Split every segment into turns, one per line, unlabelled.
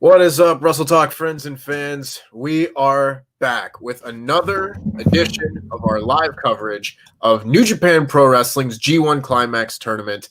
What is up, WrestleTalk friends and fans? We are back with another edition of our live coverage of New Japan Pro Wrestling's G1 Climax tournament.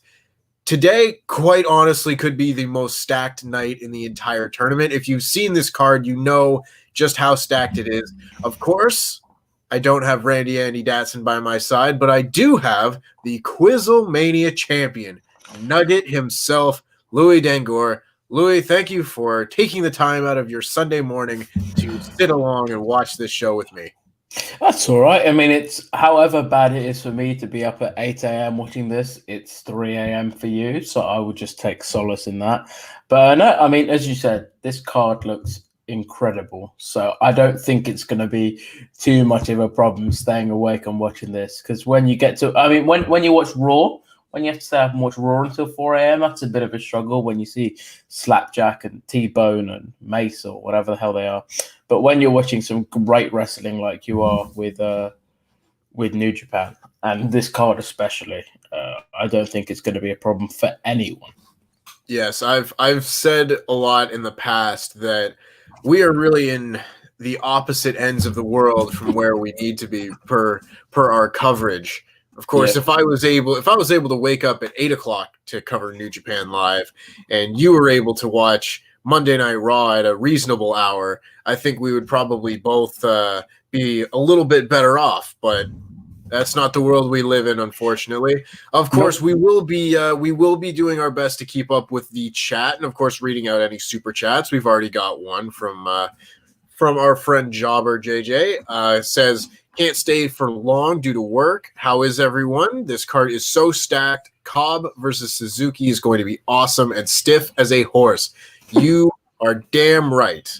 Today, quite honestly, could be the most stacked night in the entire tournament. If you've seen this card, you know just how stacked it is. Of course, I don't have Randy Andy Datson by my side, but I do have the QuizzleMania champion, Nugget himself, Louis Dangoor. Louis, thank you for taking the time out of your Sunday morning to sit along and watch this show with me.
That's all right. I mean, it's however bad it is for me to be up at 8 a.m. watching this, it's 3 a.m. for you. So I would just take solace in that. But no, I mean, as you said, this card looks incredible. So I don't think it's going to be too much of a problem staying awake and watching this. Because when you get to, I mean, when you watch Raw, when you have to stay up and watch Raw until 4 a.m., that's a bit of a struggle when you see Slapjack and T-Bone and Mace or whatever the hell they are. But when you're watching some great wrestling like you are with New Japan, and this card especially, I don't think it's going to be a problem for anyone.
Yes, I've said a lot in the past that we are really in the opposite ends of the world from where we need to be per our coverage. Of course,
Yeah.
if I was able to wake up at 8 o'clock to cover New Japan Live, and you were able to watch Monday Night Raw at a reasonable hour, I think we would probably both be a little bit better off. But that's not the world we live in, unfortunately. Of course, we will be doing our best to keep up with the chat, and of course, reading out any super chats. We've already got one from our friend Jobber JJ. Says, can't stay for long due to work. How is everyone? This card is so stacked. Cobb versus Suzuki is going to be awesome and stiff as a horse. You are damn right.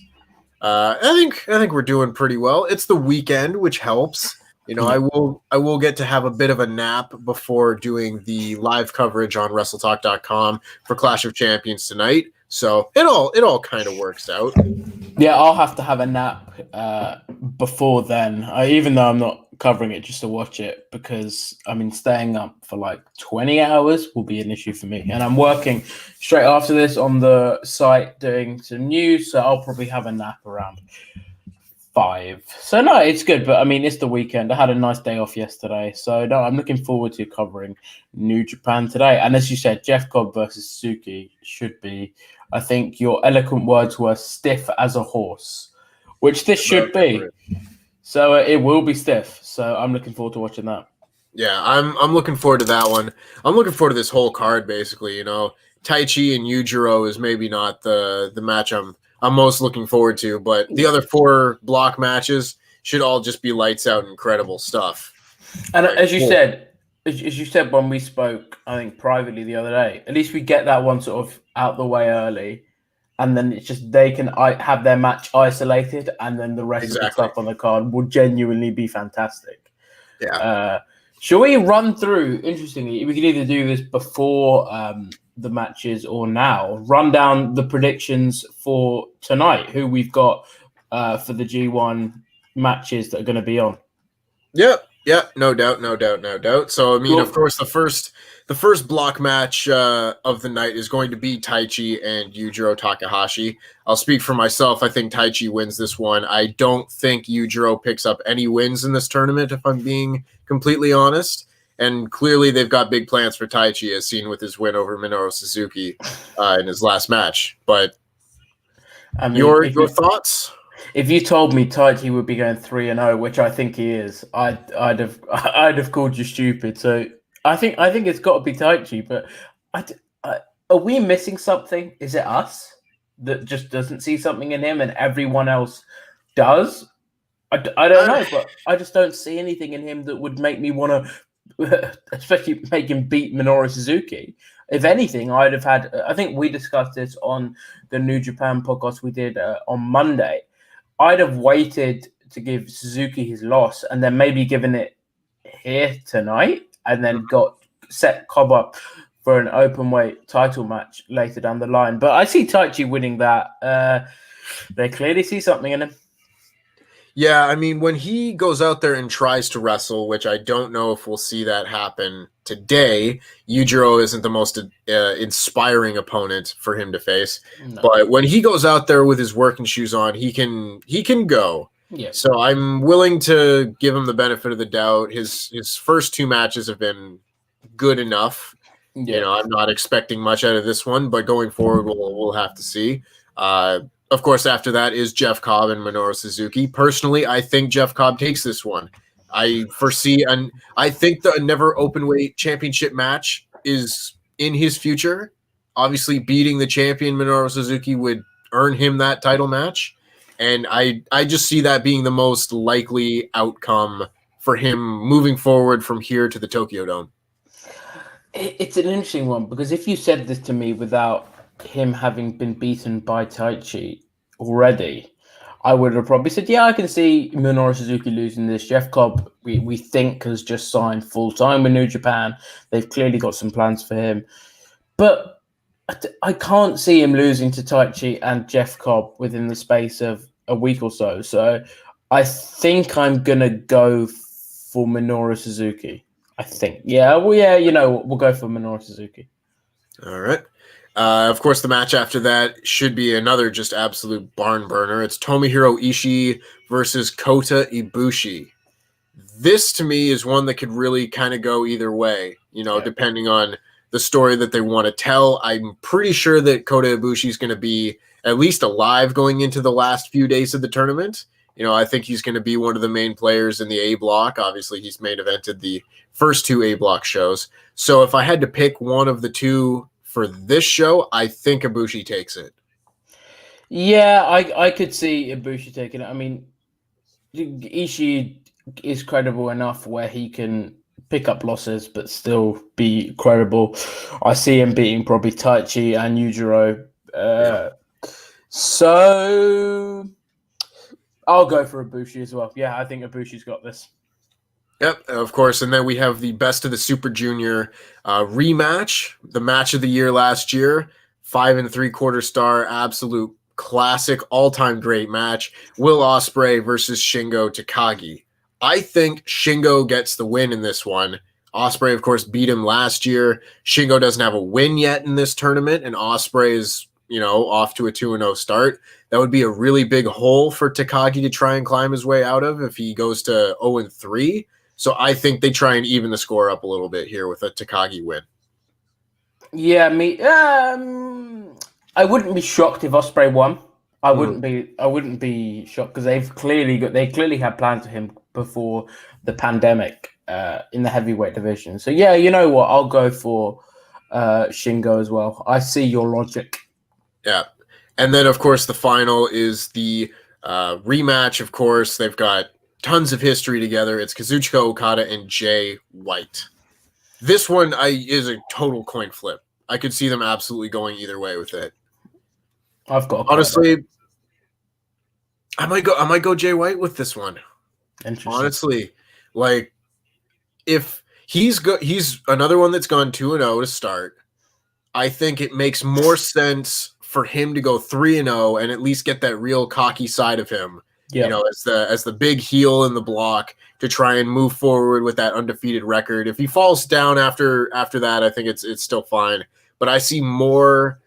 I think we're doing pretty well. It's the weekend, which helps. You know, I will get to have a bit of a nap before doing the live coverage on WrestleTalk.com for Clash of Champions tonight. So it all kind of works out.
Yeah, I'll have to have a nap before then, even though I'm not covering it just to watch it, because, I mean, staying up for like 20 hours will be an issue for me. And I'm working straight after this on the site doing some news, so I'll probably have a nap around 5. So, no, it's good. But, I mean, it's the weekend. I had a nice day off yesterday. So, no, I'm looking forward to covering New Japan today. And as you said, Jeff Cobb versus Suzuki should be, I think your eloquent words were stiff as a horse, which this should be. So it will be stiff. So I'm looking forward to watching that.
Yeah, I'm looking forward to that one. I'm looking forward to this whole card, basically. You know, Taichi and Yujiro is maybe not the match I'm most looking forward to, but the other 4 block matches should all just be lights out, incredible stuff.
And as you said when we spoke, I think privately the other day, at least we get that one sort of out the way early, and then it's just they can have their match isolated, and then the rest of the stuff on the card will genuinely be fantastic.
Yeah.
Shall we run through? Interestingly, we can either do this before the matches or now. Run down the predictions for tonight. Who we've got for the G1 matches that are going to be on.
Yep. Yeah, no doubt. So, I mean, of course, the first block match of the night is going to be Taichi and Yujiro Takahashi. I'll speak for myself. I think Taichi wins this one. I don't think Yujiro picks up any wins in this tournament, if I'm being completely honest. And clearly, they've got big plans for Taichi, as seen with his win over Minoru Suzuki in his last match. But I mean, your thoughts?
If you told me Taichi would be going 3-0, which I think he is, I'd have called you stupid. So I think it's got to be Taichi. But are we missing something? Is it us that just doesn't see something in him, and everyone else does? I don't know, but I just don't see anything in him that would make me want to, especially make him beat Minoru Suzuki. If anything, I'd have had. I think we discussed this on the New Japan podcast we did on Monday. I'd have waited to give Suzuki his loss and then maybe given it here tonight and then set Cobb up for an open weight title match later down the line. But I see Taichi winning that. They clearly see something in him.
Yeah, I mean, when he goes out there and tries to wrestle, which I don't know if we'll see that happen today, Yujiro isn't the most inspiring opponent for him to face.
No.
But when he goes out there with his working shoes on, he can go.
Yeah.
So I'm willing to give him the benefit of the doubt. His first 2 matches have been good enough.
Yeah.
You know, I'm not expecting much out of this one, but going forward, we'll have to see. Of course, after that is Jeff Cobb and Minoru Suzuki. Personally, I think Jeff Cobb takes this one. I foresee, and I think the Never Openweight Championship match is in his future. Obviously, beating the champion Minoru Suzuki would earn him that title match, and I just see that being the most likely outcome for him moving forward from here to the Tokyo Dome.
It's an interesting one, because if you said this to me without him having been beaten by Taichi already, I would have probably said, yeah, I can see Minoru Suzuki losing this. Jeff Cobb, we think, has just signed full-time with New Japan. They've clearly got some plans for him. But I can't see him losing to Taichi and Jeff Cobb within the space of a week or so. So I think I'm going to go for Minoru Suzuki. I think. Yeah, well, yeah, we'll go for Minoru Suzuki.
All right. Of course, the match after that should be another just absolute barn burner. It's Tomihiro Ishii versus Kota Ibushi. This, to me, is one that could really kind of go either way, depending on the story that they want to tell. I'm pretty sure that Kota Ibushi is going to be at least alive going into the last few days of the tournament. I think he's going to be one of the main players in the A block. Obviously, he's main evented the first 2 A block shows. So if I had to pick one of the 2 for this show, I think Ibushi takes it.
Yeah, I could see Ibushi taking it. I mean, Ishii is credible enough where he can pick up losses but still be credible. I see him beating probably Taichi and Yujiro. So I'll go for Ibushi as well. Yeah, I think Ibushi's got this.
Yep, of course. And then we have the Best of the Super Junior rematch, the match of the year last year, 5 3/4 star, absolute classic, all-time great match. Will Osprey versus Shingo Takagi. I think Shingo gets the win in this one. Osprey, of course, beat him last year. Shingo doesn't have a win yet in this tournament, and Osprey is, off to a 2-0 start. That would be a really big hole for Takagi to try and climb his way out of if he goes to 0-3. So I think they try and even the score up a little bit here with a Takagi win.
Yeah, I wouldn't be shocked if Osprey won. I wouldn't be shocked, because they clearly had plans for him before the pandemic in the heavyweight division. So yeah, you know what? I'll go for Shingo as well. I see your logic.
Yeah. And then, of course, the final is the rematch, of course. They've got tons of history together. It's Kazuchika Okada and Jay White. This one is a total coin flip. I could see them absolutely going either way with it. Honestly, I might go Jay White with this one.
Interesting.
Honestly, like, if he's another one that's gone 2-0 to start, I think it makes more sense for him to go 3-0 and at least get that real cocky side of him.
Yeah.
As the big heel in the block to try and move forward with that undefeated record. If he falls down after that, I think it's still fine. But I see more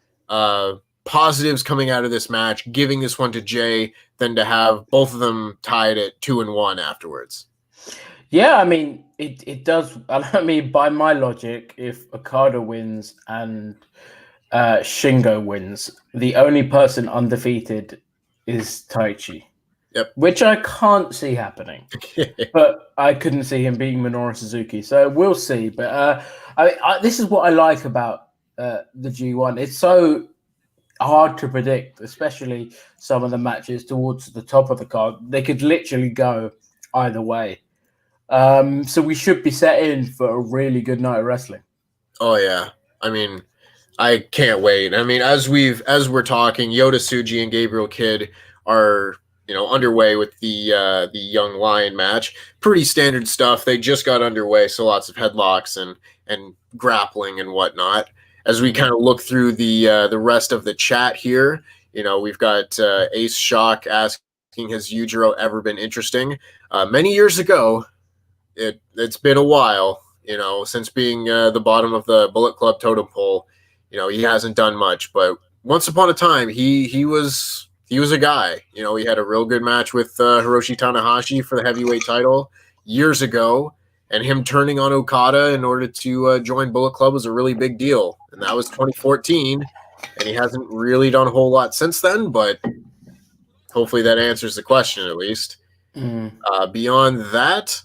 positives coming out of this match, giving this one to Jay, than to have both of them tied at 2-1 afterwards.
Yeah, I mean, it does. I mean, by my logic, if Okada wins and Shingo wins, the only person undefeated is Taichi.
Yep.
Which I can't see happening. But I couldn't see him beating Minoru Suzuki. So we'll see. But this is what I like about the G1. It's so hard to predict, especially some of the matches towards the top of the card. They could literally go either way. So we should be set in for a really good night of wrestling.
Oh, yeah. I mean, I can't wait. I mean, as we're talking, Yota Tsuji and Gabriel Kidd are underway with the Young Lion match. Pretty standard stuff. They just got underway, so lots of headlocks and grappling and whatnot. As we kind of look through the rest of the chat here, we've got Ace Shock asking, has Yujiro ever been interesting? Many years ago. It's been a while. Since being the bottom of the Bullet Club totem pole, he hasn't done much. But once upon a time, he was a guy. He had a real good match with Hiroshi Tanahashi for the heavyweight title years ago, and him turning on Okada in order to join Bullet Club was a really big deal. And that was 2014, and he hasn't really done a whole lot since then, but hopefully that answers the question at least. Beyond that,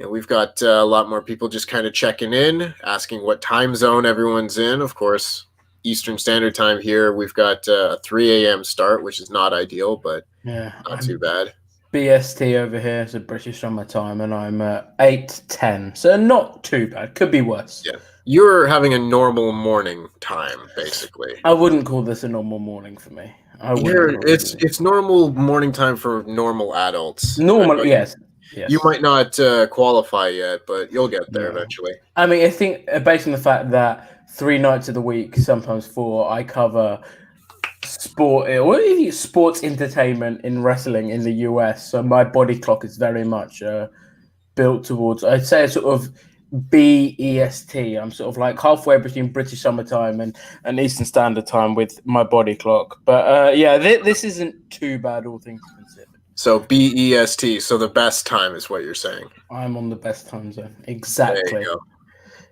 we've got a lot more people just kind of checking in, asking what time zone everyone's in. Of course, Eastern Standard Time here. We've got a 3 a.m. start, which is not ideal, but not too bad.
BST over here is a British summer time, and I'm 8:10, so not too bad. Could be worse.
Yeah, you're having a normal morning time, basically.
I wouldn't call this a normal morning for me.
It's normal morning time for normal adults.
Normal, yes.
You might not qualify yet, but you'll get there eventually.
I mean, I think based on the fact that 3 nights of the week, sometimes 4, I cover sports entertainment in wrestling in the US. So my body clock is very much built towards, I'd say, a sort of BEST. I'm sort of like halfway between British summertime and Eastern Standard Time with my body clock. But this isn't too bad, all things considered.
So BEST, so the best time is what you're saying.
I'm on the best time zone. Exactly.
There you go.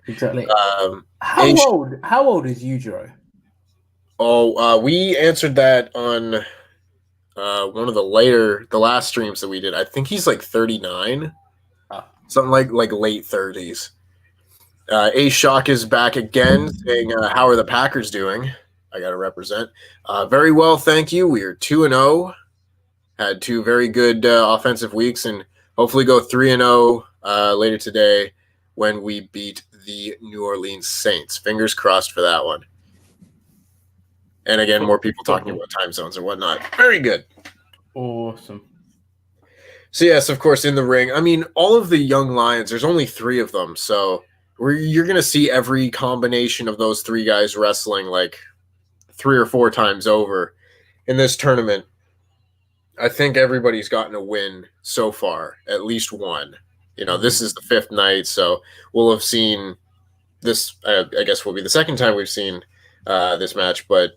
Exactly. How old is Yujiro?
Oh, we answered that on one of the last streams that we did. I think he's like 39. Something like late 30s. A Shock is back again, saying, how are the Packers doing? I got to represent. Very well, thank you. We are 2-0. Had 2 very good offensive weeks, and hopefully go 3-0 later today when we beat the New Orleans Saints. Fingers crossed for that one. And again, more people talking about time zones and whatnot. Very good.
Awesome.
So yes, of course, in the ring. I mean, all of the young lions, there's only 3 of them. So you're going to see every combination of those 3 guys wrestling like 3 or 4 times over in this tournament. I think everybody's gotten a win so far, at least one. This is the 5th night, so we'll have seen this. I guess will be the 2nd time we've seen this match, but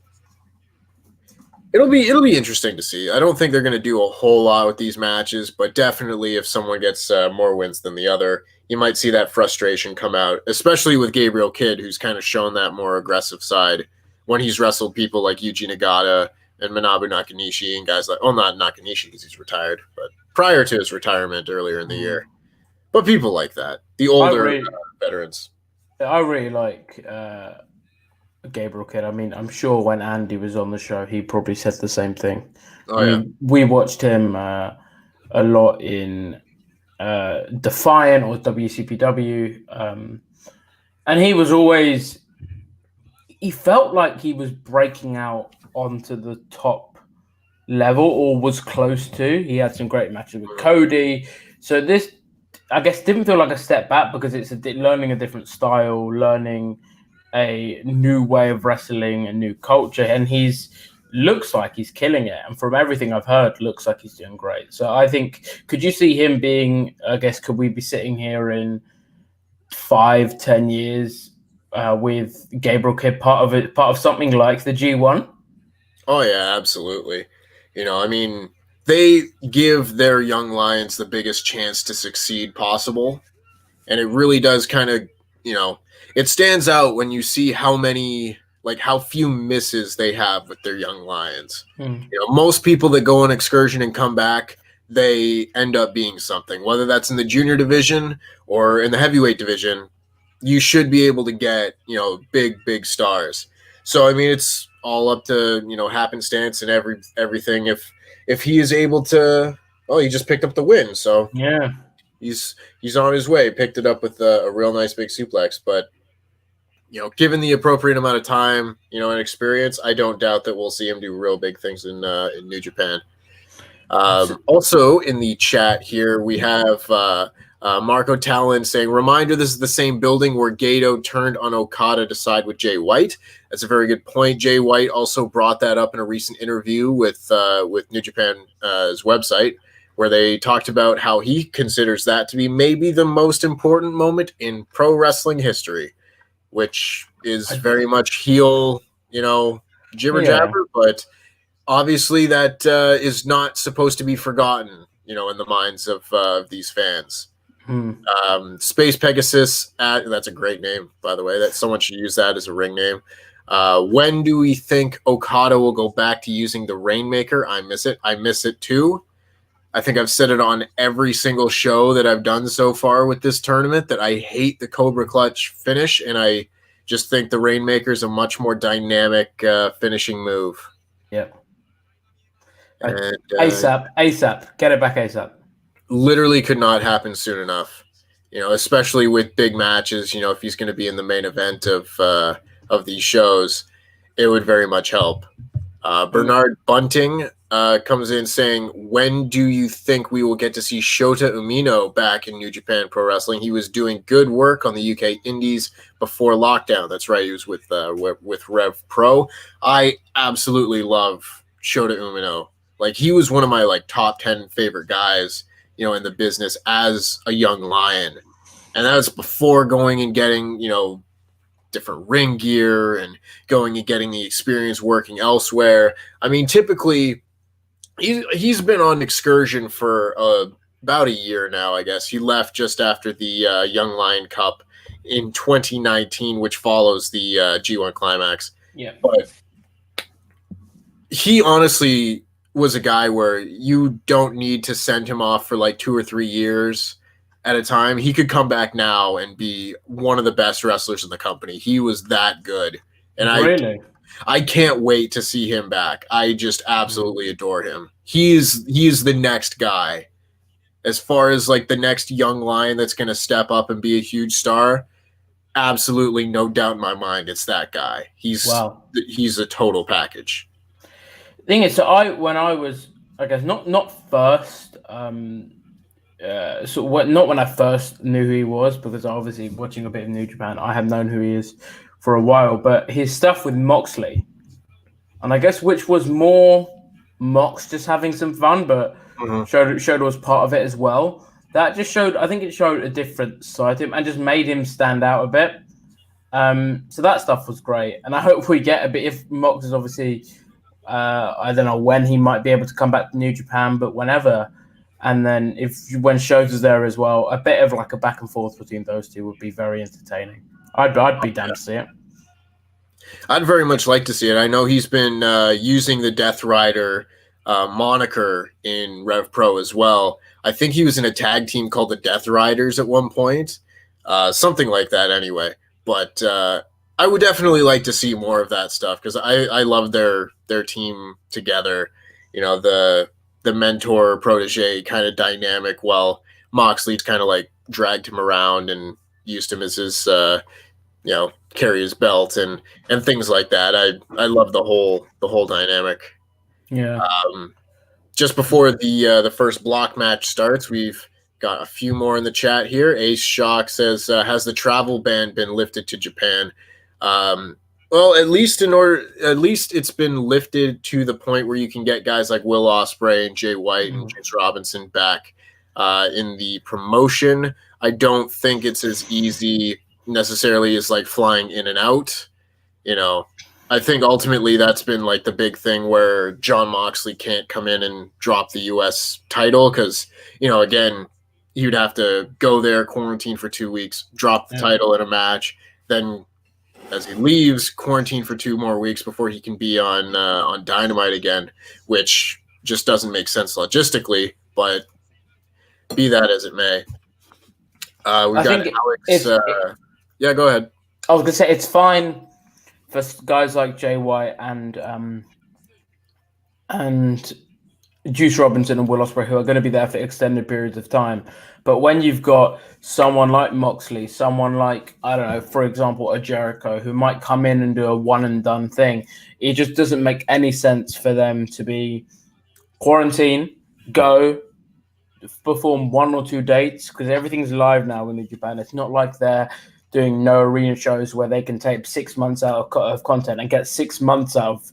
it'll be interesting to see. I don't think they're going to do a whole lot with these matches, but definitely if someone gets more wins than the other, you might see that frustration come out, especially with Gabriel Kidd, who's kind of shown that more aggressive side when he's wrestled people like Yuji Nagata and Manabu Nakanishi and guys like, not Nakanishi because he's retired, but prior to his retirement earlier in the year. But people like that, the older veterans.
I really like Gabriel Kidd. I mean, I'm sure when Andy was on the show, he probably said the same thing. We watched him a lot in Defiant or WCPW, and he was always. He felt like he was breaking out onto the top level or was close to. He had some great matches with Cody. So this, I guess, didn't feel like a step back because it's learning a different style, learning a new way of wrestling, a new culture. And looks like he's killing it. And from everything I've heard, looks like he's doing great. So I think, could you see him being, I guess, could we be sitting here in 5-10 years with Gabriel Kidd part of something like the G1?
Oh, yeah, absolutely. I mean, they give their young lions the biggest chance to succeed possible. And it really does kind of, it stands out when you see how few misses they have with their young lions. Most people that go on excursion and come back, they end up being something, whether that's in the junior division or in the heavyweight division. You should be able to get, big stars. So, I mean, it's all up to, happenstance and everything. If he is able to, he just picked up the win. So
yeah,
he's on his way. Picked it up with a real nice big suplex. But, given the appropriate amount of time, and experience, I don't doubt that we'll see him do real big things in New Japan. Also in the chat here, we have Marco Talon saying, reminder, this is the same building where Gato turned on Okada to side with Jay White. That's a very good point. Jay White also brought that up in a recent interview with New Japan's website, where they talked about how he considers that to be maybe the most important moment in pro wrestling history, which is very much heel, jibber jabber, but obviously that is not supposed to be forgotten, in the minds of these fans. Space Pegasus, that's a great name, by the way. That someone should use that as a ring name. When do we think Okada will go back to using the Rainmaker? I miss it. I miss it too. I think I've said it on every single show that I've done so far with this tournament that I hate the Cobra Clutch finish, and I just think the Rainmaker is a much more dynamic finishing move.
Yep. And, ASAP. Get it back ASAP.
Literally could not happen soon enough. Especially with big matches. If he's going to be in the main event of these shows, it would very much help. Bernard Bunting comes in saying, when do you think we will get to see Shota Umino back in New Japan Pro Wrestling? He was doing good work on the UK Indies before lockdown. That's right. He was with Rev Pro. I absolutely love Shota Umino. Like, he was one of my top 10 favorite guys, in the business as a young lion. And that was before going and getting, different ring gear and going and getting the experience working elsewhere. I mean, typically he's been on excursion for about a year now, I guess. He left just after the Young Lion Cup in 2019, which follows the G1 Climax.
Yeah.
But he honestly was a guy where you don't need to send him off for 2 or 3 years at a time. He could come back now and be one of the best wrestlers in the company. He was that good. And I can't wait to see him back. I just absolutely adore him. He's the next guy. As far as the next young lion that's going to step up and be a huge star, absolutely no doubt in my mind it's that guy. He's a total package.
Thing is, when I was, I guess not first, not when I first knew who he was, because obviously watching a bit of New Japan, I have known who he is for a while. But his stuff with Moxley, and I guess which was more Mox just having some fun, but showed was part of it as well. That just showed, I think it showed a different side to him and just made him stand out a bit. So that stuff was great, and I hope we get a bit. If Mox is obviously. I don't know when he might be able to come back to New Japan, but whenever. And then when Shota is there as well, a bit of a back and forth between those two would be very entertaining. I'd be down to see it.
I'd very much like to see it. I know he's been using the Death Rider moniker in Rev Pro as well. I think he was in a tag team called the Death Riders at one point. Something like that anyway. But I would definitely like to see more of that stuff because I love their team together. The mentor protege kind of dynamic, while Moxley's kind of dragged him around and used him as his carry his belt and things like that. I love the whole dynamic.
Yeah.
Just before the first block match starts, we've got a few more in the chat here. Ace Shock says, has the travel ban been lifted to Japan? Well, at least it's been lifted to the point where you can get guys like Will Osprey and Jay White and James Robinson back in the promotion. I don't think it's as easy necessarily as flying in and out. I think ultimately that's been the big thing where Jon Moxley can't come in and drop the US title because, again, you'd have to go there, quarantine for 2 weeks, drop the title in a match, then as he leaves, quarantine for 2 more weeks before he can be on Dynamite again, which just doesn't make sense logistically, but be that as it may. We've got Alex. Yeah, go ahead.
I was going to say it's fine for guys like Jay White and Juice Robinson and Will Ospreay, who are going to be there for extended periods of time. But when you've got someone like Moxley, someone like, I don't know, for example, a Jericho, who might come in and do a one-and-done thing, it just doesn't make any sense for them to be quarantine, go, perform 1 or 2 dates, because everything's live now in New Japan. It's not like they're doing no arena shows where they can tape 6 months out of content and get 6 months out of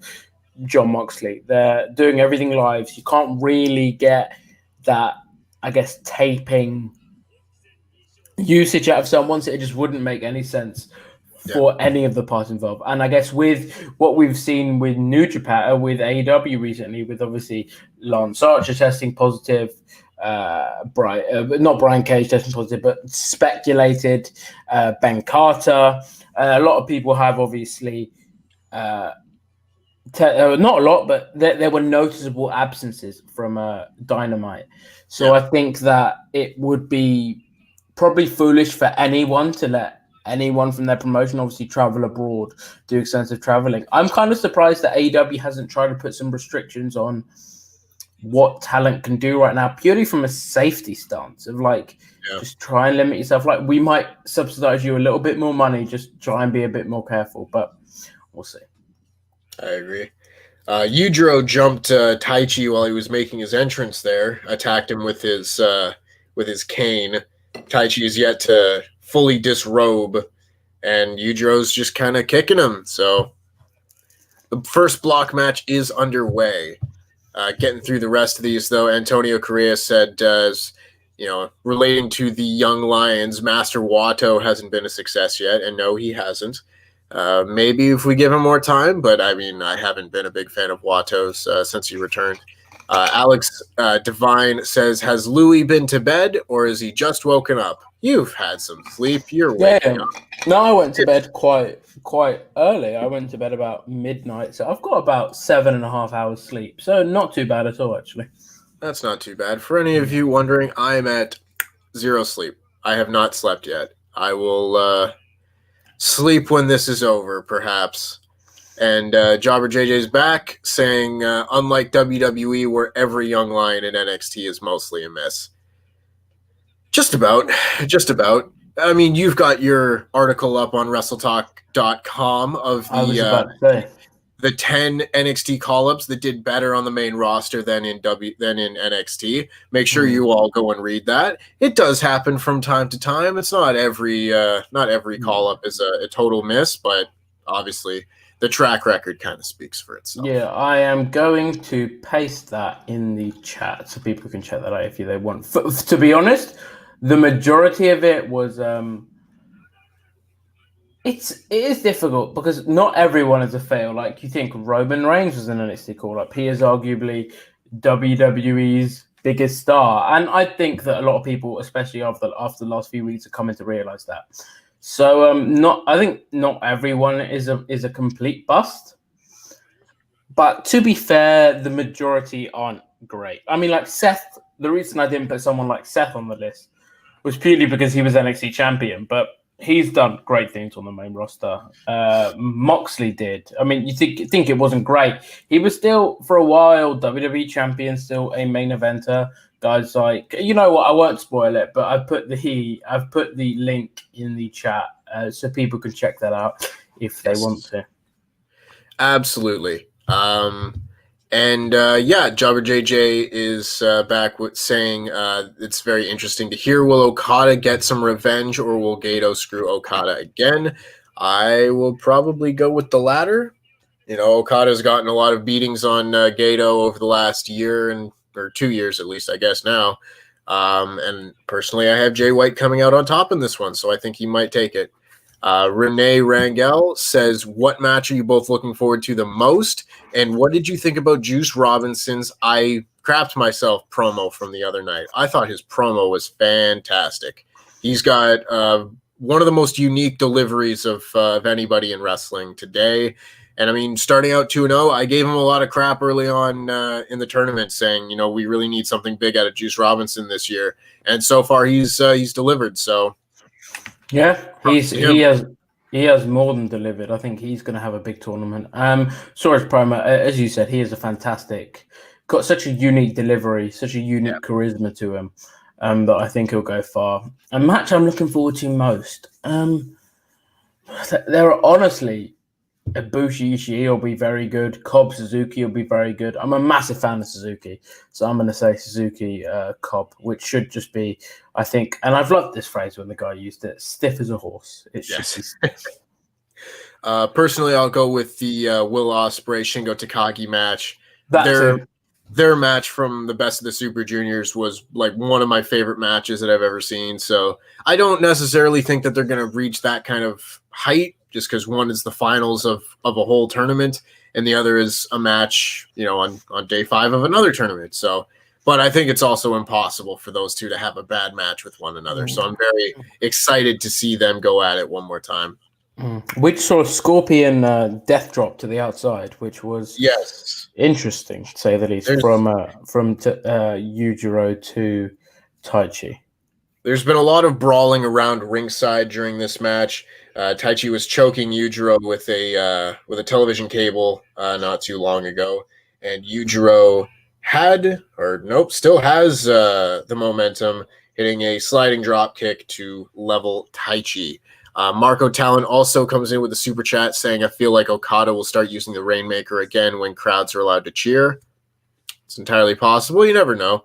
Jon Moxley. They're doing everything live. So you can't really that, I guess, taping usage out of someone, so it just wouldn't make any sense for any of the parts involved. And I guess with what we've seen with New Japan, with AEW recently, with obviously Lance Archer testing positive, not Brian Cage testing positive, but speculated Ben Carter. A lot of people have obviously, not a lot, but there were noticeable absences from Dynamite. So I think that it would be probably foolish for anyone to let anyone from their promotion obviously travel abroad, do extensive traveling. I'm kind of surprised that AEW hasn't tried to put some restrictions on what talent can do right now, purely from a safety stance of just try and limit yourself. Like, we might subsidize you a little bit more money, just try and be a bit more careful, but we'll see.
I agree. Yujiro jumped Taichi while he was making his entrance there, attacked him with his cane. Taichi is yet to fully disrobe, and Yujiro's just kind of kicking him. So the first block match is underway. Getting through the rest of these, though, Antonio Correa said, relating to the Young Lions, Master Wato hasn't been a success yet, and no, he hasn't. Maybe if we give him more time, but I mean, I haven't been a big fan of Wato's since he returned. Alex Divine says, has Louis been to bed, or is he just woken up? You've had some sleep. You're waking up.
No, I went to bed quite early. I went to bed about midnight, so I've got about 7.5 hours sleep. So not too bad at all, actually.
That's not too bad. For any of you wondering, I'm at 0 sleep. I have not slept yet. I will sleep when this is over, perhaps. And Jobber JJ's back, saying, unlike WWE, where every young lion in NXT is mostly a miss. Just about. I mean, you've got your article up on WrestleTalk.com of the 10 NXT call-ups that did better on the main roster than in NXT. Make sure you all go and read that. It does happen from time to time. It's not every call-up is a total miss, but obviously the track record kind of speaks for itself.
Yeah, I am going to paste that in the chat so people can check that out if they want. To be honest, the majority of it was it is difficult because not everyone is a fail. Like, you think Roman Reigns was an NXT call-up. He is arguably WWE's biggest star. And I think that a lot of people, especially after the last few weeks, are coming to realize that. So I think not everyone is a complete bust. But to be fair, the majority aren't great. I mean, like Seth, the reason I didn't put someone like Seth on the list was purely because he was NXT champion, but he's done great things on the main roster. Moxley did. I mean, you think it wasn't great. He was still, for a while, WWE champion, still a main eventer. Guys like, you know what, I won't spoil it, but I've put the link in the chat so people can check that out if they want to.
Absolutely. Jobber JJ is back with saying it's very interesting to hear. Will Okada get some revenge, or will Gato screw Okada again? I will probably go with the latter. You know, Okada's gotten a lot of beatings on Gato over the last year or 2 years at least, I guess now. And personally, I have Jay White coming out on top in this one, so I think he might take it. Renee Rangel says, what match are you both looking forward to the most? And what did you think about Juice Robinson's I crapped myself promo from the other night? I thought his promo was fantastic. He's got one of the most unique deliveries of anybody in wrestling today. And I mean, starting out 2-0, I gave him a lot of crap early on in the tournament, saying, you know, we really need something big out of Juice Robinson this year. And so far, he's delivered. So,
yeah, he has more than delivered. I think he's going to have a big tournament. Saw his promo, as you said, he is a fantastic, got such a unique delivery, such a unique charisma to him that I think he'll go far. A match I'm looking forward to most. There are honestly. Ibushi Ishii will be very good. Cobb Suzuki will be very good. I'm a massive fan of Suzuki, so I'm going to say Suzuki Cobb, which should just be, I think, and I've loved this phrase when the guy used it, stiff as a horse. It should be stiff.
Personally, I'll go with the Will Osprey Shingo Takagi match.
That's
their match from the Best of the Super Juniors was like one of my favorite matches that I've ever seen. So I don't necessarily think that they're going to reach that kind of height, just because one is the finals of a whole tournament and the other is a match, on day 5 of another tournament. So, but I think it's also impossible for those two to have a bad match with one another. So I'm very excited to see them go at it one more time.
Which saw Scorpion death drop to the outside, which was interesting, to say the least, from Yujiro to Taichi.
There's been a lot of brawling around ringside during this match. Taichi was choking Yujiro with a television cable not too long ago, and Yujiro still has the momentum, hitting a sliding drop kick to level Taichi. Marco Talon also comes in with a super chat saying, I feel like Okada will start using the Rainmaker again when crowds are allowed to cheer. It's entirely possible. You never know.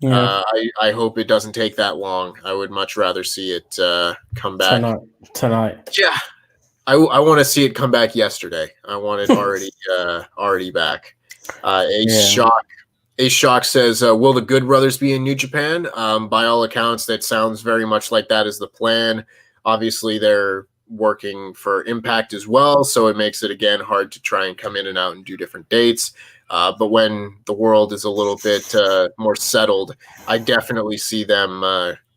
Yeah. I hope it doesn't take that long. I would much rather see it come back.
Tonight.
Yeah. I want to see it come back yesterday. I want it already back. Shock says, will the Good Brothers be in New Japan? By all accounts, that sounds very much like that is the plan. Obviously, they're working for Impact as well, so it makes it, again, hard to try and come in and out and do different dates. But when the world is a little bit more settled, I definitely see them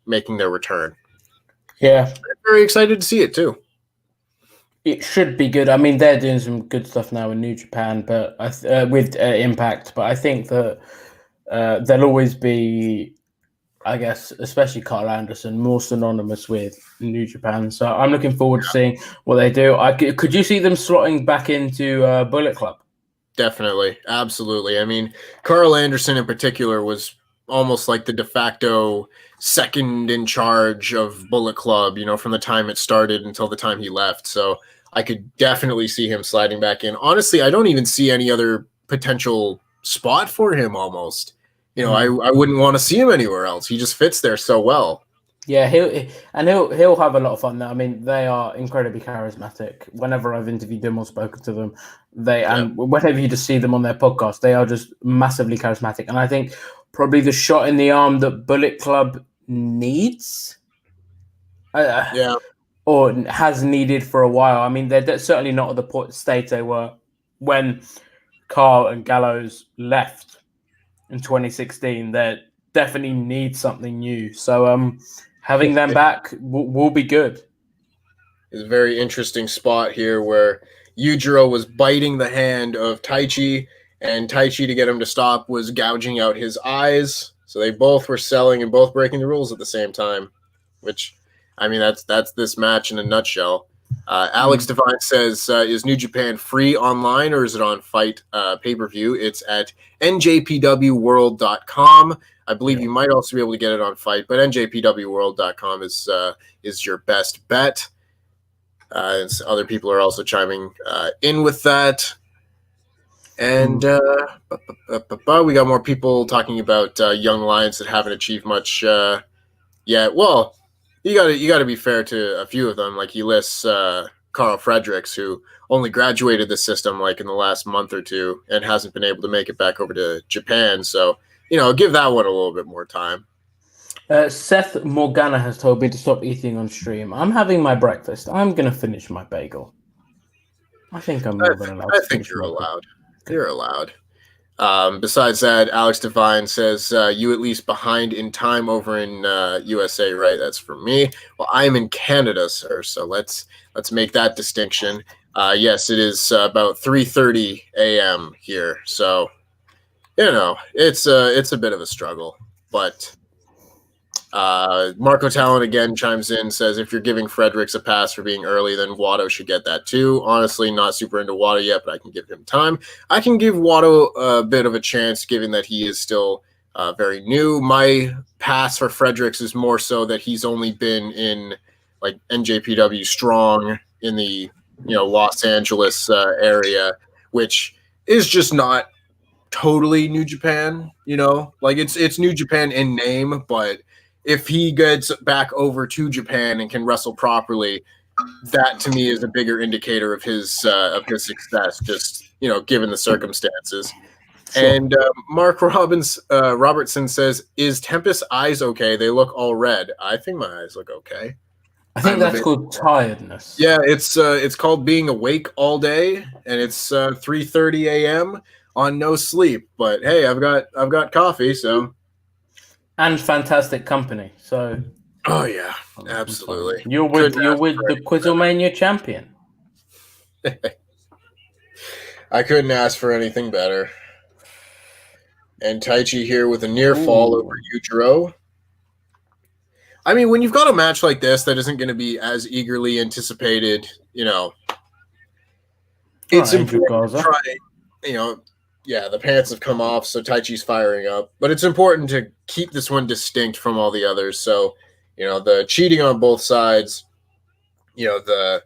making their return.
Yeah.
I'm very excited to see it, too.
It should be good. I mean, they're doing some good stuff now in New Japan, but with Impact. But I think that there'll always be, I guess, especially Carl Anderson, more synonymous with New Japan. So I'm looking forward to seeing what they do. Could you see them slotting back into Bullet Club?
Definitely. Absolutely. I mean, Carl Anderson in particular was almost like the de facto second in charge of Bullet Club, from the time it started until the time he left. So I could definitely see him sliding back in. Honestly, I don't even see any other potential spot for him almost. I wouldn't want to see him anywhere else. He just fits there so well.
Yeah, he'll have a lot of fun there. I mean, they are incredibly charismatic. Whenever I've interviewed them or spoken to them, and whenever you just see them on their podcast, they are just massively charismatic. And I think probably the shot in the arm that Bullet Club needs, or has needed for a while. I mean, they're certainly not at the state they were when Carl and Gallows left in 2016. They definitely need something new. So having them back will be good.
It's a very interesting spot here where Yujiro was biting the hand of Taichi, and Taichi, to get him to stop, was gouging out his eyes. So they both were selling and both breaking the rules at the same time, which, I mean, that's this match in a nutshell. Alex Devine says, is New Japan free online or is it on Fight pay-per-view? It's at njpwworld.com. I believe you might also be able to get it on Fight, but njpwworld.com is your best bet. And other people are also chiming in with that. And we got more people talking about young lions that haven't achieved much yet. Well, you got to be fair to a few of them. Like he lists Carl Fredericks, who only graduated the system like in the last month or two and hasn't been able to make it back over to Japan. So, give that one a little bit more time.
Seth Morgana has told me to stop eating on stream. I'm having my breakfast. I'm going to finish my bagel. I think I'm more than allowed.
I think you're allowed. You're allowed. Besides that, Alex Devine says, you at least behind in time over in USA, right? That's for me. Well, I'm in Canada, sir, so let's make that distinction. Yes, it is about 3:30 a.m. here, so it's a bit of a struggle. But Marco Talon again chimes in, says, if you're giving Fredericks a pass for being early, then Watto should get that too. Honestly, not super into Watto yet, but I can give him time. I can give Watto a bit of a chance, given that he is still very new. My pass for Fredericks is more so that he's only been in like NJPW Strong in the Los Angeles area, which is just not totally New Japan. Like it's New Japan in name, but if he gets back over to Japan and can wrestle properly, that to me is a bigger indicator of his success, just given the circumstances. And Mark Robertson says, "Is Tempest's eyes okay? They look all red." I think my eyes look okay.
I think that's called tiredness.
Yeah, it's called being awake all day, and it's 3:30 a.m. on no sleep. But hey, I've got coffee, so
and fantastic company. So
oh yeah, absolutely.
You're with the QuizzleMania champion.
I couldn't ask for anything better. And Taichi here with a near fall over Yujiro. I mean, when you've got a match like this that isn't going to be as eagerly anticipated, it's important to try. The pants have come off, so Taichi's firing up. But it's important to keep this one distinct from all the others. So, the cheating on both sides, the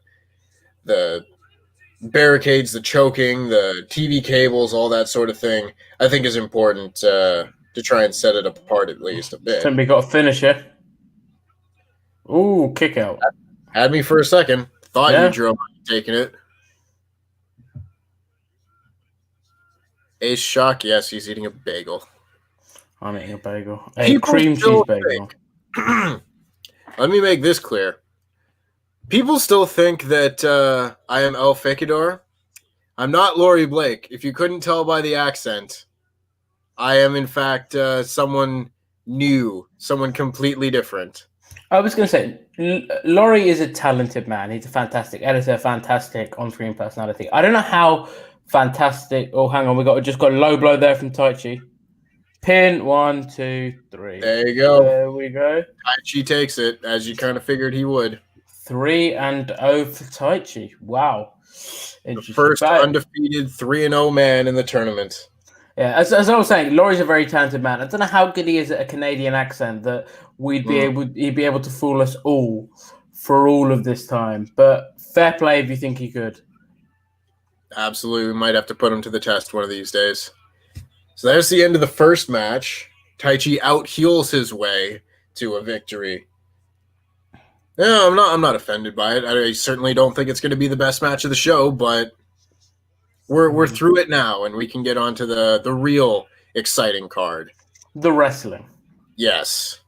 barricades, the choking, the TV cables, all that sort of thing, I think is important to try and set it apart at least a bit.
Somebody got a finisher. Ooh, kick out.
Had me for a second. Thought Yujiro might have taken it. Ace Shock, yes, he's eating a bagel.
I'm eating a bagel. A cream cheese bagel.
Let me make this clear. People still think that I am El Fakador. I'm not Laurie Blake. If you couldn't tell by the accent, I am, in fact, someone new, someone completely different.
I was going to say, Laurie is a talented man. He's a fantastic editor, fantastic on-screen personality. I don't know how fantastic... Oh, hang on. We just got a low blow there from Taichi. Pin, 1, 2, 3.
There you go.
There we go.
Taichi takes it, as you kind of figured he would.
3-0 for Taichi. Wow.
The first undefeated 3-0 man in the tournament.
Yeah, as I was saying, Laurie's a very talented man. I don't know how good he is at a Canadian accent that he'd be able to fool us all for all of this time. But fair play if you think he could.
Absolutely. We might have to put him to the test one of these days. So there's the end of the first match. Taichi out-heels his way to a victory. No, I'm not offended by it. I certainly don't think it's going to be the best match of the show, but we're through it now, and we can get on to the real exciting card.
The wrestling.
Yes.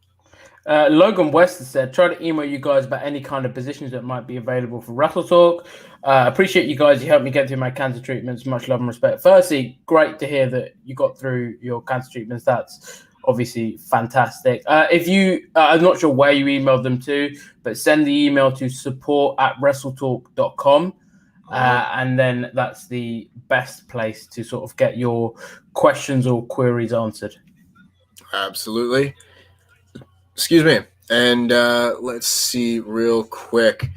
Logan West has said, try to email you guys about any kind of positions that might be available for WrestleTalk. Appreciate you guys. You helped me get through my cancer treatments. Much love and respect. Firstly, great to hear that you got through your cancer treatments. That's obviously fantastic. If you, I'm not sure where you emailed them to, but send the email to support@wrestletalk.com. And then that's the best place to sort of get your questions or queries answered.
Absolutely. Excuse me. And let's see real quick.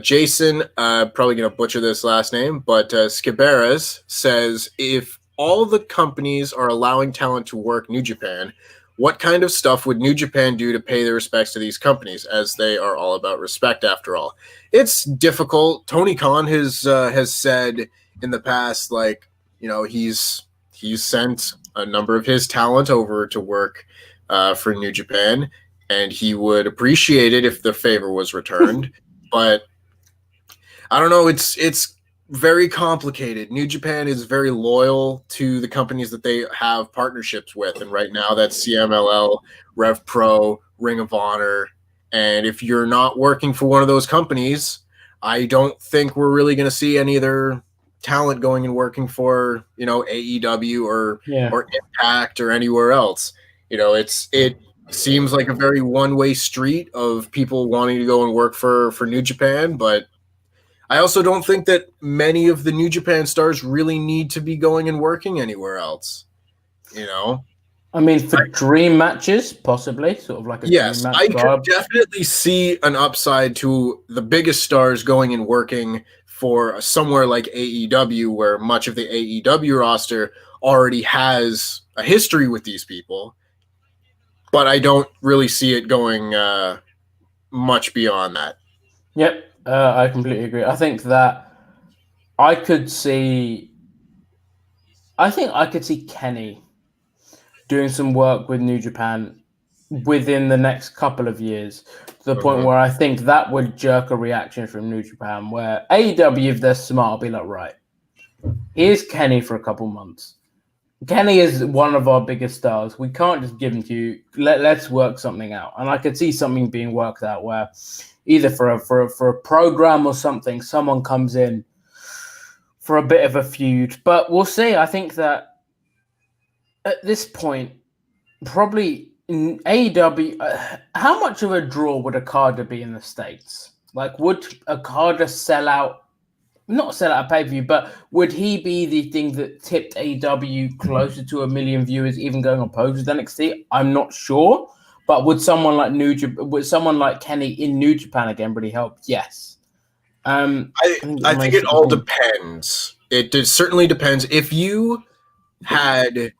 Jason, probably going to butcher this last name, but Skiberas says, if all the companies are allowing talent to work New Japan, what kind of stuff would New Japan do to pay their respects to these companies, as they are all about respect after all? It's difficult. Tony Khan has said in the past, he's sent a number of his talent over to work for New Japan, and he would appreciate it if the favor was returned. But I don't know. It's very complicated. New Japan is very loyal to the companies that they have partnerships with, and right now that's CMLL, Rev Pro, Ring of Honor. And if you're not working for one of those companies, I don't think we're really going to see any of their talent going and working for, AEW or Impact or anywhere else. It seems like a very one-way street of people wanting to go and work for New Japan, but I also don't think that many of the New Japan stars really need to be going and working anywhere else.
I mean, for dream matches, possibly, sort of like a
yes,
dream match.
I could definitely see an upside to the biggest stars going and working for somewhere like AEW, where much of the AEW roster already has a history with these people. But I don't really see it going much beyond that.
Yep, I completely agree. I think that I could see Kenny doing some work with New Japan within the next couple of years, to the point where I think that would jerk a reaction from New Japan, where AEW, if they're smart, will be like, right, here's Kenny for a couple months. Kenny is one of our biggest stars. We can't just give him to you. Let's work something out. And I could see something being worked out where either for a program or something, someone comes in for a bit of a feud. But we'll see. I think that at this point, probably in AEW, how much of a draw would Okada be in the States? Like, would Okada sell out? Not sell out a pay-per-view, but would he be the thing that tipped AEW closer to 1 million viewers, even going on pose with NXT? I'm not sure, but would someone like Kenny in New Japan again really help? Yes.
I think it all depends. It certainly depends. If you had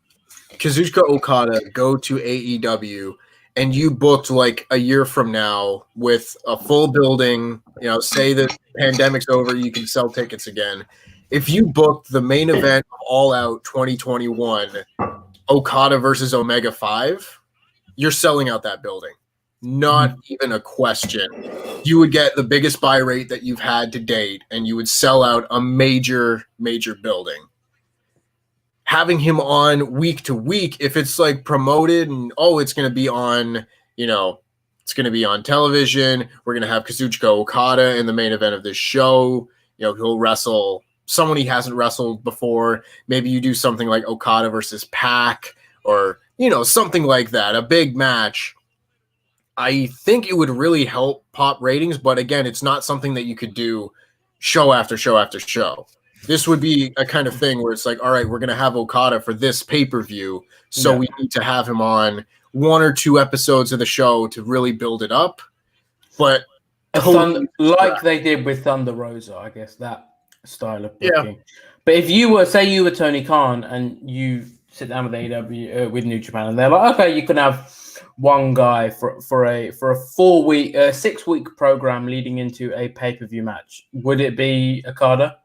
Kazuchika Okada go to AEW and you booked like a year from now with a full building, say that pandemic's over, you can sell tickets again. If you booked the main event of All Out 2021, Okada versus Omega 5, you're selling out that building. Not even a question. You would get the biggest buy rate that you've had to date, and you would sell out a major, major building. Having him on week to week, if it's like promoted and it's going to be on, it's going to be on television. We're going to have Kazuchika Okada in the main event of this show. He'll wrestle someone he hasn't wrestled before. Maybe you do something like Okada versus Pac or, something like that, a big match. I think it would really help pop ratings, but again, it's not something that you could do show after show after show. This would be a kind of thing where it's like, all right, we're going to have Okada for this pay-per-view, so we need to have him on 1 or 2 episodes of the show to really build it up. But
like they did with Thunder Rosa, I guess, that style of booking. Yeah. But if you were Tony Khan and you sit down with AEW with New Japan, and they're like, okay, you can have one guy for a 6-week program leading into a pay-per-view match, would it be Okada?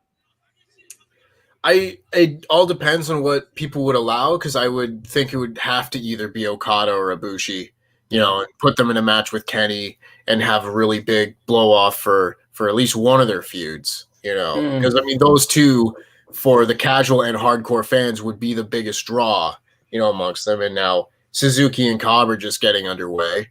It all depends on what people would allow, because I would think it would have to either be Okada or Ibushi, and put them in a match with Kenny and have a really big blow off for at least one of their feuds, because those two for the casual and hardcore fans would be the biggest draw, amongst them. And now Suzuki and Cobb are just getting underway.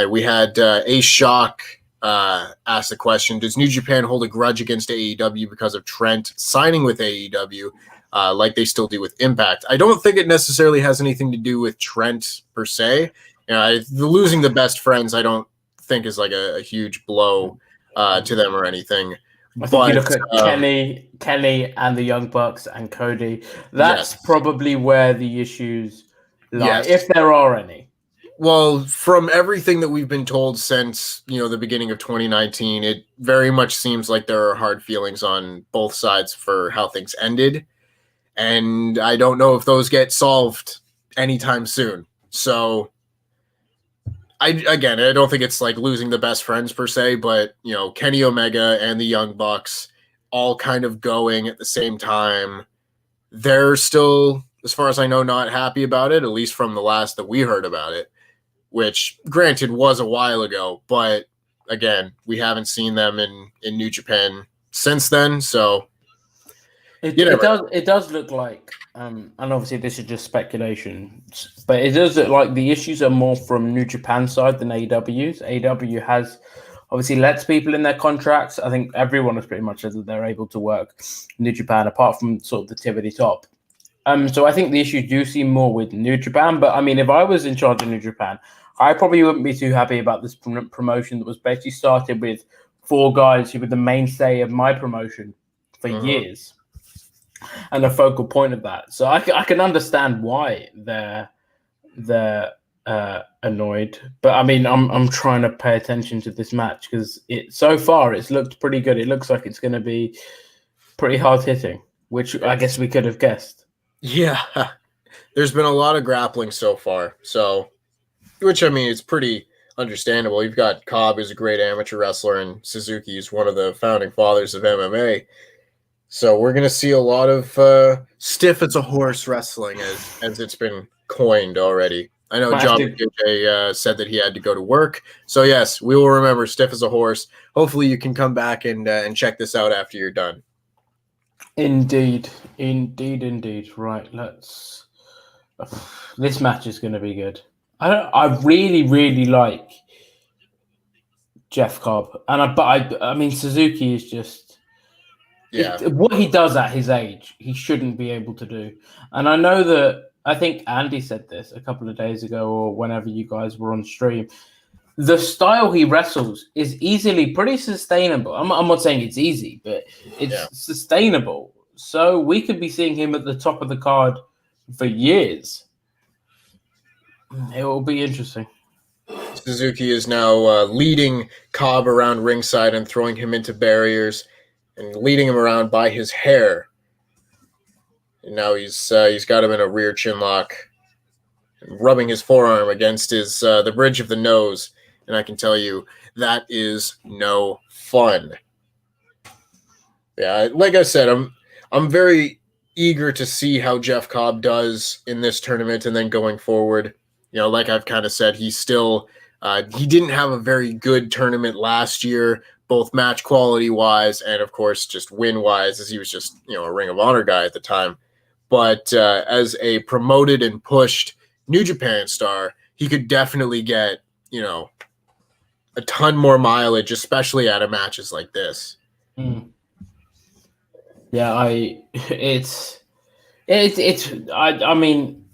We had Ace Shock asked the question, does New Japan hold a grudge against AEW because of Trent signing with AEW like they still do with Impact? I don't think it necessarily has anything to do with Trent per se. Losing the best friends I don't think is like a huge blow to them or anything.
I think you look at Kenny and the Young Bucks and Cody. That's probably where the issues lie, if there are any.
Well, from everything that we've been told since, the beginning of 2019, it very much seems like there are hard feelings on both sides for how things ended. And I don't know if those get solved anytime soon. So I don't think it's like losing the best friends per se, but, Kenny Omega and the Young Bucks all kind of going at the same time. They're still, as far as I know, not happy about it, at least from the last that we heard about it, which granted was a while ago, but again, we haven't seen them in New Japan since then. So
it does look like, and obviously this is just speculation, but it does look like the issues are more from New Japan side than AEW's. AEW has obviously lets people in their contracts. I think everyone has pretty much said that they're able to work New Japan, apart from sort of the tippity top. So I think the issues do seem more with New Japan. But I mean, if I was in charge of New Japan, I probably wouldn't be too happy about this promotion that was basically started with 4 guys who were the mainstay of my promotion for years and a focal point of that. So I can understand why they're annoyed. But I mean, I'm trying to pay attention to this match because so far it's looked pretty good. It looks like it's going to be pretty hard hitting, which I guess we could have guessed.
Yeah, there's been a lot of grappling so far. So, which I mean, it's pretty understandable. You've got Cobb, who's a great amateur wrestler, and Suzuki is one of the founding fathers of MMA. So we're going to see a lot of stiff as a horse wrestling, as it's been coined already. I know John DJ said that he had to go to work. So yes, we will remember stiff as a horse. Hopefully you can come back and check this out after you're done.
Indeed. Right, let's This match is going to be good. I really, really like Jeff Cobb, but I mean Suzuki is just what he does at his age. He shouldn't be able to do, and I know that. I think Andy said this a couple of days ago, or whenever you guys were on stream. The style he wrestles is easily pretty sustainable. I'm not saying it's easy, but it's sustainable. So we could be seeing him at the top of the card for years. It will be interesting.
Suzuki is now leading Cobb around ringside and throwing him into barriers and leading him around by his hair. And now he's got him in a rear chin lock, rubbing his forearm against his the bridge of the nose. And I can tell you that is no fun. Yeah, like I said, I'm very eager to see how Jeff Cobb does in this tournament and then going forward. You know, like I've kind of said, he's still he didn't have a very good tournament last year, both match quality wise and of course just win wise, as he was just a Ring of Honor guy at the time. But as a promoted and pushed New Japan star, he could definitely get a ton more mileage, especially out of matches like this.
Yeah, I mean,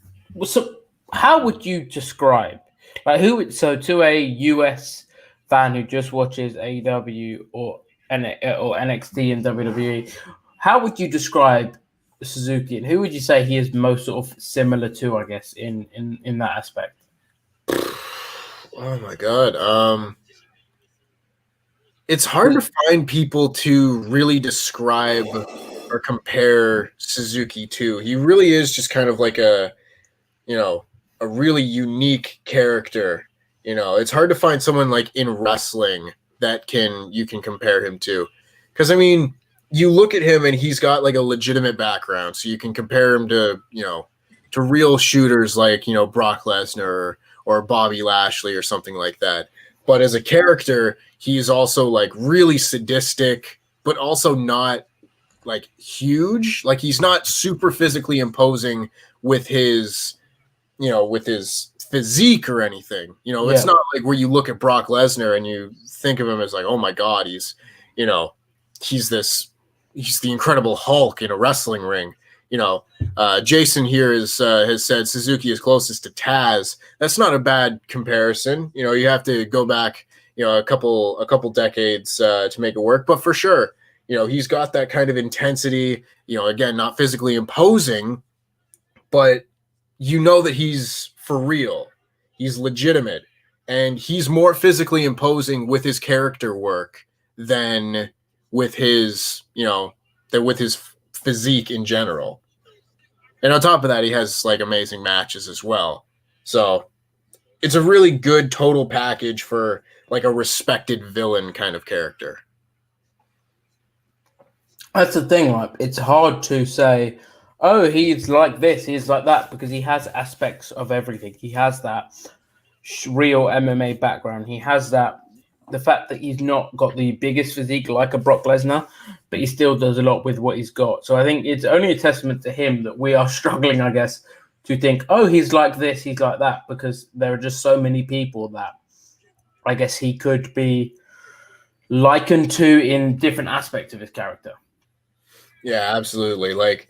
so how would you describe to a US fan who just watches AEW or NXT and WWE, how would you describe Suzuki, and who would you say he is most sort of similar to, I guess, in that aspect?
Oh my god. It's hard to find people to really describe or compare Suzuki to. He really is just kind of like a really unique character. It's hard to find someone like in wrestling that you can compare him to. Because I mean, you look at him and he's got like a legitimate background, so you can compare him to to real shooters like Brock Lesnar or Bobby Lashley or something like that. But as a character, he's also like really sadistic, but also not like huge. Like he's not super physically imposing with his physique or anything. It's not like where you look at Brock Lesnar and you think of him as like, oh my god, he's the Incredible Hulk in a wrestling ring. Jason here has said Suzuki is closest to Taz. That's not a bad comparison. You have to go back, a couple decades to make it work. But for sure, he's got that kind of intensity. Again, not physically imposing, but that he's for real. He's legitimate, and he's more physically imposing with his character work than with his physique in general. And on top of that, he has like amazing matches as well. So it's a really good total package for like a respected villain kind of character.
That's the thing, right? It's hard to say, oh, he's like this, he's like that, because he has aspects of everything. He has that real MMA background. He has the fact that he's not got the biggest physique like a Brock Lesnar, but he still does a lot with what he's got. So I think it's only a testament to him that we are struggling, I guess, to think, oh, he's like this, he's like that, because there are just so many people that I guess he could be likened to in different aspects of his character.
Yeah, absolutely. Like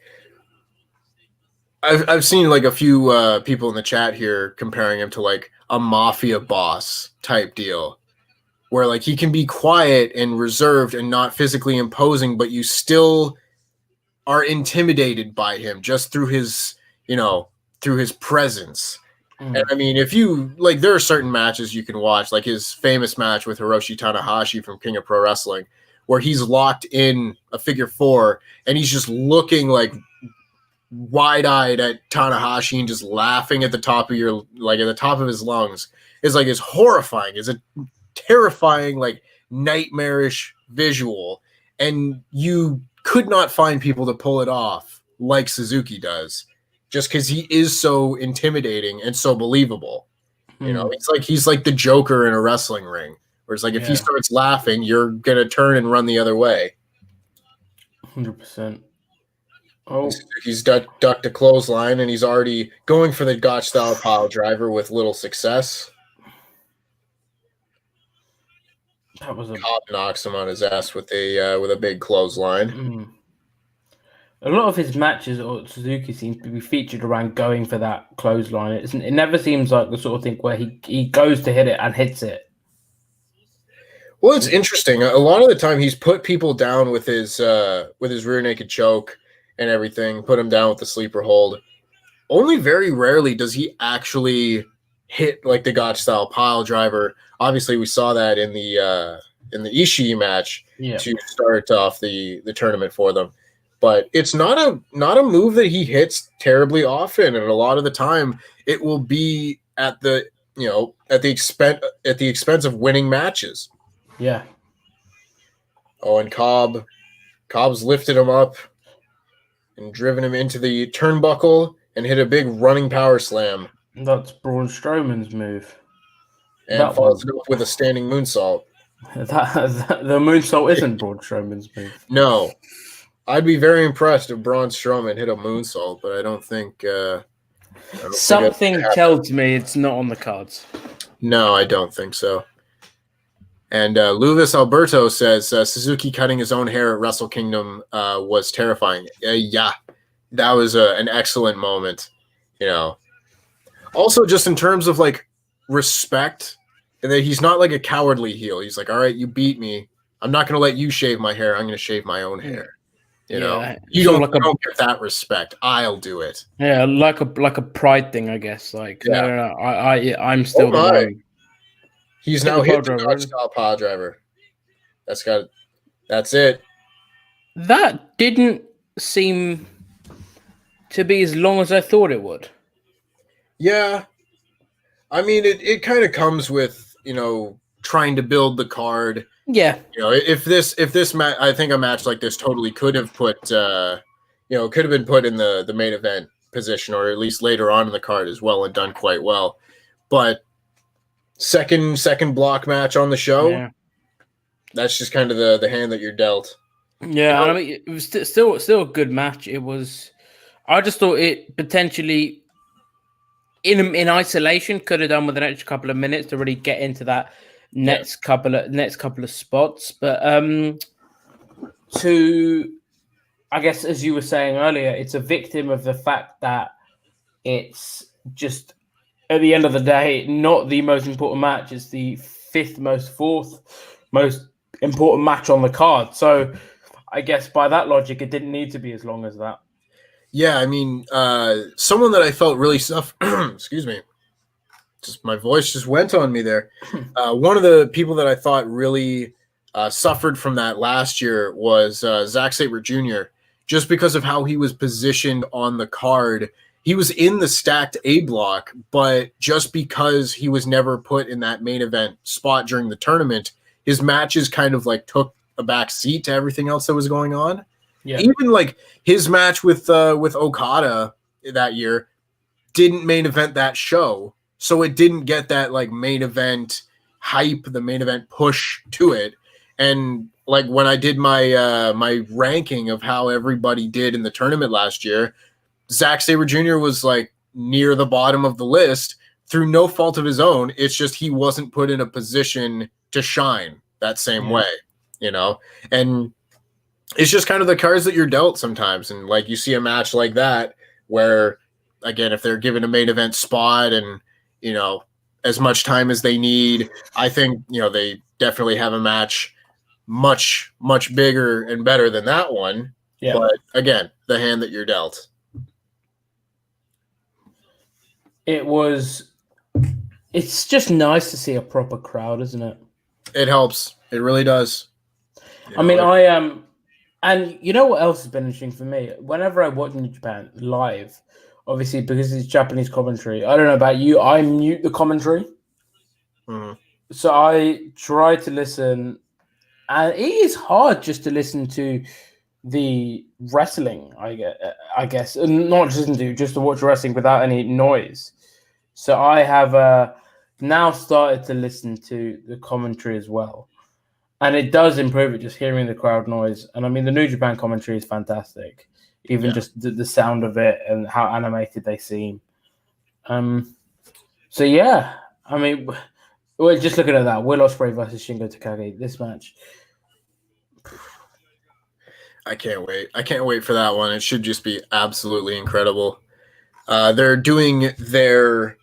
I've seen like a few people in the chat here comparing him to like a mafia boss type deal, where like he can be quiet and reserved and not physically imposing, but you still are intimidated by him just through his presence. And I mean, if you like, there are certain matches you can watch, like his famous match with Hiroshi Tanahashi from King of Pro Wrestling, where he's locked in a figure four and he's just looking like wide-eyed at Tanahashi and just laughing at the top of at the top of his lungs is horrifying. Is a terrifying, like nightmarish visual, and you could not find people to pull it off like Suzuki does, just because he is so intimidating and so believable. He's like the Joker in a wrestling ring, where it's like if he starts laughing, you're gonna turn and run the other way.
100%. Oh,
He's ducked a clothesline, and he's already going for the Gotch style pile driver with little success.
that was a
Cobb knocks him on his ass with a big clothesline.
A lot of his matches or Suzuki seems to be featured around going for that clothesline. It never seems like the sort of thing where he goes to hit it and hits it.
Well, it's interesting. A lot of the time, he's put people down with his rear naked choke and everything. Put him down with the sleeper hold. Only very rarely does he actually hit like the Gotch style pile driver. Obviously, we saw that in the Ishii match to start off the tournament for them. But it's not a move that he hits terribly often, and a lot of the time it will be at the expense of winning matches.
Yeah.
Oh, and Cobb's lifted him up and driven him into the turnbuckle and hit a big running power slam.
That's Braun Strowman's move.
And follows it up with a standing moonsault.
The moonsault isn't Braun Strowman's move.
No. I'd be very impressed if Braun Strowman hit a moonsault, but I don't think...
Something tells me it's not on the cards.
No, I don't think so. And Luvis Alberto says Suzuki cutting his own hair at Wrestle Kingdom was terrifying. Yeah, that was an excellent moment. Also, just in terms of like respect, and that he's not like a cowardly heel. He's like, all right, you beat me. I'm not going to let you shave my hair. I'm going to shave my own hair. You don't get that respect. I'll do it.
Yeah, like a pride thing, I guess. Like, no, I'm still the one.
He's now hit the Gotch style pile driver. That's it.
That didn't seem to be as long as I thought it would.
Yeah. I mean, it kind of comes with, trying to build the card.
Yeah.
If this match, I think a match like this totally could have been put in the main event position, or at least later on in the card as well, and done quite well. But second block match on the show, that's just kind of the hand that you're dealt.
Yeah, I mean, it was still a good match. It was. I just thought it potentially, in isolation, could have done with an extra couple of minutes to really get into that next couple of spots. But I guess, as you were saying earlier, it's a victim of the fact that it's just, at the end of the day, not the most important match. It's the fourth most important match on the card. So I guess by that logic, it didn't need to be as long as that.
Yeah, I mean, someone that I felt really excuse me, just my voice just went on me there. One of the people that I thought really suffered from that last year was Zack Sabre Jr., just because of how he was positioned on the card. He was in the stacked A block, but just because he was never put in that main event spot during the tournament, his matches kind of like took a back seat to everything else that was going on. Yeah. Even like his match with Okada that year didn't main event that show, so it didn't get that like main event hype, the main event push to it. And like when I did my my ranking of how everybody did in the tournament last year, Zack Sabre Jr. was like near the bottom of the list through no fault of his own. It's just he wasn't put in a position to shine that same way, and it's just kind of the cards that you're dealt sometimes. And like you see a match like that where, again, if they're given a main event spot and, as much time as they need, I think, they definitely have a match much, much bigger and better than that one. Yeah. But again, the hand that you're dealt.
It's just nice to see a proper crowd, isn't it?
It helps. It really does.
I mean, I am. And you know what else has been interesting for me? Whenever I watch New Japan live, obviously because it's Japanese commentary, I don't know about you, I mute the commentary. Mm-hmm. So I try to listen, and it is hard just to listen to the wrestling, I guess, and not just to watch wrestling without any noise. So I have now started to listen to the commentary as well. And it does improve it just hearing the crowd noise. And I mean, the New Japan commentary is fantastic. even just the sound of it and how animated they seem. So yeah, I mean, we're just looking at that. Will Osprey versus Shingo Takagi. This match.
I can't wait. I can't wait for that one. It should just be absolutely incredible. They're doing their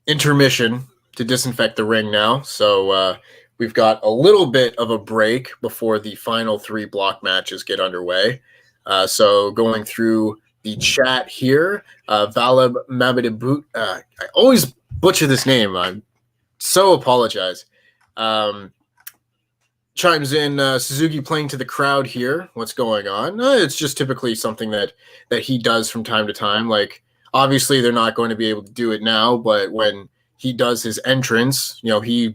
intermission to disinfect the ring now. So we've got a little bit of a break before the final 3 block matches get underway. So going through the chat here, Valeb Mabedibu, I always butcher this name. I so apologize. Chimes in, Suzuki playing to the crowd here. What's going on? It's just typically something that he does from time to time. Like, obviously, they're not going to be able to do it now, but when he does his entrance, he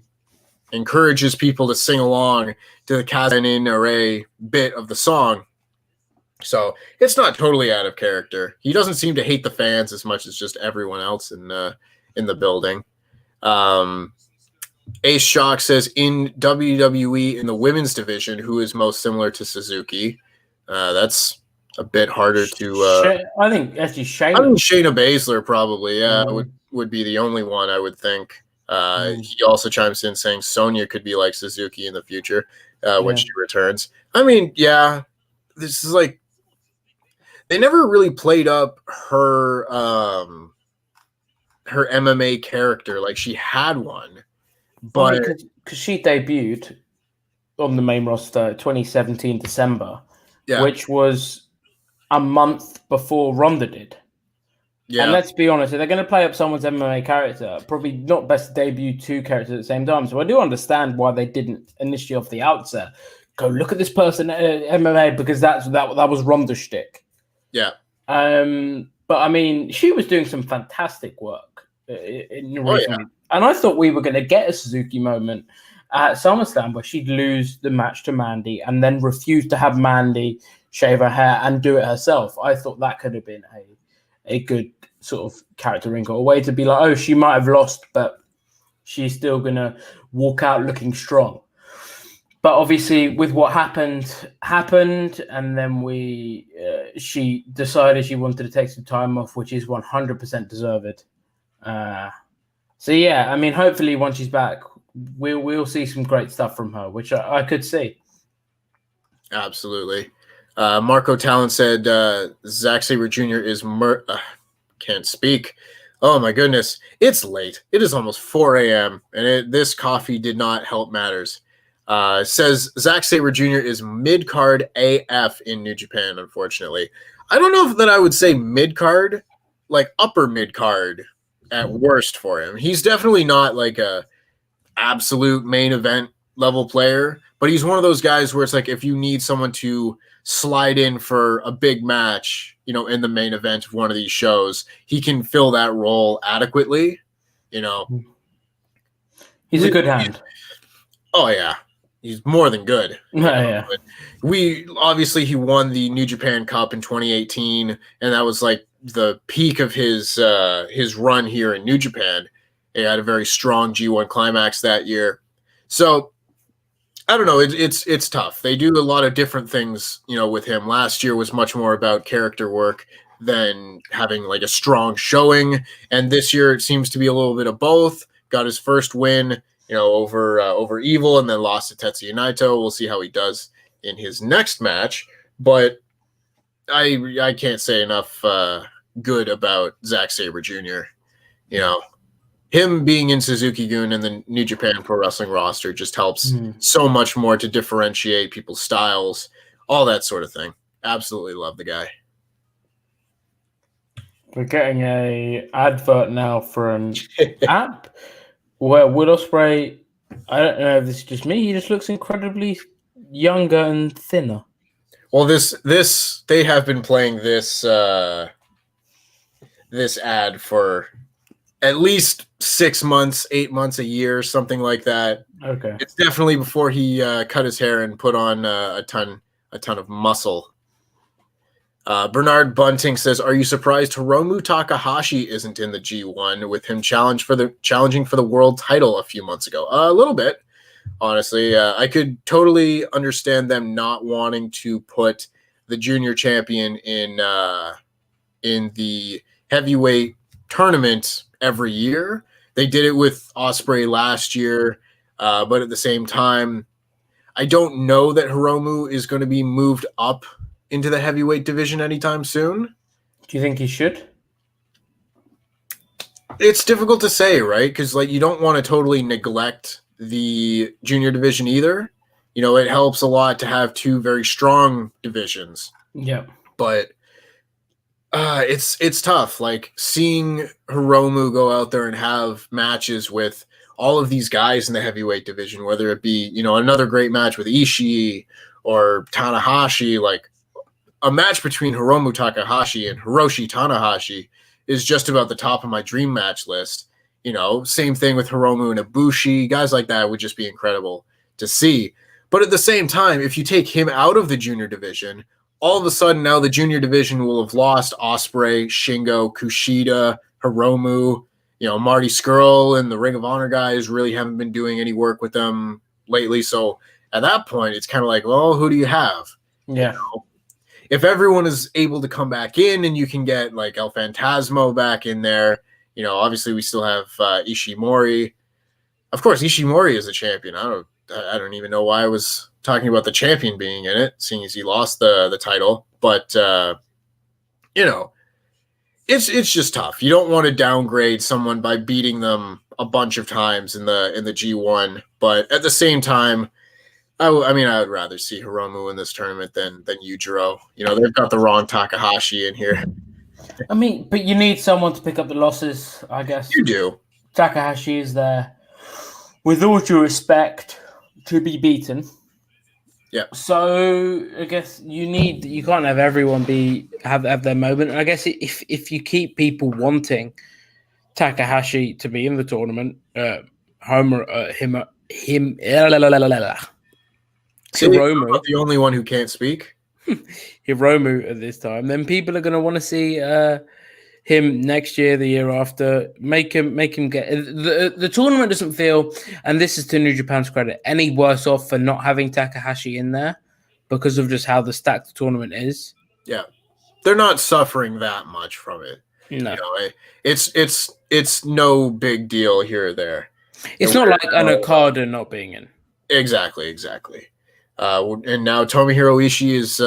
encourages people to sing along to the Kazanin Array bit of the song. So it's not totally out of character. He doesn't seem to hate the fans as much as just everyone else in the building. Ace Shock says, in WWE in the women's division, who is most similar to Suzuki? That's a bit harder to.
I think actually Shayna.
I mean, Shayna Baszler probably, would be the only one I would think. He also chimes in saying Sonya could be like Suzuki in the future when she returns. I mean, yeah, this is like they never really played up her her MMA character. Like, she had one. But
because she debuted on the main roster 2017 December, which was a month before Ronda did. Yeah. And let's be honest, if they're going to play up someone's MMA character, probably not best to debut 2 characters at the same time. So I do understand why they didn't initially off the outset go look at this person at MMA, because that was Ronda's shtick.
Yeah.
But I mean, she was doing some fantastic work in recently. And I thought we were going to get a Suzuki moment at SummerSlam where she'd lose the match to Mandy and then refuse to have Mandy shave her hair and do it herself. I thought that could have been a good sort of character wrinkle, a way to be like, oh, she might have lost, but she's still going to walk out looking strong. But obviously, with what happened, and then she decided she wanted to take some time off, which is 100% deserved. So yeah, I mean, hopefully once she's back, we'll see some great stuff from her, which I could see.
Absolutely. Marco Talent said Zack Sabre Jr. is can't speak. Oh my goodness, it's late. It is almost 4 a.m. and this coffee did not help matters. Says Zack Sabre Jr. is mid-card AF in New Japan, unfortunately. I don't know that I would say mid-card, like upper mid-card at worst for him. He's definitely not like a absolute main event level player, but he's one of those guys where it's like if you need someone to slide in for a big match, in the main event of one of these shows, he can fill that role adequately.
He's a good hand.
Oh yeah. He's more than good.
Yeah.
He won the New Japan Cup in 2018, and that was like the peak of his run here in New Japan. He had a very strong G1 Climax that year. So I don't know. It's tough. They do a lot of different things, with him. Last year was much more about character work than having like a strong showing, and this year it seems to be a little bit of both. Got his first win, over Evil, and then lost to Tetsuya Naito. We'll see how he does in his next match, but I can't say enough good about Zack Sabre Jr. Him being in Suzuki-gun and the New Japan Pro Wrestling roster just helps so much more to differentiate people's styles, all that sort of thing. Absolutely love the guy.
We're getting a advert now for an app where Will Osprey, I don't know if this is just me, he just looks incredibly younger and thinner.
Well, this they have been playing this this ad for at least 6 months, 8 months, a year, something like that.
Okay.
It's definitely before he cut his hair and put on a ton of muscle. Bernard Bunting says, "Are you surprised Hiromu Takahashi isn't in the G1 with him challenging for the world title a few months ago?" A little bit, honestly. I could totally understand them not wanting to put the junior champion in the heavyweight tournament every year. They did it with Osprey last year, but at the same time, I don't know that Hiromu is going to be moved up into the heavyweight division anytime soon.
Do you think he should?
It's difficult to say, right? Because like you don't want to totally neglect the junior division either. You know, it helps a lot to have two very strong divisions.
Yeah.
But it's tough. Like seeing Hiromu go out there and have matches with all of these guys in the heavyweight division, whether it be, you know, another great match with Ishii or Tanahashi, like a match between Hiromu Takahashi and Hiroshi Tanahashi is just about the top of my dream match list. You know, same thing with Hiromu and Ibushi. Guys like that would just be incredible to see. But at the same time, if you take him out of the junior division, all of a sudden now the junior division will have lost Osprey, Shingo, Kushida, Hiromu. You know, Marty Scurll and the Ring of Honor guys really haven't been doing any work with them lately. So at that point, it's kind of like, well, who do you have?
Yeah.
You know? If everyone is able to come back in and you can get like El Phantasmo back in there, you know, obviously we still have Ishimori. Of course, Ishimori is a champion. I don't even know why I was talking about the champion being in it, seeing as he lost the title. But you know, it's just tough. You don't want to downgrade someone by beating them a bunch of times in the G1, but at the same time, I mean, I would rather see Hiromu in this tournament than Yujiro. You know, they've got the wrong Takahashi in here.
I mean, but you need someone to pick up the losses, I guess.
You do.
Takahashi is there, with all due respect, to be beaten.
Yeah.
So I guess you can't have everyone have their moment. And I guess if you keep people wanting Takahashi to be in the tournament, Hiromu,
the only one who can't speak.
Hiromu at this time, then people are going to want to see him next year, the year after. Make him get the tournament doesn't feel, and this is to New Japan's credit, any worse off for not having Takahashi in there because of just how the stacked the tournament is.
Yeah, they're not suffering that much from it.
No,
you know, it's no big deal here or there.
It's not like an Okada not being in.
Exactly. And now Tomihiro Ishii is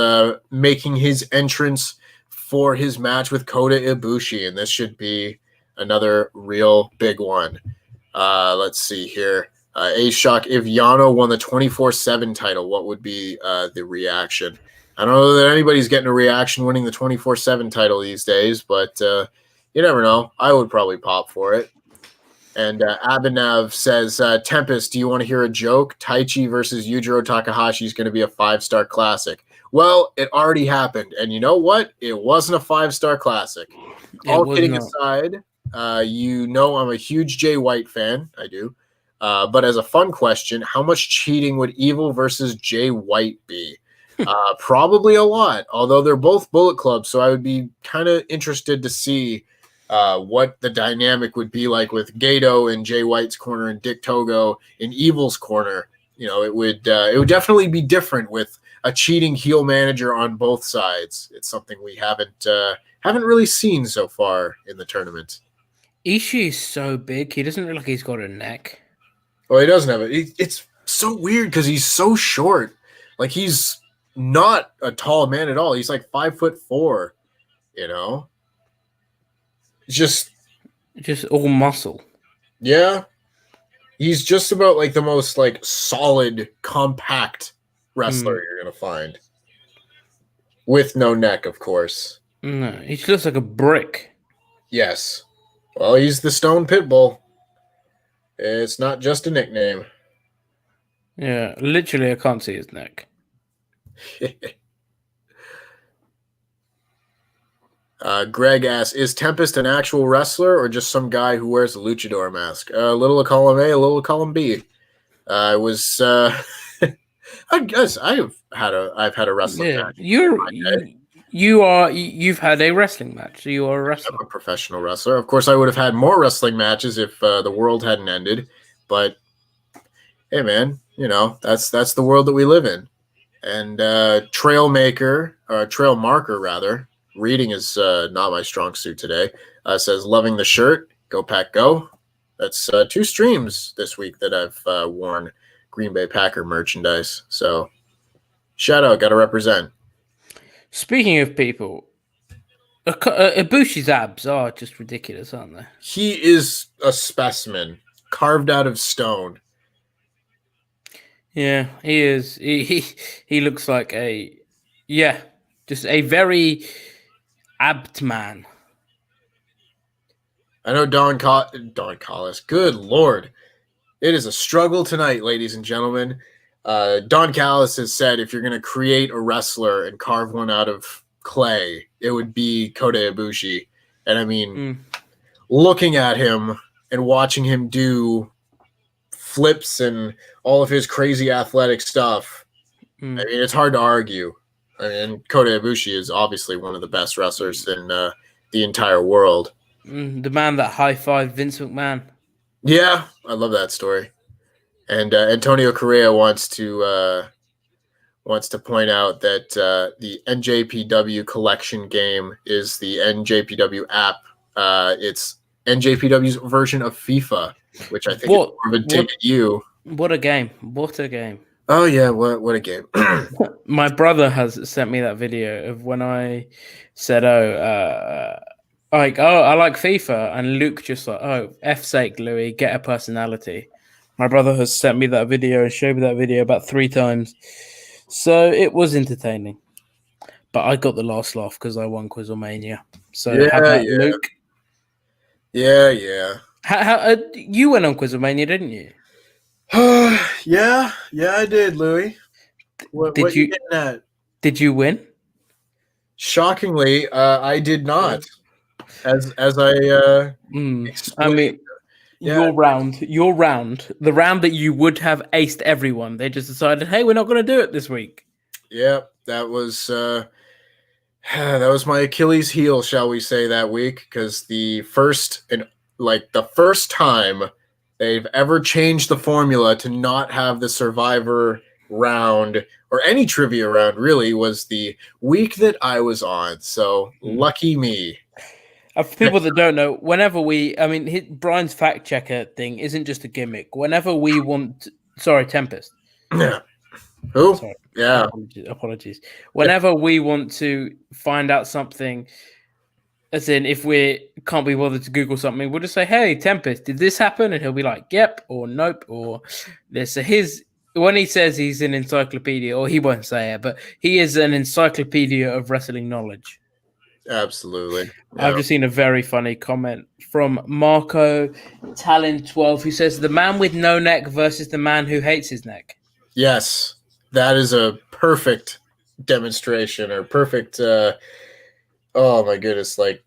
making his entrance for his match with Kota Ibushi, and this should be another real big one. Let's see here. A-Shock, if Yano won the 24/7 title, what would be the reaction? I don't know that anybody's getting a reaction winning the 24/7 title these days, but you never know. I would probably pop for it. And Abhinav says, Tempest, do you want to hear a joke? Taichi versus Yujiro Takahashi is going to be a 5-star classic. Well, it already happened. And you know what? It wasn't a 5-star classic. All kidding aside, you know I'm a huge Jay White fan. I do. But as a fun question, how much cheating would Evil versus Jay White be? Probably a lot, although they're both Bullet Club, so I would be kind of interested to see what the dynamic would be like with Gato in Jay White's corner and Dick Togo in Evil's corner. You know, it would definitely be different with a cheating heel manager on both sides. It's something we haven't really seen so far in the tournament.
Ishii is so big, he doesn't look like he's got a neck.
Oh, he doesn't have it. It's so weird because he's so short. Like, he's not a tall man at all. He's like 5'4", you know? Just
all muscle.
Yeah. He's just about like the most like solid, compact wrestler you're going to find. With no neck, of course.
No, he just looks like a brick.
Yes. Well, he's the Stone Pitbull. It's not just a nickname.
Yeah, literally, I can't see his neck.
Greg asks, is Tempest an actual wrestler or just some guy who wears a luchador mask? A little of column A, a little of column B. I was I guess I've had a wrestling match.
You've had a wrestling match. So you are a wrestler.
I'm a professional wrestler. Of course, I would have had more wrestling matches if the world hadn't ended. But hey, man, you know, that's the world that we live in. And trail marker rather. Reading is not my strong suit today. Says loving the shirt. Go Pack Go. That's 2 streams this week that I've worn Green Bay Packer merchandise. So shout out, gotta represent.
Speaking of people, Ibushi's abs are just ridiculous, aren't they?
He is a specimen carved out of stone.
Yeah, he is. He looks like just a very apt man.
I know Don Callis. Good Lord. It is a struggle tonight, ladies and gentlemen. Don Callis has said if you're going to create a wrestler and carve one out of clay, it would be Kota Ibushi. And I mean, looking at him and watching him do flips and all of his crazy athletic stuff, I mean, it's hard to argue. I mean, Kota Ibushi is obviously one of the best wrestlers in the entire world.
The man that high-fived Vince McMahon.
Yeah, I love that story. And Antonio Correa wants to point out that the NJPW collection game is the NJPW app. It's NJPW's version of FIFA, which I think is more of a dig at you.
What a game. What a game.
Oh, yeah, what a game.
My brother has sent me that video of when I said, I like FIFA, and Luke just like, oh, F's sake, Louis, get a personality. My brother has sent me that video and showed me that video about 3 times. So it was entertaining. But I got the last laugh because I won QuizzleMania. So Luke?
Yeah.
How you went on QuizzleMania, didn't you?
Yeah, I did, Louis. What you getting at?
Did you win?
Shockingly, I did not. As I
I mean, your round, the round that you would have aced everyone, they just decided, hey, we're not going to do it this week.
Yeah, that was my Achilles heel, shall we say, that week, because the first time they've ever changed the formula to not have the Survivor round or any trivia round really was the week that I was on. So lucky me.
For people that don't know, Brian's fact checker thing isn't just a gimmick. Whenever we want, Tempest.
Yeah. Who?
Sorry.
Yeah.
Apologies. Whenever we want to find out something, as in if we can't be bothered to Google something, we'll just say, "Hey, Tempest, did this happen?" And he'll be like, "Yep," or "Nope," or this. So when he says he's an encyclopedia, or he won't say it, but he is an encyclopedia of wrestling knowledge.
Absolutely.
Yeah. I've just seen a very funny comment from Marco Talon12 who says the man with no neck versus the man who hates his neck.
Yes, that is a perfect demonstration or perfect. Oh my goodness! Like,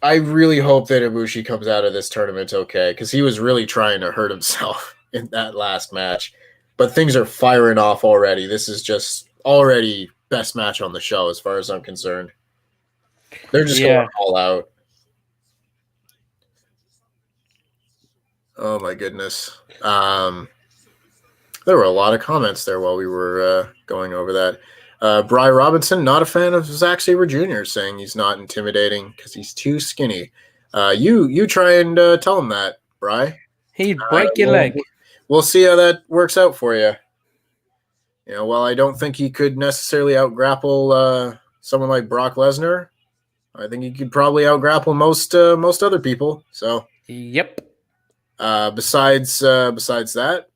I really hope that Ibushi comes out of this tournament okay, because he was really trying to hurt himself in that last match. But things are firing off already. This is just already best match on the show as far as I'm concerned. They're just going all out. Oh my goodness. There were a lot of comments there while we were going over that. Bry Robinson, not a fan of Zack Sabre Jr., saying he's not intimidating because he's too skinny. You try and tell him that, Bry.
He'd break your leg.
We'll see how that works out for you. You know, while I don't think he could necessarily out-grapple someone like Brock Lesnar, I think he could probably out-grapple most other people. So,
yep.
Besides that,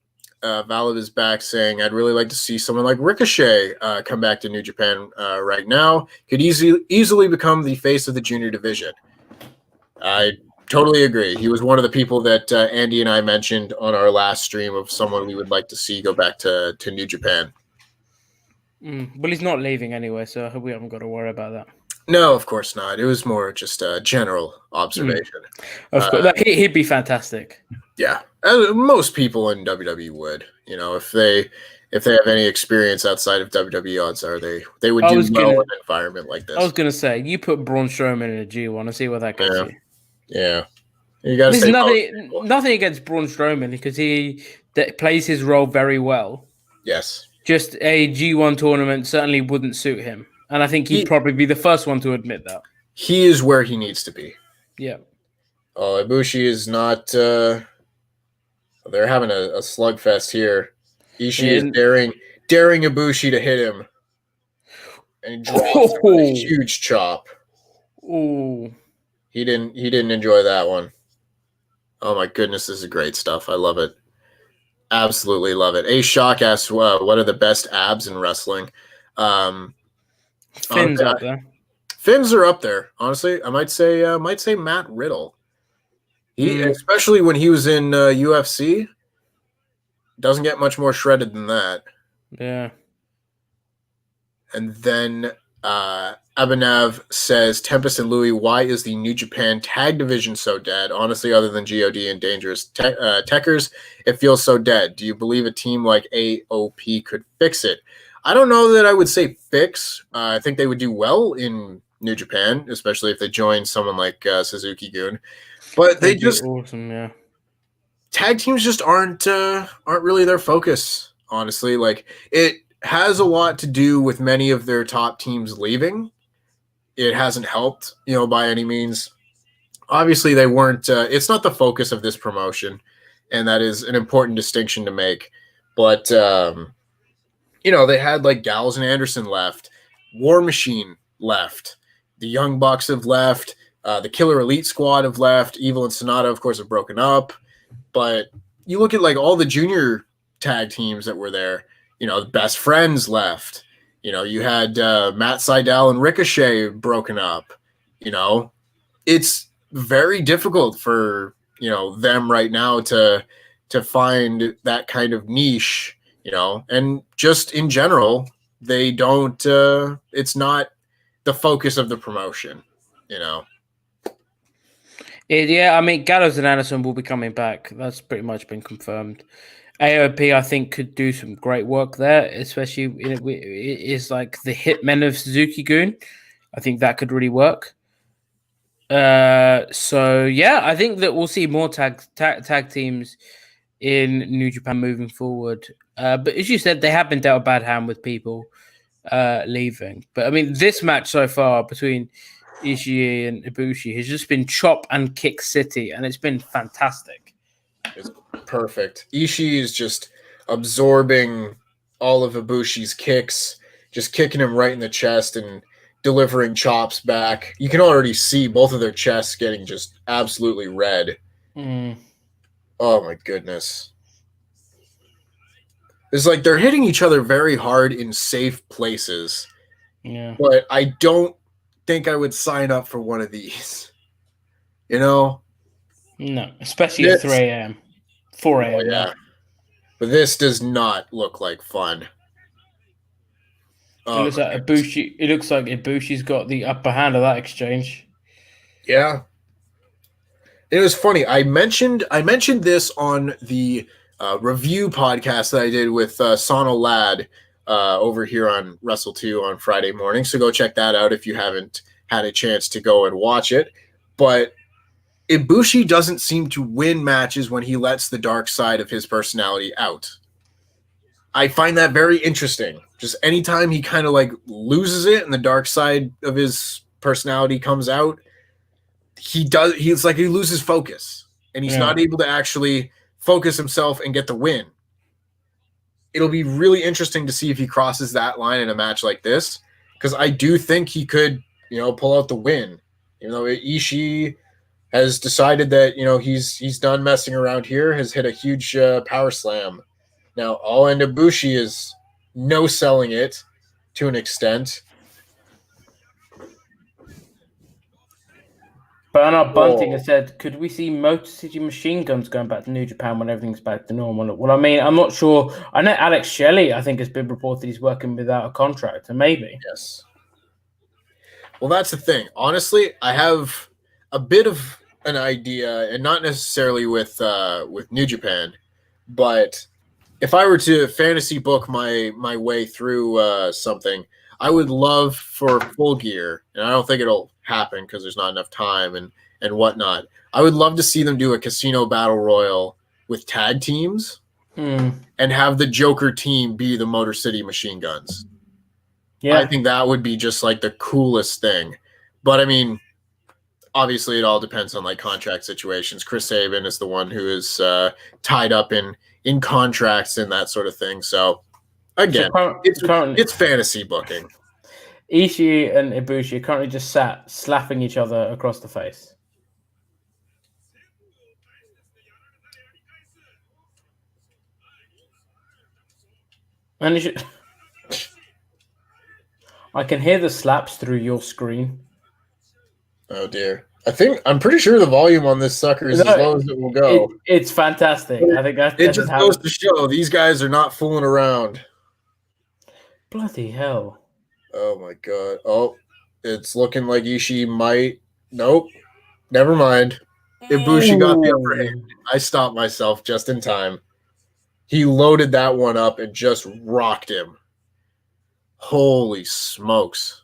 Valid is back saying, I'd really like to see someone like Ricochet come back to New Japan right now. Could easily become the face of the junior division. I totally agree. He was one of the people that Andy and I mentioned on our last stream of someone we would like to see go back to New Japan.
Well, he's not leaving anyway, so I hope we haven't got to worry about that.
No, of course not. It was more just a general observation.
Of course, he'd be fantastic.
Yeah, most people in WWE would. You know, if they have any experience outside of WWE, odds are they would do well in an environment like this.
I was gonna say, you put Braun Strowman in a G1 and see where that gets you.
Yeah, you got to say
nothing against Braun Strowman because he plays his role very well.
Yes,
just a G1 tournament certainly wouldn't suit him. And I think he'd probably be the first one to admit that.
He is where he needs to be.
Yeah.
Oh, Ibushi is not... they're having a slugfest here. Ishii is daring Ibushi to hit him. And he drops a huge chop.
Ooh.
He didn't enjoy that one. Oh my goodness, this is great stuff. I love it. Absolutely love it. A Shock asks, what are the best abs in wrestling?
Fins up there.
Fins are up there. Honestly, I might say Matt Riddle. He especially when he was in UFC, doesn't get much more shredded than that.
Yeah.
And then Abhinav says, Tempest and Louis, why is the New Japan tag division so dead? Honestly, other than GOD and Dangerous Techers, it feels so dead. Do you believe a team like AOP could fix it? I don't know that I would say fix. I think they would do well in New Japan, especially if they join someone like Suzuki-gun. But they just
awesome, yeah.
Tag teams just aren't really their focus, honestly. Like, it has a lot to do with many of their top teams leaving. It hasn't helped, by any means. Obviously, they weren't. It's not the focus of this promotion, and that is an important distinction to make. But they had like Gallows and Anderson left, War Machine left, the Young Bucks have left, the Killer Elite Squad have left, Evil and Sonata, of course, have broken up. But you look at like all the junior tag teams that were there. The Best Friends left. You had Matt Sydal and Ricochet broken up. It's very difficult for them right now to find that kind of niche. And just in general, they don't. It's not the focus of the promotion.
Yeah, I mean, Gallows and Anderson will be coming back. That's pretty much been confirmed. AOP, I think, could do some great work there, especially it is like the hitmen of Suzuki-gun. I think that could really work. So yeah, I think that we'll see more tag teams in New Japan moving forward. But as you said, they have been dealt a bad hand with people leaving. But I mean, this match so far between Ishii and Ibushi has just been chop and kick city, and it's been fantastic.
It's perfect. Ishii is just absorbing all of Ibushi's kicks, just kicking him right in the chest and delivering chops back. You can already see both of their chests getting just absolutely red. Oh my goodness. It's like they're hitting each other very hard in safe places.
Yeah.
But I don't think I would sign up for one of these.
No, especially at 3 a.m., 4 a.m.
Oh, yeah. But this does not look like fun.
It looks like Ibushi. It looks like Ibushi's got the upper hand of that exchange.
Yeah. It was funny. I mentioned this on the review podcast that I did with Sono Lad over here on Wrestle2 on Friday morning. So go check that out if you haven't had a chance to go and watch it. But Ibushi doesn't seem to win matches when he lets the dark side of his personality out. I find that very interesting. Just anytime he kind of like loses it and the dark side of his personality comes out, he's like he loses focus and he's not able to actually focus himself and get the win. It'll be really interesting to see if he crosses that line in a match like this, because I do think he could, pull out the win. Ishii has decided that, he's done messing around here, has hit a huge power slam. Now, all in Ibushi is no-selling it to an extent.
Bernard Bunting has said, could we see Motor City Machine Guns going back to New Japan when everything's back to normal? Well, I mean, I'm not sure. I know Alex Shelley, I think, has been reported he's working without a contract, and maybe.
Yes. Well, that's the thing. Honestly, I have a bit of an idea, and not necessarily with New Japan, but if I were to fantasy book my way through something, I would love for Full Gear, and I don't think it'll happen because there's not enough time and whatnot. I would love to see them do a casino battle royal with tag teams, and have the Joker team be the Motor City Machine Guns.
Yeah.
I think that would be just like the coolest thing. But I mean, obviously it all depends on like contract situations. Chris Sabin is the one who is tied up in contracts and that sort of thing. So again, it's fantasy booking.
Ishii and Ibushi are currently just sat slapping each other across the face. And I can hear the slaps through your screen.
Oh dear. I'm pretty sure the volume on this sucker is as low as it will go.
It's fantastic. I think that
it just goes to show these guys are not fooling around.
Bloody hell.
Oh my god. Oh, it's looking like Ishii might. Nope. Never mind. Ibushi got the upper hand. I stopped myself just in time. He loaded that one up and just rocked him. Holy smokes.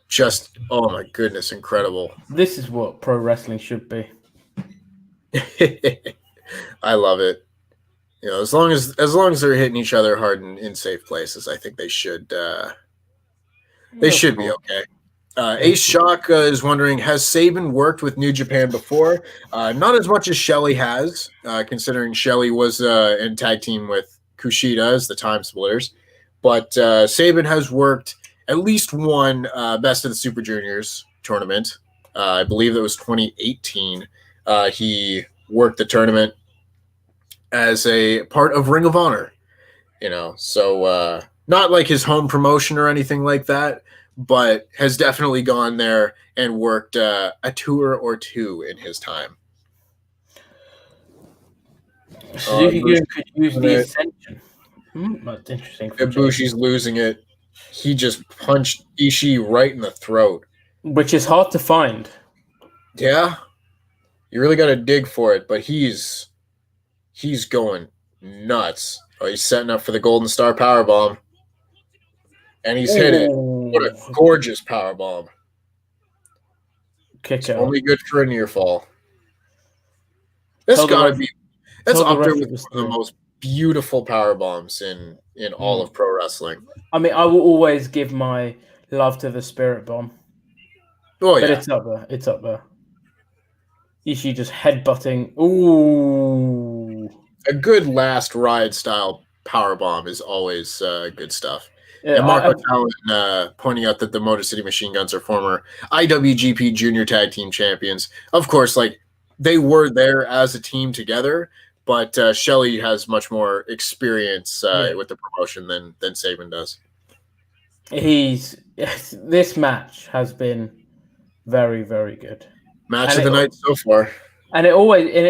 Just, oh my goodness, incredible.
This is what pro wrestling should be.
I love it. You know, as long as they're hitting each other hard in safe places, I think they should be okay. Ace Shock is wondering, has Sabin worked with New Japan before? Not as much as Shelley has, considering Shelley was in tag team with Kushida as the Time Splitters. But Sabin has worked at least one Best of the Super Juniors tournament. I believe that was 2018. He worked the tournament as a part of Ring of Honor. You know, so not like his home promotion or anything like that, but has definitely gone there and worked a tour or two in his time.
Suzuki could use the Ascension. That's interesting.
Ibushi's losing it. He just punched Ishii right in the throat.
Which is hard to find.
Yeah. You really got to dig for it, but he's going nuts. Oh, he's setting up for the Golden Star Powerbomb. And he's hit it. What a gorgeous powerbomb.
Kick out.
Only good for a near fall. That's up there with one of the most beautiful power bombs in all of pro wrestling.
I mean, I will always give my love to the Spirit Bomb.
Oh yeah,
but it's up there. It's up there. Ishii just headbutting. Ooh,
a good last ride style power bomb is always good stuff.
Yeah,
and Marco Talon pointing out that the Motor City Machine Guns are former IWGP Junior Tag Team Champions. Of course, like they were there as a team together, but Shelley has much more experience with the promotion than Sabin does.
This match has been very, very good.
Match of the night so far.
And it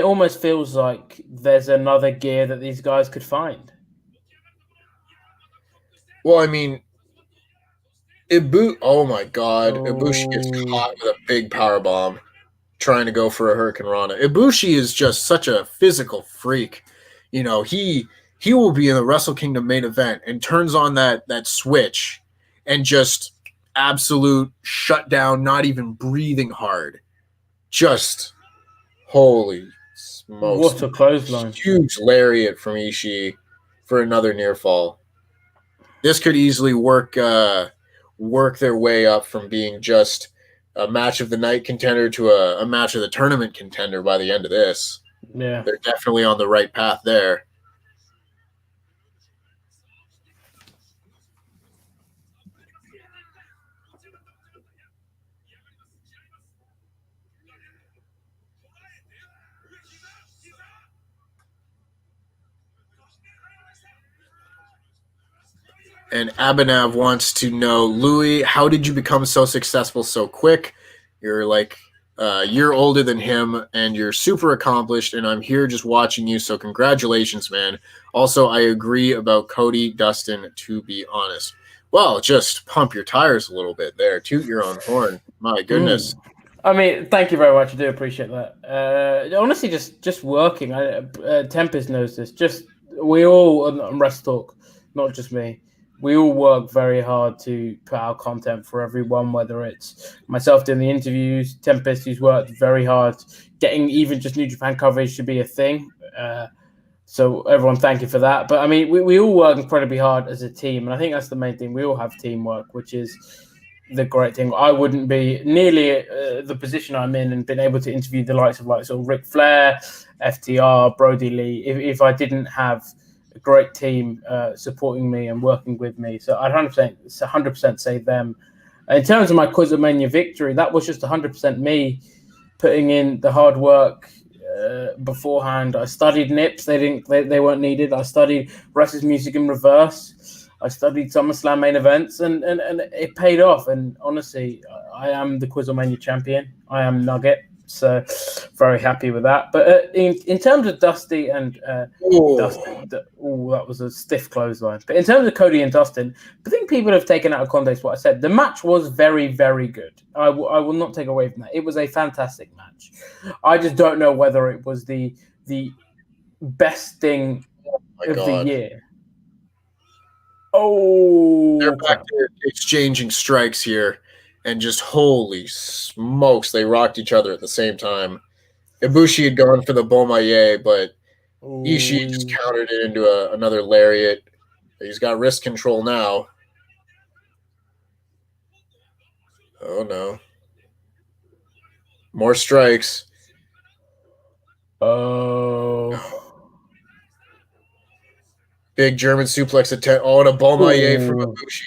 almost feels like there's another gear that these guys could find.
Well, I mean, oh my God. Ibushi gets caught with a big power bomb trying to go for a Hurricane Rana. Ibushi is just such a physical freak. You know, he will be in the Wrestle Kingdom main event and turns on that switch and just absolute shutdown, not even breathing hard. Just holy smokes.
What a clothesline.
Huge lariat from Ishii for another near fall. This could easily work their way up from being just a match of the night contender to a match of the tournament contender by the end of this.
Yeah.
They're definitely on the right path there. And Abhinav wants to know, Louis, how did you become so successful so quick? You're like a year older than him, and you're super accomplished, and I'm here just watching you, so congratulations, man. Also, I agree about Cody Dustin, to be honest. Well, just pump your tires a little bit there. Toot your own horn. My goodness.
I mean, thank you very much. I do appreciate that. Honestly, just working. Tempest knows this. We all on WrestleTalk, not just me. we all work very hard to put out content for everyone, whether it's myself doing the interviews, Tempest, who's worked very hard getting even just New Japan coverage to be a thing. So everyone, thank you for that. But I mean, we all work incredibly hard as a team, and I think that's the main thing. We all have teamwork, which is the great thing. I wouldn't be nearly the position I'm in and been able to interview the likes of Ric Flair, FTR, Brody Lee, if I didn't have a great team supporting me and working with me. So I'd 100% say them. In terms of my QuizzleMania victory, that was just 100% me putting in the hard work beforehand. I studied nips; they weren't needed. I studied Wrestler's music in reverse. I studied SummerSlam main events, and it paid off. And honestly, I am the QuizzleMania champion. I am Nugget, so very happy with that. But in terms of Dusty and Dustin, that was a stiff clothesline. But in terms of Cody and Dustin, I think people have taken out of context what I said. The match was very, very good. I will not take away from that. It was a fantastic match. I just don't know whether it was the best thing of the year. Oh,
they're back to exchanging strikes here, and just holy smokes, they rocked each other at the same time. Ibushi had gone for the Bomaye, but Ishii just countered it into another lariat. He's got wrist control now. Oh no. More strikes.
Oh.
Big German suplex attempt. Oh, and a Bomaye from Ibushi.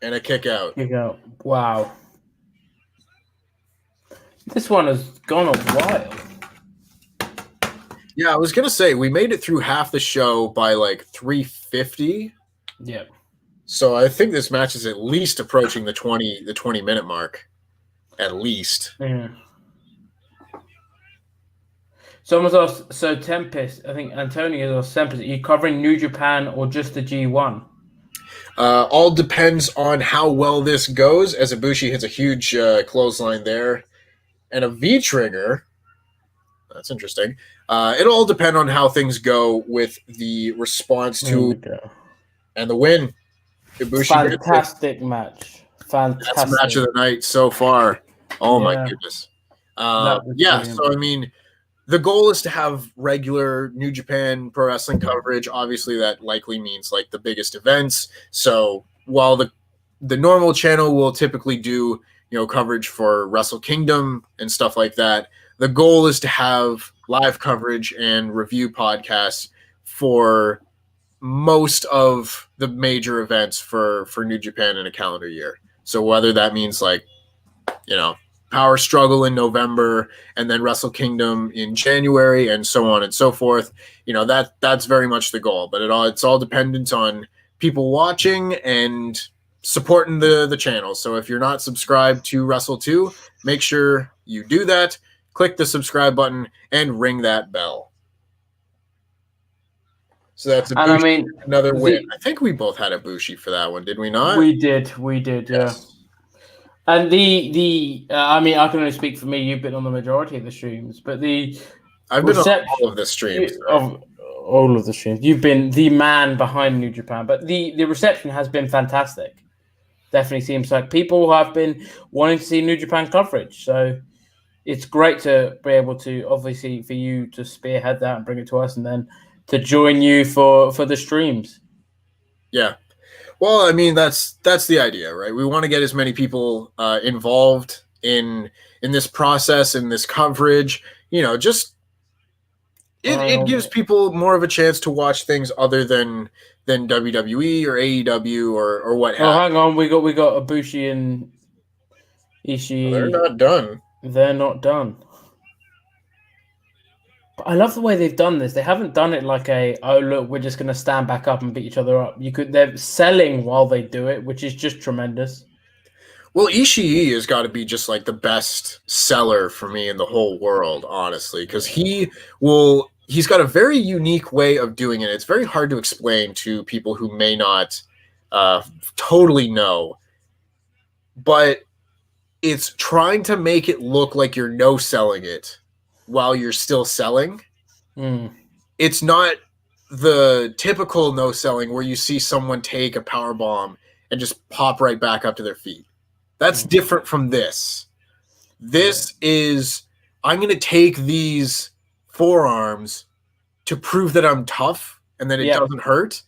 And a kick out.
Wow. This one has gone a while.
Yeah, I was going to say, we made it through half the show by like 3:50.
Yeah.
So I think this match is at least approaching the 20-minute mark. At least.
Yeah. Someone's asked, so Tempest, I think Antonio asked Tempest, are you covering New Japan or just the G1?
All depends on how well this goes, as Ibushi hits a huge clothesline there. And a V-trigger. That's interesting. It'll all depend on how things go with the response to and the win. Ibushi
fantastic match. Fantastic.
That's the match of the night so far. Oh, my goodness. Yeah, so, I mean, the goal is to have regular New Japan Pro Wrestling coverage. Obviously, that likely means, like, the biggest events. So, while the normal channel will typically do, coverage for Wrestle Kingdom and stuff like that, the goal is to have live coverage and review podcasts for most of the major events for New Japan in a calendar year. So whether that means Power Struggle in November and then Wrestle Kingdom in January and so on and so forth, that's very much the goal. But it's all dependent on people watching and supporting the channel. So if you're not subscribed to Wrestle2, make sure you do that. Click the subscribe button and ring that bell. So that's another win. I think we both had Ibushi for that one, did we not?
We did, yes. Yeah. And I can only speak for me. You've been on the majority of the streams, but
I've been on all of the streams.
All of the streams. You've been the man behind New Japan, but the reception has been fantastic. Definitely seems like people have been wanting to see New Japan coverage. So it's great to be able to, obviously, for you to spearhead that and bring it to us, and then to join you for the streams.
Yeah. Well, I mean, that's the idea, right? We want to get as many people involved in this process, in this coverage. It gives people more of a chance to watch things other than WWE or AEW or what have you.
Oh, hang on. We got Ibushi and Ishii.
Well, they're not done.
They're not done. But I love the way they've done this. They haven't done it like look, we're just going to stand back up and beat each other up. They're selling while they do it, which is just tremendous.
Well, Ishii has got to be just like the best seller for me in the whole world, honestly, because he's got a very unique way of doing it. It's very hard to explain to people who may not totally know, but it's trying to make it look like you're no-selling it while you're still selling. It's not the typical no selling where you see someone take a power bomb and just pop right back up to their feet. That's different from this. This is, I'm going to take these forearms to prove that I'm tough and that it doesn't hurt,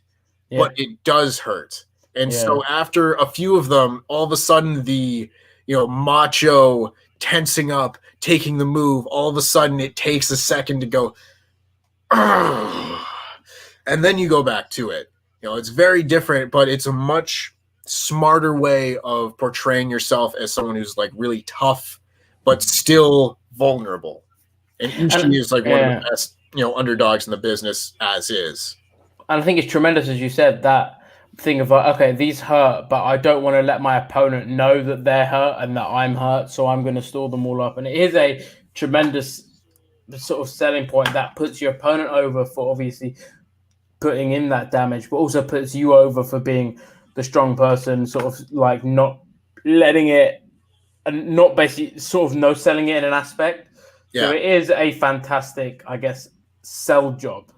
but it does hurt. And so after a few of them, all of a sudden the, macho tensing up, taking the move, all of a sudden it takes a second to go, and then you go back to it. It's very different, but it's a much smarter way of portraying yourself as someone who's like really tough, but still vulnerable. And Ishii is like one of the best, underdogs in the business as is.
And I think it's tremendous, as you said, that thing of like, okay, these hurt, but I don't want to let my opponent know that they're hurt and that I'm hurt, so I'm going to store them all up. And it is a tremendous sort of selling point that puts your opponent over for obviously putting in that damage, but also puts you over for being the strong person, sort of like not letting it and not basically sort of no selling it in an aspect. So it is a fantastic, I guess, sell job.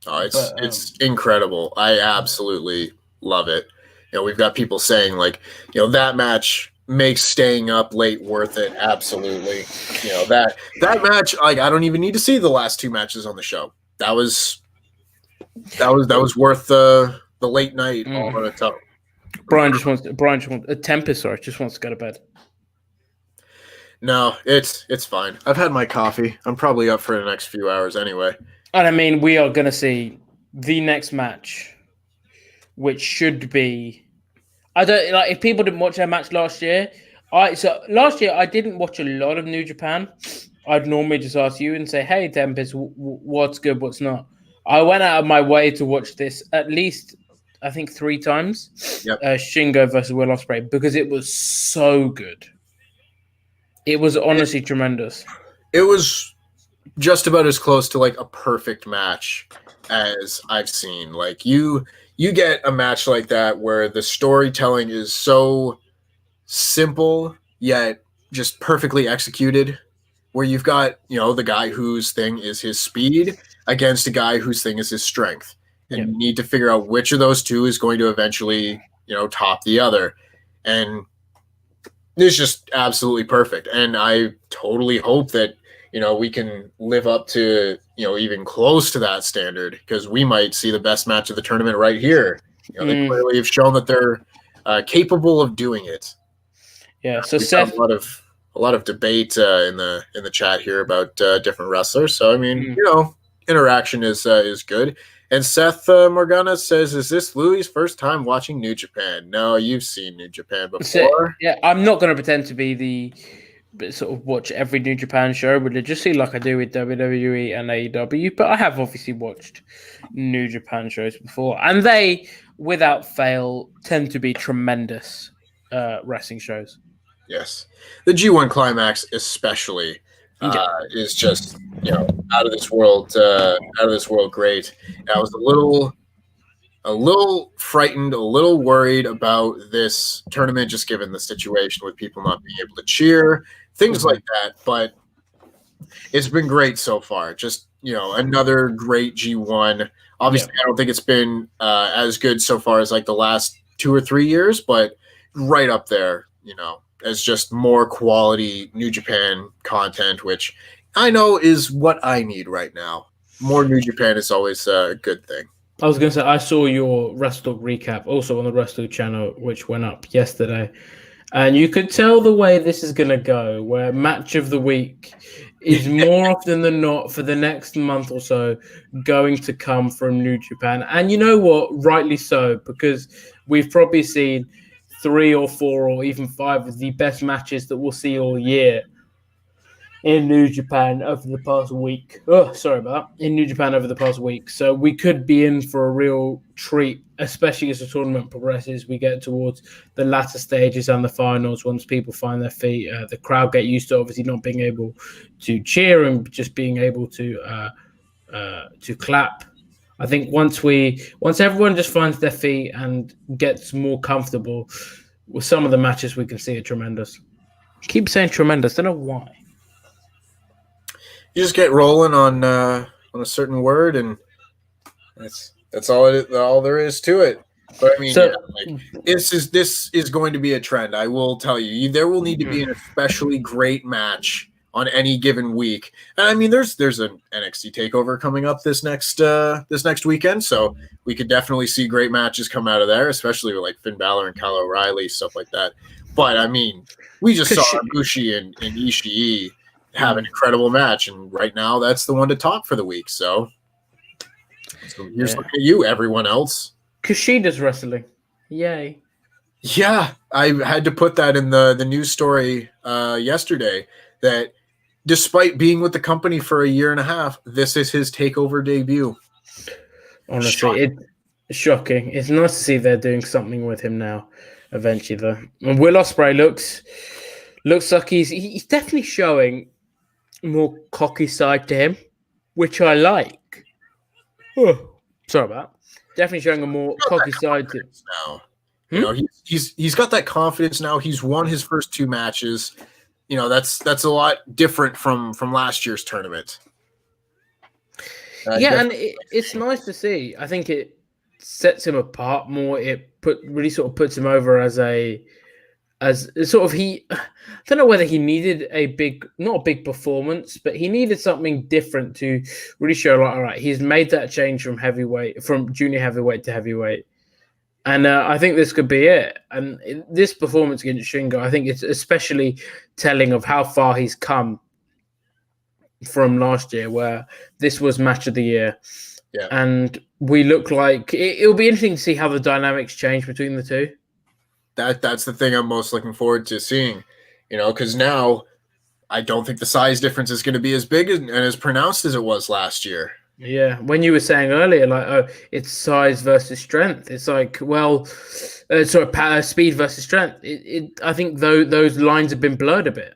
Oh, it's incredible. I absolutely love it. We've got people saying like, that match makes staying up late worth it. Absolutely. That match, like, I don't even need to see the last two matches on the show. That was worth the late night all on its own.
Brian just wants Tempest, sorry, just wants to go to bed.
No, it's fine. I've had my coffee. I'm probably up for the next few hours anyway.
And I mean, we are going to see the next match, which should be. I don't like if people didn't watch that match last year. Last year I didn't watch a lot of New Japan. I'd normally just ask you and say, "Hey, Tempest, what's good, what's not." I went out of my way to watch this at least, I think, 3 times.
Yep.
Shingo versus Will Osprey, because it was so good. It was honestly tremendous.
It was just about as close to like a perfect match as I've seen. Like you get a match like that where the storytelling is so simple yet just perfectly executed, where you've got, the guy whose thing is his speed against a guy whose thing is his strength. And you need to figure out which of those two is going to eventually, top the other. And it's just absolutely perfect. And I totally hope that, we can live up to, even close to that standard, because we might see the best match of the tournament right here. They clearly have shown that they're capable of doing it.
Yeah. So
We've
Seth,
got a lot of debate in the chat here about different wrestlers. So I mean, interaction is good. And Seth Morgana says, "Is this Louis' first time watching New Japan?" No, you've seen New Japan before.
Yeah, I'm not going to pretend to be the sort of watch every New Japan show religiously like I do with WWE and AEW, but I have obviously watched New Japan shows before, and they, without fail, tend to be tremendous wrestling shows.
Yes, the G1 Climax especially is just out of this world great. I was a little frightened, a little worried about this tournament, just given the situation with people not being able to cheer, things like that. But it's been great so far. Just, another great G1. Obviously, I don't think it's been as good so far as like the last 2 or 3 years, but right up there, as just more quality New Japan content, which I know is what I need right now. More New Japan is always a good thing.
I was going to say, I saw your WrestleTalk recap also on the WrestleTalk channel, which went up yesterday. And you could tell the way this is going to go, where match of the week is more often than not for the next month or so going to come from New Japan. And you know what? Rightly so, because we've probably seen 3 or 4 or even 5 of the best matches that we'll see all year in New Japan over the past week. In New Japan over the past week. So we could be in for a real treat, especially as the tournament progresses. We get towards the latter stages and the finals. Once people find their feet, the crowd get used to obviously not being able to cheer and just being able to clap. I think once everyone just finds their feet and gets more comfortable with some of the matches, we can see it tremendous.
Keep saying tremendous. I don't know why.
You just get rolling on a certain word, and That's all there is to it. But I mean,
So-
this is going to be a trend. I will tell you, there will need to be an especially great match on any given week. And I mean, there's an NXT takeover coming up this next weekend, so we could definitely see great matches come out of there, especially with like Finn Balor and Kyle O'Reilly, stuff like that. But I mean, we just saw Ibushi and Ishii have an incredible match, and right now that's the one to talk for the week. So here's looking at you, everyone else.
Kushida's wrestling. Yay.
Yeah, I had to put that in the news story yesterday that despite being with the company for a year and a half, this is his takeover debut.
Honestly, it's shocking. It's nice to see they're doing something with him now, eventually, though. And Will Osprey looks like he's definitely showing more cocky side to him, which I like. Oh, sorry about that. Definitely showing a more cocky side to him
now. You know, he's got that confidence now. He's won his first 2 matches. You know, that's a lot different from last year's tournament.
And it's nice to see. I think it sets him apart more. It really sort of puts him over as sort of I don't know whether he needed not a big performance, but he needed something different to really show like, all right, he's made that change from junior heavyweight to heavyweight. And I think this could be it. And this performance against Shingo, I think it's especially telling of how far he's come from last year, where this was match of the year.
Yeah.
And we look like it'll be interesting to see how the dynamics change between the two.
That's the thing I'm most looking forward to seeing, you know, because now I don't think the size difference is going to be as big and as pronounced as it was last year.
Yeah, when you were saying earlier, like, oh, it's size versus strength. It's like, well, speed versus strength. I think those lines have been blurred a bit.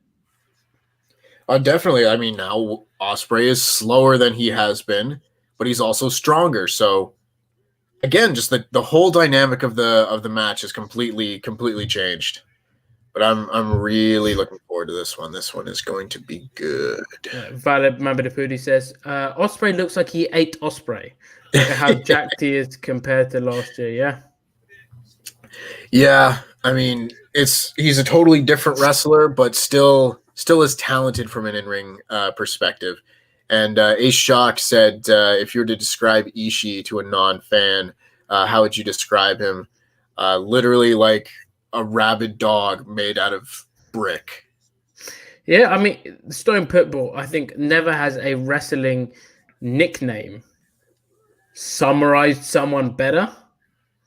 Definitely. I mean, now Osprey is slower than he has been, but he's also stronger. So again, just the whole dynamic of the match is completely changed. But I'm really looking forward to this one. This one is going to be good.
Valid Mambadapudi says, Osprey looks like he ate Osprey. Look at how jacked he is compared to last year, yeah?
Yeah, I mean, he's a totally different wrestler, but still is talented from an in-ring perspective. And Ace Shock said, if you were to describe Ishii to a non-fan, how would you describe him? Literally like a rabid dog made out of brick.
Yeah, I mean, Stone Pitbull, I think, never has a wrestling nickname summarized someone better.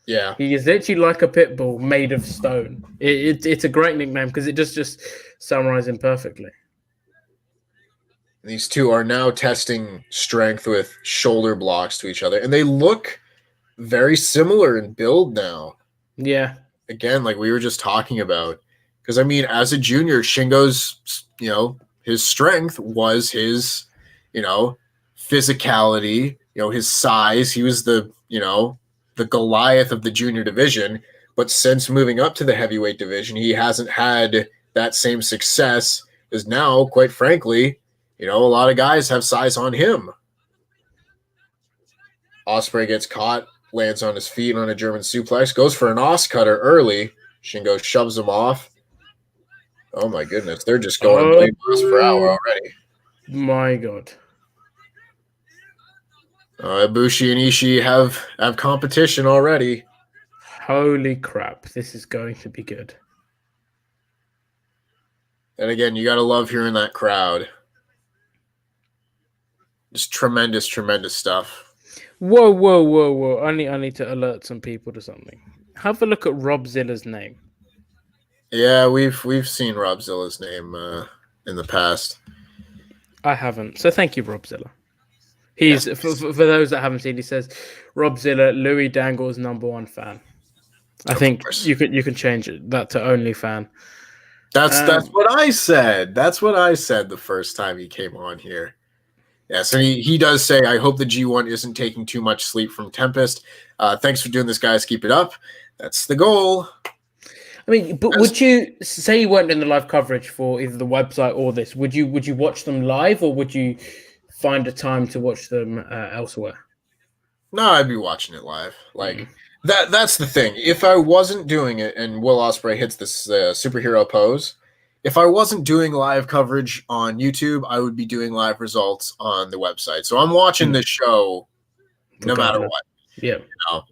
Yeah.
He is literally like a pit bull made of stone. It's a great nickname because it just summarizes him perfectly.
These two are now testing strength with shoulder blocks to each other, and they look very similar in build now.
Yeah.
Again, like we were just talking about. Because, I mean, as a junior, Shingo's, his strength was his, physicality, his size. He was the Goliath of the junior division. But since moving up to the heavyweight division, he hasn't had that same success as now, quite frankly, a lot of guys have size on him. Osprey gets caught, lands on his feet on a German suplex, goes for an Os cutter early. Shingo shoves him off. Oh my goodness, they're just going a million miles per hour already.
My God.
Ibushi and Ishii have competition already.
Holy crap, this is going to be good.
And again, you got to love hearing that crowd. Just tremendous, tremendous stuff.
Whoa. I need to alert some people to something. Have a look at Rob Zilla's name.
Yeah, we've seen Rob Zilla's name in the past.
I haven't. So thank you, Rob Zilla. He's for those that haven't seen, he says Rob Zilla, Louis Dangoor's #1 fan. I think you can change that to only fan.
That's what I said. That's what I said the first time he came on here. Yes, and he does say, I hope the G1 isn't taking too much sleep from Tempest. Thanks for doing this, guys. Keep it up. That's the goal.
I mean, but would you say you weren't in the live coverage for either the website or this? Would you watch them live, or would you find a time to watch them elsewhere?
No, I'd be watching it live. Like that's the thing. If I wasn't doing it, and Will Ospreay hits this superhero pose, if I wasn't doing live coverage on YouTube, I would be doing live results on the website. So I'm watching this show no matter what.
Yeah.
You know?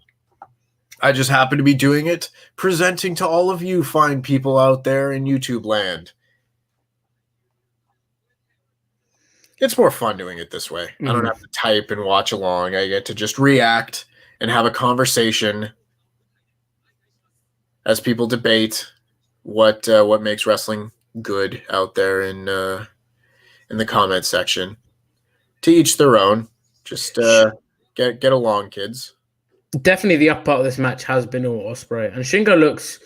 I just happen to be doing it, presenting to all of you fine people out there in YouTube land. It's more fun doing it this way. I don't have to type and watch along. I get to just react and have a conversation as people debate what makes wrestling good out there in the comment section. To each their own. Just get along, kids.
Definitely the upper part of this match has been all Osprey. And Shingo looks,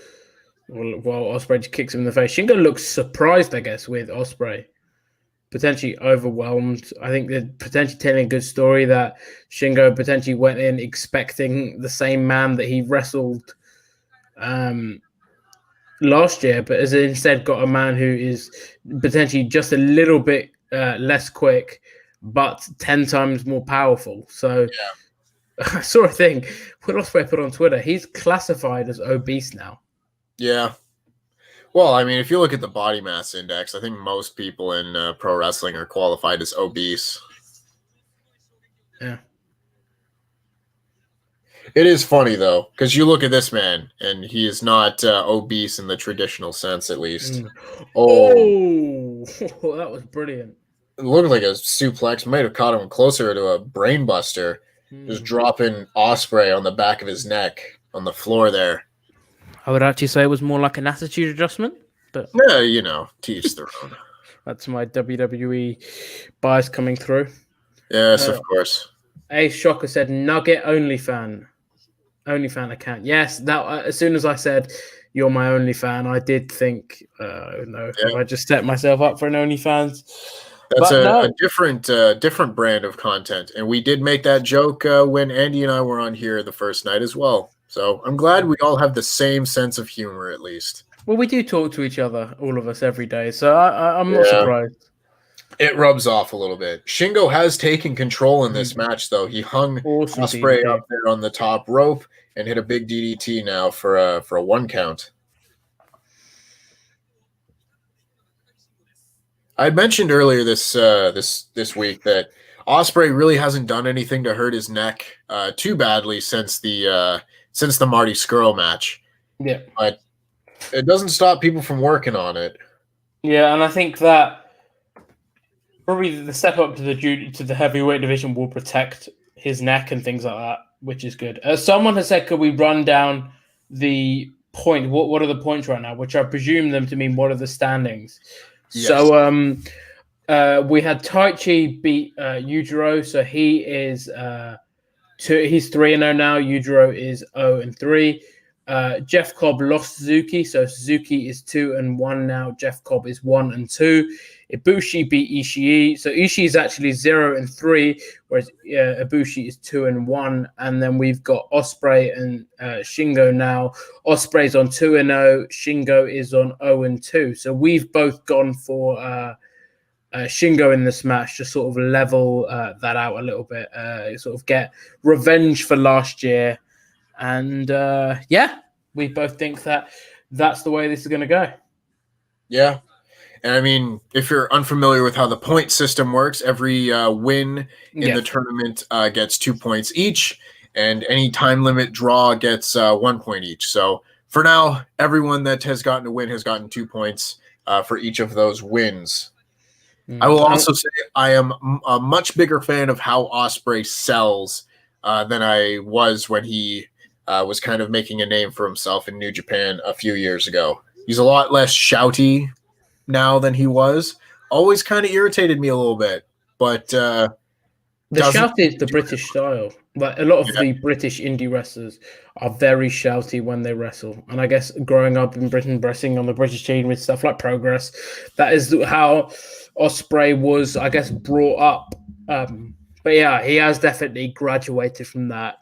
well, Osprey just kicks him in the face. Shingo looks surprised, I guess, with Osprey. Potentially overwhelmed. I think they're potentially telling a good story that Shingo potentially went in expecting the same man that he wrestled last year, but has instead got a man who is potentially just a little bit less quick, but 10 times more powerful. So I saw a thing Will Ospreay put on Twitter. He's classified as obese now.
Yeah. Well, I mean, if you look at the body mass index, I think most people in pro wrestling are qualified as obese.
Yeah.
It is funny, though, because you look at this man, and he is not obese in the traditional sense, at least.
Oh, that was brilliant.
It looked like a suplex. Might have caught him closer to a brain buster. Just dropping Osprey on the back of his neck on the floor there.
I would actually say it was more like an attitude adjustment, but
yeah, you know, teach their own.
That's my WWE bias coming through.
Yes, of course.
Ace Shocker said Nugget only fan account. Yes, that as soon as I said you're my only fan, I did think, I just set myself up for an OnlyFans.
That's a different brand of content, and we did make that joke when Andy and I were on here the first night as well. So I'm glad we all have the same sense of humor, at least.
Well, we do talk to each other, all of us, every day, so I'm not surprised.
It rubs off a little bit. Shingo has taken control in this match, though. He hung Osprey up there on the top rope and hit a big DDT now for a 1 count. I mentioned earlier this week that Osprey really hasn't done anything to hurt his neck too badly since the Marty Scurll match.
Yeah,
but it doesn't stop people from working on it.
Yeah, and I think that probably the step up to the heavyweight division will protect his neck and things like that, which is good. Someone has said, could we run down the point? What are the points right now? Which I presume them to mean what are the standings. Yes. So we had Taichi beat Yujiro, so he is he's 3-0 now. Yujiro is 0-3. Jeff Cobb lost Suzuki, so Suzuki is 2-1 now. Jeff Cobb is 1-2. Ibushi beat Ishii, so Ishii is actually 0-3, whereas Ibushi is 2-1. And then we've got Osprey and Shingo now. Osprey's on 2-0. Shingo is on 0-2. So we've both gone for Shingo in this match to sort of level that out a little bit, sort of get revenge for last year. And we both think that that's the way this is going to go.
Yeah. And I mean, if you're unfamiliar with how the point system works, every win in the tournament gets 2 points each, and any time limit draw gets 1 point each. So for now, everyone that has gotten a win has gotten 2 points for each of those wins. I will also say I am a much bigger fan of how Osprey sells than I was when he was kind of making a name for himself in New Japan a few years ago. He's a lot less shouty now than he was. Always kind of irritated me a little bit, but
the shout is the British style. Like a lot of the British indie wrestlers are very shouty when they wrestle, and I guess growing up in Britain, wrestling on the British team with stuff like Progress, that is how Osprey was, I guess, brought up. But yeah, he has definitely graduated from that,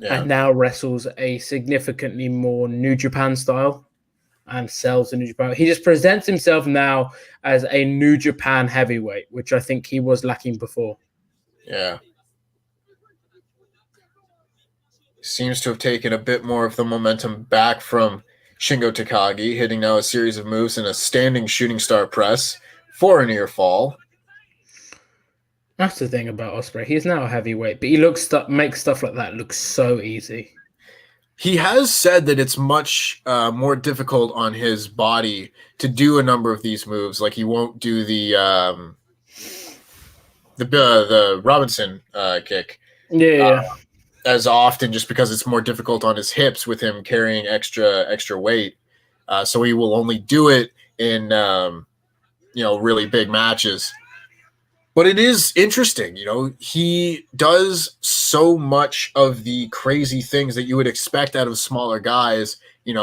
and now wrestles a significantly more New Japan style. And sells the New Japan. He just presents himself now as a New Japan heavyweight, which I think he was lacking before.
Yeah. seems to have taken a bit more of the momentum back from Shingo Takagi, hitting now a series of moves in a standing shooting star press for a near fall.
That's the thing about Osprey. He's now a heavyweight, but he makes stuff like that look so easy.
He has said that it's much more difficult on his body to do a number of these moves. Like he won't do the Robinson kick.
Yeah.
As often, just because it's more difficult on his hips with him carrying extra weight. So he will only do it in really big matches. But it is interesting, he does so much of the crazy things that you would expect out of smaller guys,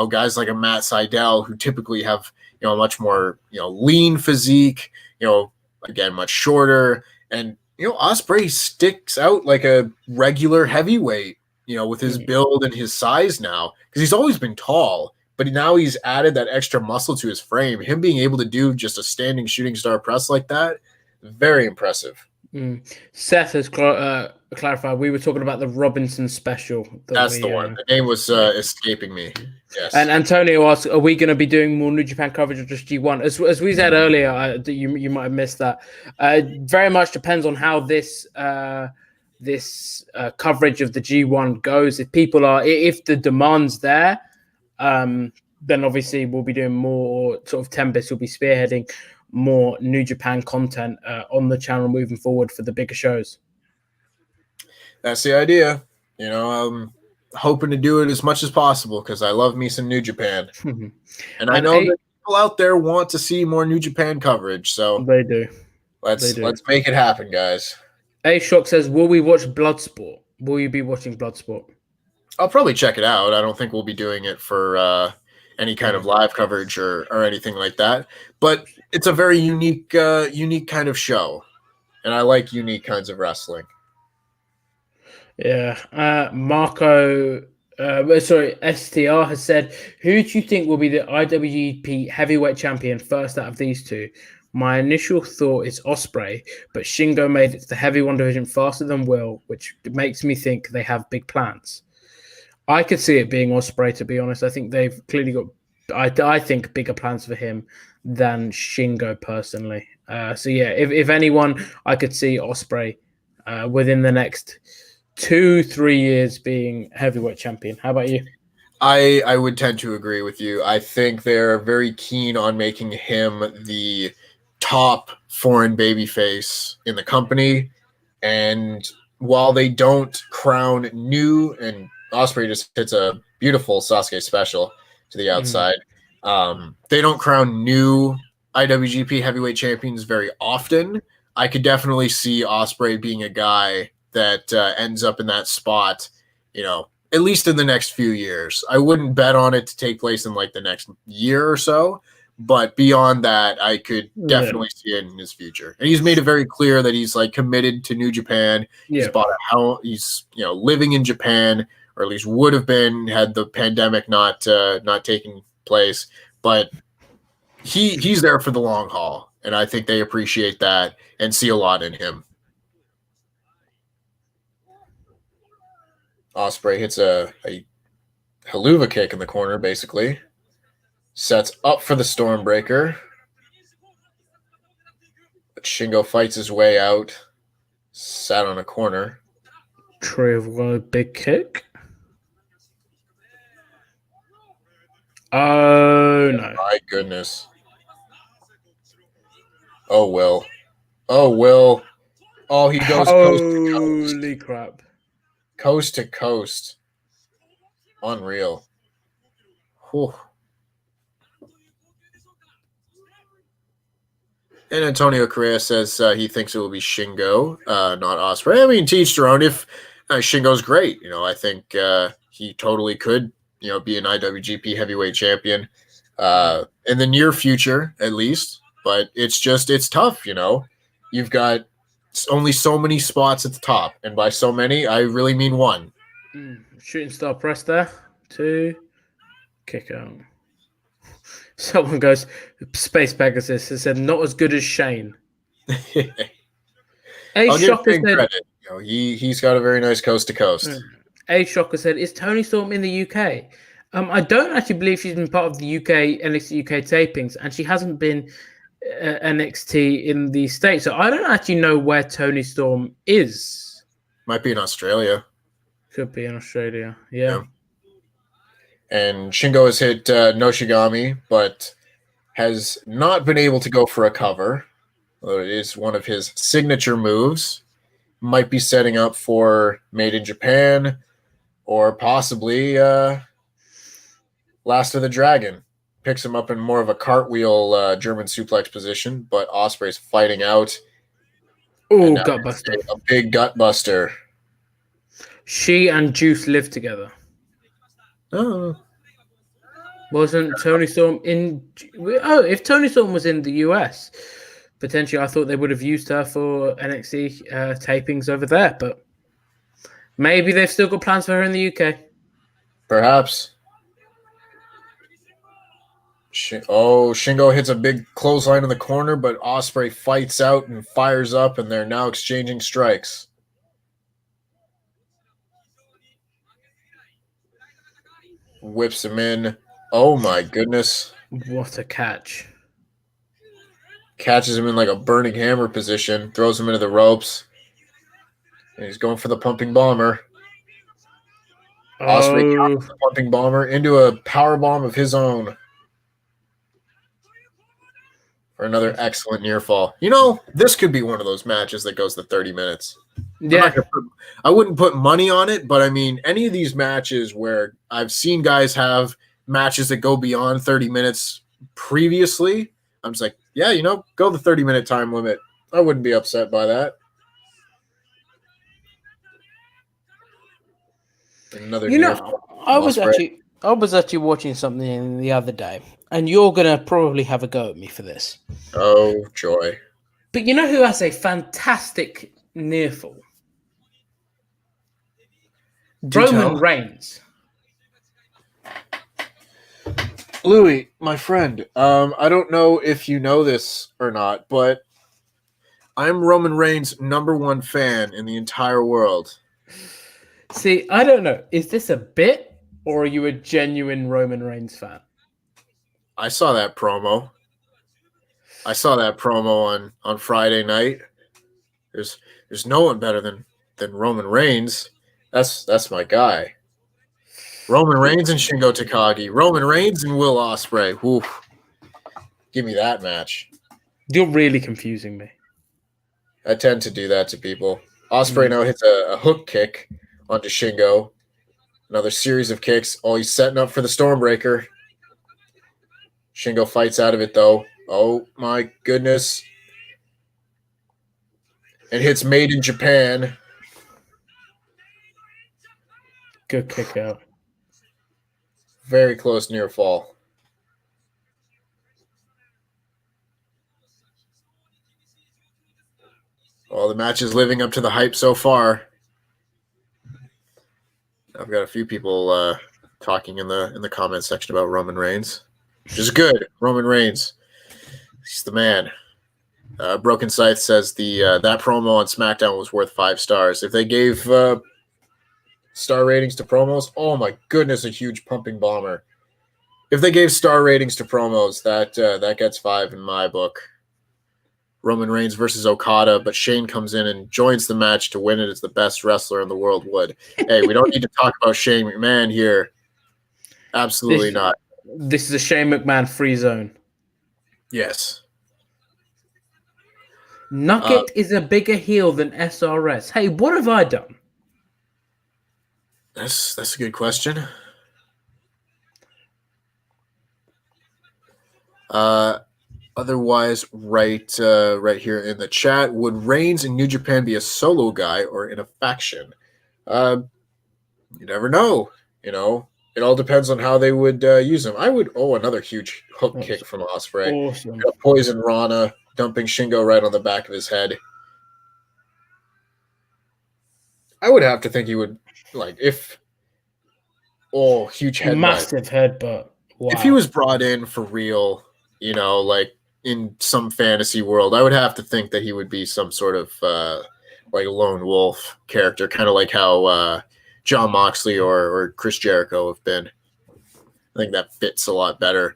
guys like a Matt Sydal who typically have, a much more, lean physique, again, much shorter. And, Osprey sticks out like a regular heavyweight, with his build and his size now, because he's always been tall, but now he's added that extra muscle to his frame. Him being able to do just a standing shooting star press like that, very impressive.
Seth has clarified. We were talking about the Robinson special.
That's the one. The name was escaping me. Yes.
And Antonio asks, "Are we going to be doing more New Japan coverage or just G1?" As we said earlier, you might have missed that. Very much depends on how this coverage of the G1 goes. If the demand's there, then obviously we'll be doing more. Sort of Tempest will be spearheading more New Japan content on the channel moving forward for the bigger shows.
That's the idea. I'm hoping to do it as much as possible because I love me some New Japan. And I know that people out there want to see more New Japan coverage. So
they do.
Let's make it happen, guys.
A-Shock says, will we watch Bloodsport? Will you be watching Bloodsport?
I'll probably check it out. I don't think we'll be doing it for any kind of live coverage or anything like that. But it's a very unique kind of show. And I like unique kinds of wrestling.
Yeah. STR has said, who do you think will be the IWGP heavyweight champion first out of these two? My initial thought is Osprey, but Shingo made it to the heavy one division faster than Will, which makes me think they have big plans. I could see it being Osprey, to be honest. I think they've clearly got, I think, bigger plans for him than Shingo personally. So yeah, if anyone, I could see Osprey within the next 2-3 years being heavyweight champion. How about you?
I would tend to agree with you. I think they're very keen on making him the top foreign babyface in the company. And while they don't crown new, and Osprey just hits a beautiful Sasuke special to the outside, they don't crown new IWGP heavyweight champions very often. I could definitely see Osprey being a guy that ends up in that spot, at least in the next few years. I wouldn't bet on it to take place in like the next year or so, but beyond that, I could definitely see it in his future. And he's made it very clear that he's like committed to New Japan. He's bought a house. He's living in Japan, or at least would have been had the pandemic not taken place. But he's there for the long haul, and I think they appreciate that and see a lot in him. Osprey hits a haluva kick in the corner, basically. Sets up for the Stormbreaker. But Shingo fights his way out. Sat on a corner.
Trevor, big kick. Oh, no.
My goodness. Oh, Will. Oh, Will. Oh, he goes coast to coast.
Holy crap.
Coast to coast. Unreal. Whew. And Antonio Correa says he thinks it will be Shingo, not Osprey. I mean, to each their own. If Shingo's great, I think he totally could, be an IWGP heavyweight champion in the near future, at least. But it's tough, You've got only so many spots at the top, and by so many, I really mean one.
Shooting star press there. 2. Kick out. Someone goes, Space Pegasus has said, not as good as Shane.
I'll give him credit. He's got a very nice coast to coast.
A Shocker said, "Is Tony Storm in the UK?" I don't actually believe she's been part of the UK NXT UK tapings, and she hasn't been NXT in the States. So I don't actually know where Tony Storm is.
Might be in Australia.
Could be in Australia. Yeah.
And Shingo has hit Noshigami, but has not been able to go for a cover. It is one of his signature moves. Might be setting up for Made in Japan, or possibly Last of the Dragon. Picks him up in more of a cartwheel German suplex position, but Osprey's fighting out.
Oh, gutbuster.
A big gutbuster.
She and Juice live together.
Oh.
Wasn't Tony Storm in... Oh, if Tony Storm was in the US, potentially I thought they would have used her for NXT tapings over there, but maybe they've still got plans for her in the UK.
Perhaps. Shingo hits a big clothesline in the corner, but Osprey fights out and fires up, and they're now exchanging strikes. Whips him in. Oh my goodness.
What a catch.
Catches him in like a burning hammer position, throws him into the ropes. And he's going for the pumping bomber. Osprey counters the pumping bomber into a power bomb of his own. For another excellent near fall. You know, this could be one of those matches that goes to 30 minutes.
Yeah.
I wouldn't put money on it, but I mean, any of these matches where I've seen guys have matches that go beyond 30 minutes previously, I'm just like, yeah, you know, go the 30-minute time limit. I wouldn't be upset by that. Another
I was actually watching something the other day, and you're gonna probably have a go at me for this.
Oh joy!
But you know who has a fantastic near fall? Roman Reigns.
Louis, my friend, I don't know if you know this or not, but I'm Roman Reigns' #1 fan in the entire world.
See, I don't know. Is this a bit, or are you a genuine Roman Reigns fan?
I saw that promo. On Friday night. There's no one better than Roman Reigns. That's my guy. Roman Reigns and Shingo Takagi. Roman Reigns and Will Ospreay. Oof. Give me that match.
You're really confusing me.
I tend to do that to people. Ospreay now hits a hook kick onto Shingo. Another series of kicks. Oh, he's setting up for the Stormbreaker. Shingo fights out of it, though. Oh, my goodness. And hits Made in Japan.
Good kick out.
Very close near fall. Well, the match is living up to the hype so far. I've got a few people talking in the comment section about Roman Reigns, which is good. Roman Reigns, he's the man. Broken Scythe says that promo on SmackDown was worth 5 stars. If they gave star ratings to promos, oh my goodness, a huge pumping bomber. If they gave star ratings to promos, that gets 5 in my book. Roman Reigns versus Okada, but Shane comes in and joins the match to win it as the best wrestler in the world would. Hey, we don't need to talk about Shane McMahon here. Absolutely not.
This is a Shane McMahon free zone.
Yes.
Nugget is a bigger heel than SRS. Hey, what have I done?
That's a good question. Otherwise, right here in the chat, would Reigns in New Japan be a solo guy or in a faction? You never know. You know, it all depends on how they would use him. I would. Oh, another huge hook kick from Osprey.
Awesome.
Poison Rana, dumping Shingo right on the back of his head. I would have to think he would if. Oh, huge headbutt.
Massive headbutt. Wow.
If he was brought in for real, you know, like in some fantasy world, I would have to think that he would be some sort of like lone wolf character, kind of like how Jon Moxley or Chris Jericho have been. I think that fits a lot better.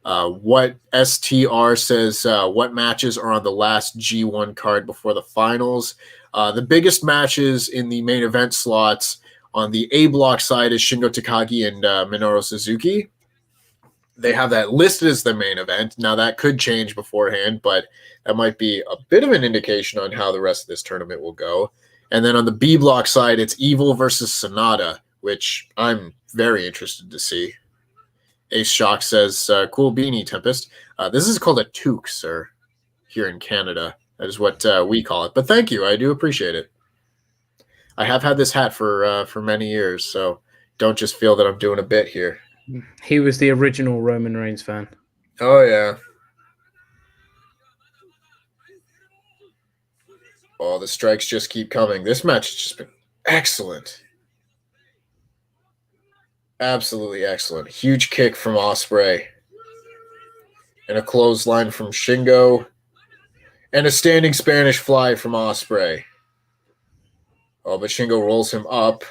What STR says, what matches are on the last G1 card before the finals? The biggest matches in the main event slots on the A block side is Shingo Takagi and Minoru Suzuki. They have that listed as the main event. Now, that could change beforehand, but that might be a bit of an indication on how the rest of this tournament will go. And then on the B block side, it's Evil versus Sonata, which I'm very interested to see. Ace Shock says, cool beanie, Tempest. This is called a toque, sir, here in Canada. That is what we call it. But thank you. I do appreciate it. I have had this hat for many years, so don't just feel that I'm doing a bit here.
He was the original Roman Reigns fan.
Oh, yeah. Oh, the strikes just keep coming. This match has just been excellent. Absolutely excellent. Huge kick from Osprey. And a clothesline from Shingo. And a standing Spanish fly from Osprey. Oh, but Shingo rolls him up.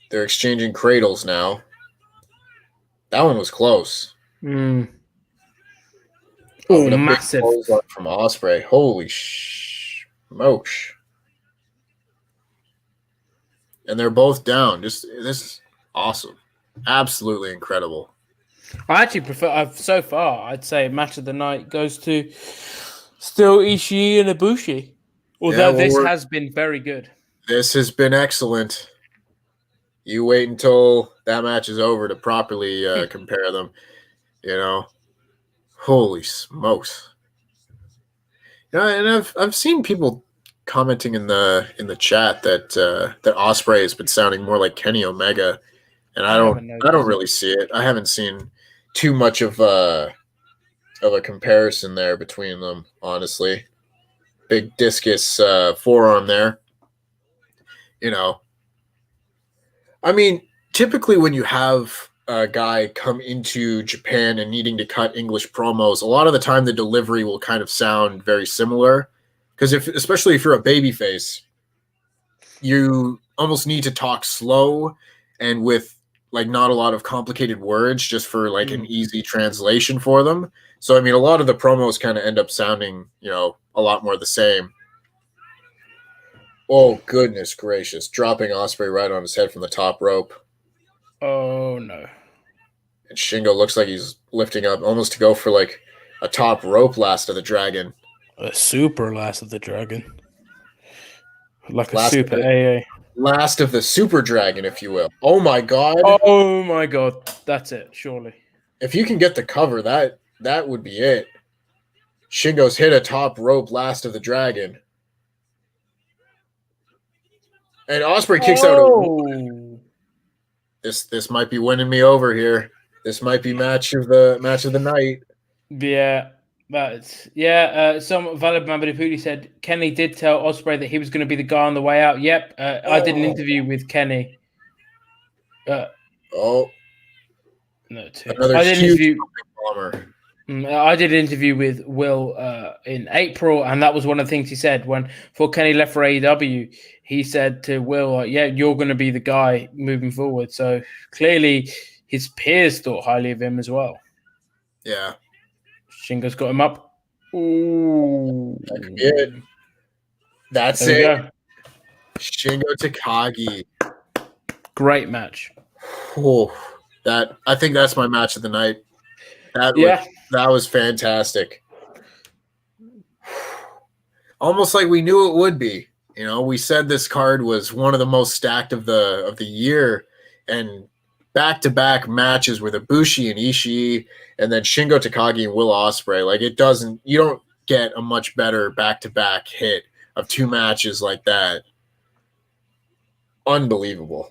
They're exchanging cradles now. That one was close.
Oh,
massive from Osprey. Holy smokes. And they're both down. This is awesome. Absolutely incredible.
I actually prefer, so far, I'd say match of the night goes to still Ishii and Ibushi. Although this has been very good.
This has been excellent. You wait until that match is over to properly compare them. You know, holy smokes! Yeah, and I've seen people commenting in the chat that Osprey has been sounding more like Kenny Omega, and I don't really see it. I haven't seen too much of a comparison there between them, honestly. Big discus forearm there. You know. I mean, typically when you have a guy come into Japan and needing to cut English promos, a lot of the time the delivery will kind of sound very similar. Because especially if you're a babyface, you almost need to talk slow and with like not a lot of complicated words just for like an easy translation for them. So, I mean, a lot of the promos kind of end up sounding, you know, a lot more the same. Oh, goodness gracious. Dropping Osprey right on his head from the top rope.
Oh, no.
And Shingo looks like he's lifting up almost to go for like a top rope last of the dragon.
A super last of the dragon. Like
last
a super AA.
Last of the super dragon, if you will. Oh, my God.
Oh, my God. That's it, surely.
If you can get the cover, that would be it. Shingo's hit a top rope last of the dragon. And Osprey kicks out. This might be winning me over here. This might be match of the night.
Yeah, some Valid Mambadipudi said Kenny did tell Osprey that he was going to be the guy on the way out. Yep, I did an interview with Kenny.
No,
too.
Another huge bomber.
I did an interview with Will in April, and that was one of the things he said before Kenny left for AEW. He said to Will, "Yeah, you're going to be the guy moving forward." So clearly, his peers thought highly of him as well.
Yeah,
Shingo's got him up. Ooh,
that could be it. That's it. Go. Shingo Takagi.
Great match.
Oh, I think that's my match of the night. That was fantastic. Almost like we knew it would be. You know, we said this card was one of the most stacked of the year, and back-to-back matches with Ibushi and Ishii, and then Shingo Takagi and Will Ospreay. Like you don't get a much better back-to-back hit of two matches like that. Unbelievable.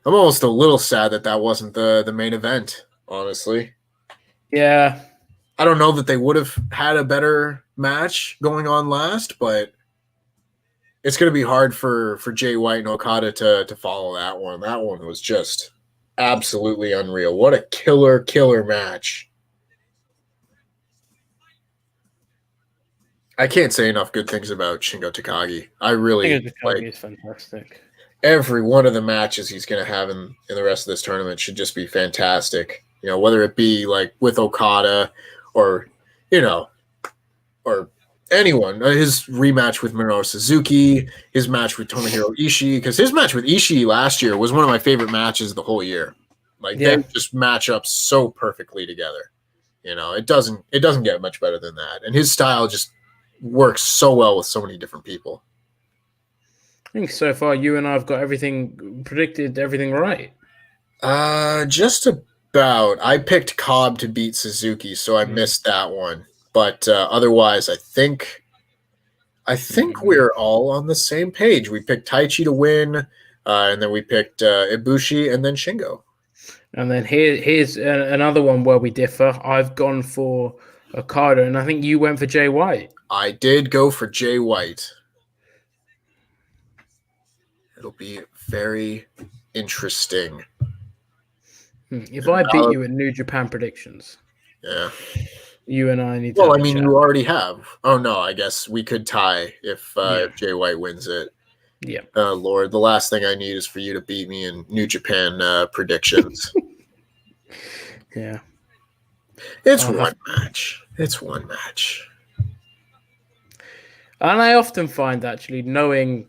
I'm almost a little sad that wasn't the main event, honestly.
Yeah.
I don't know that they would have had a better match going on last, but it's going to be hard for Jay White and Okada to follow that one. That one was just absolutely unreal. What a killer match. I can't say enough good things about Shingo Takagi. I really
Takagi is fantastic.
Every one of the matches he's going to have in the rest of this tournament should just be fantastic. You know, whether it be like with Okada or, you know, or anyone. His rematch with Minoru Suzuki, his match with Tomihiro Ishii, because his match with Ishii last year was one of my favorite matches of the whole year. Like they just match up so perfectly together. You know, it doesn't get much better than that. And his style just works so well with so many different people.
I think so far you and I have got predicted everything right.
Just about. I picked Cobb to beat Suzuki, so I missed that one. But otherwise, I think we're all on the same page. We picked Taichi to win, and then we picked Ibushi, and then Shingo.
And then here's another one where we differ. I've gone for Okada, and I think you went for Jay White.
I did go for Jay White. It'll be very interesting.
If I beat you at New Japan predictions, you and I need to.
Well, I mean, you already have. Oh no, I guess we could tie if Jay White wins it.
Yeah.
Lord, the last thing I need is for you to beat me in New Japan predictions.
Yeah.
It's one match. It's one match.
And I often find actually knowing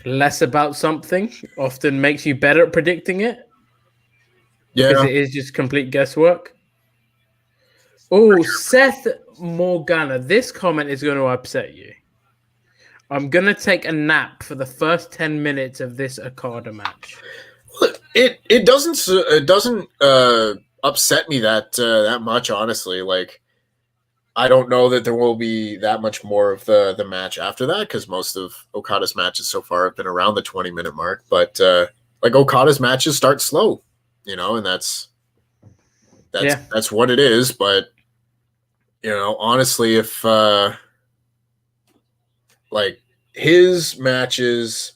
less about something often makes you better at predicting it.
Yeah.
Because it is just complete guesswork. Oh, Seth Morgana. This comment is going to upset you. I'm going to take a nap for the first 10 minutes of this Okada match.
It doesn't upset me that much, honestly. Like, I don't know that there will be that much more of the match after that, because most of Okada's matches so far have been around the 20-minute mark. But like Okada's matches start slow, you know, and that's what it is. But you know, honestly, if like his matches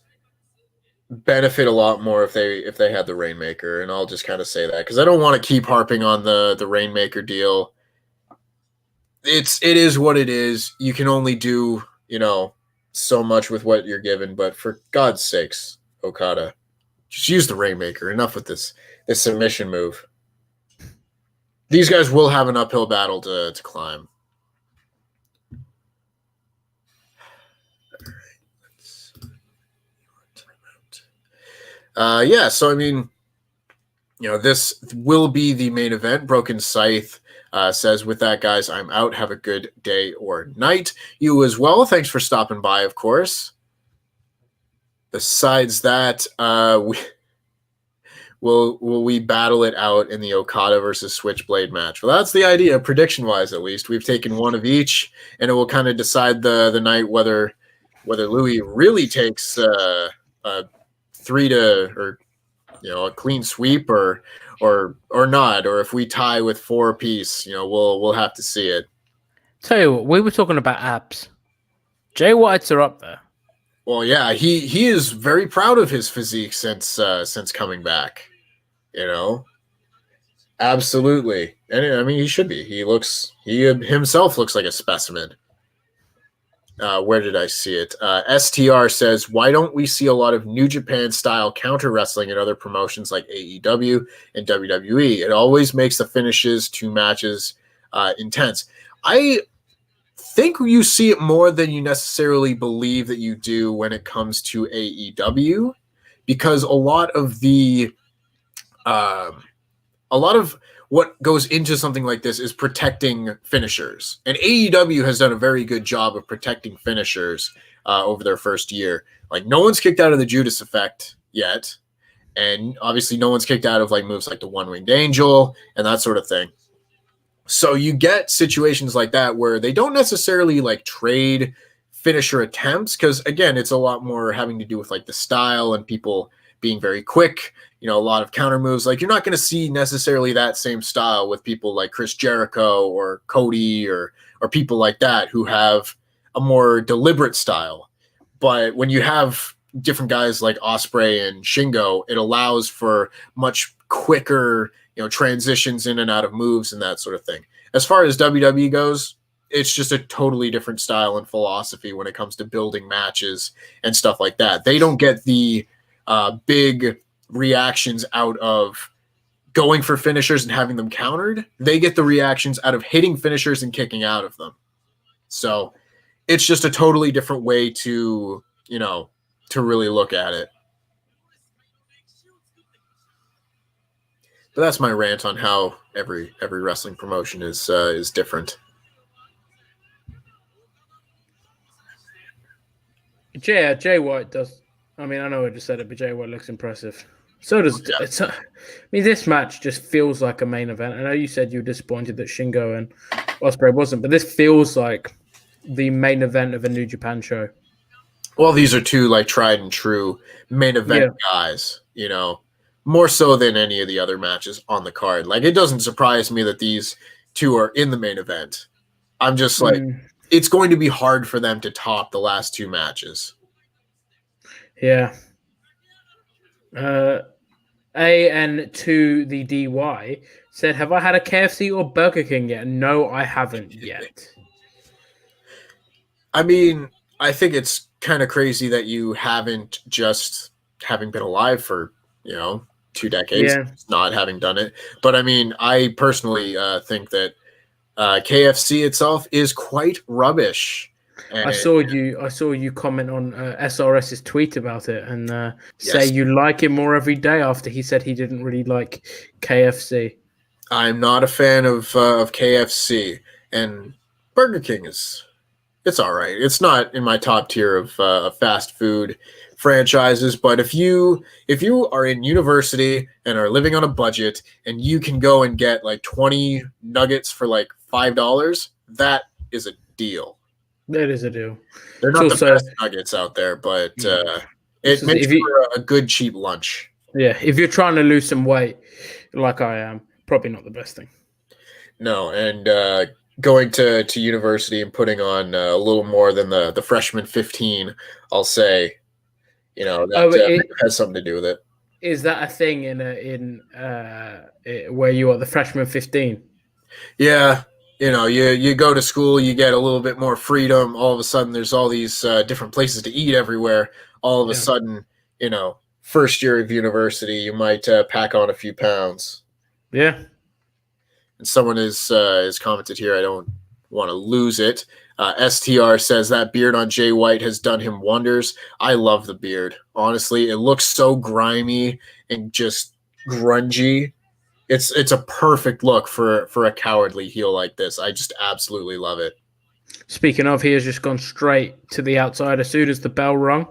benefit a lot more if they had the Rainmaker, and I'll just kind of say that because I don't want to keep harping on the Rainmaker deal. It is what it is. You can only do, you know, so much with what you're given, but for God's sakes, Okada, just use the Rainmaker. Enough with this submission move. These guys will have an uphill battle to climb. Yeah, so I mean, you know, this will be the main event. Broken Scythe says, with that, guys, I'm out. Have a good day or night. You as well. Thanks for stopping by, of course. Besides that, will we battle it out in the Okada versus Switchblade match? Well, that's the idea, prediction-wise at least. We've taken one of each, and it will kind of decide the night whether Louis really takes a 3-2 or, you know, a clean sweep or not, or if we tie with 4 apiece, you know, we'll have to see it.
Tell you what, we were talking about abs. Jay White's are up there.
Well, yeah, he is very proud of his physique since coming back. You know, absolutely, and I mean he should be. He himself looks like a specimen. Where did I see it? STR says, why don't we see a lot of New Japan style counter wrestling in other promotions like AEW and WWE? It always makes the finishes to matches intense. I think you see it more than you necessarily believe that you do when it comes to AEW, because a lot of what goes into something like this is protecting finishers. And AEW has done a very good job of protecting finishers over their first year. Like, no one's kicked out of the Judas effect yet. And obviously no one's kicked out of like moves like the One-Winged Angel and that sort of thing. So you get situations like that where they don't necessarily like trade finisher attempts, because again, it's a lot more having to do with like the style and people being very quick, you know, a lot of counter moves. Like, you're not going to see necessarily that same style with people like Chris Jericho or Cody or people like that who have a more deliberate style. But when you have different guys like Osprey and Shingo, it allows for much quicker, you know, transitions in and out of moves and that sort of thing. As far as WWE goes, it's just a totally different style and philosophy when it comes to building matches and stuff like that. They don't get the big reactions out of going for finishers and having them countered. They get the reactions out of hitting finishers and kicking out of them. So it's just a totally different way to, to really look at it. But that's my rant on how every wrestling promotion is different.
Jay White does. I mean, I know I just said it, but Jay White looks impressive. So does.
Yeah.
I mean, this match just feels like a main event. I know you said you were disappointed that Shingo and Osprey wasn't, but this feels like the main event of a New Japan show.
Well, these are two like tried and true main event guys, more so than any of the other matches on the card. Like, it doesn't surprise me that these two are in the main event. I'm just like, it's going to be hard for them to top the last two matches.
Yeah. AN to the DY said, have I had a KFC or Burger King yet? No, I haven't yet.
I mean, I think it's kind of crazy that you haven't, just having been alive for, 2 decades, not having done it. But I mean, I personally think that KFC itself is quite rubbish. And
I saw you comment on SRS's tweet about it and say you like him more every day after he said he didn't really like KFC.
I'm not a fan of KFC, and Burger King it's all right. It's not in my top tier of fast food franchises, but if you are in university and are living on a budget and you can go and get like 20 nuggets for like $5, that is a deal.
That is a deal.
They're not the best nuggets out there, but it makes for a good cheap lunch.
Yeah, if you're trying to lose some weight, like I am, probably not the best thing.
No, and going to university and putting on a little more than the freshman 15, I'll say, that has something to do with it.
Is that a thing in where you are the freshman 15?
Yeah. You go to school, you get a little bit more freedom. All of a sudden, there's all these different places to eat everywhere. All of a sudden, first year of university, you might pack on a few pounds.
Yeah.
And someone is commented here, I don't want to lose it. STR says that beard on Jay White has done him wonders. I love the beard. Honestly, it looks so grimy and just grungy. It's a perfect look for a cowardly heel like this. I just absolutely love it.
Speaking of, he has just gone straight to the outside as soon as the bell rung.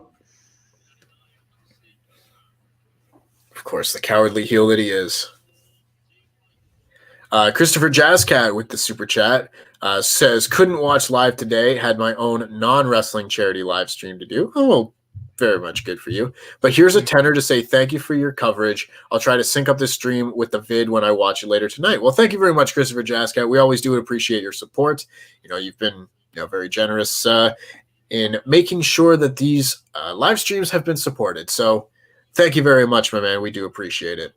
Of course, the cowardly heel that he is. Christopher Jazzcat with the super chat says, couldn't watch live today. Had my own non-wrestling charity live stream to do. Oh, very much good for you. But here's a tenner to say thank you for your coverage. I'll try to sync up this stream with the vid when I watch it later tonight. Well, thank you very much, Christopher Jazzcat. We always do appreciate your support. You've been very generous in making sure that these live streams have been supported. So thank you very much, my man. We do appreciate it.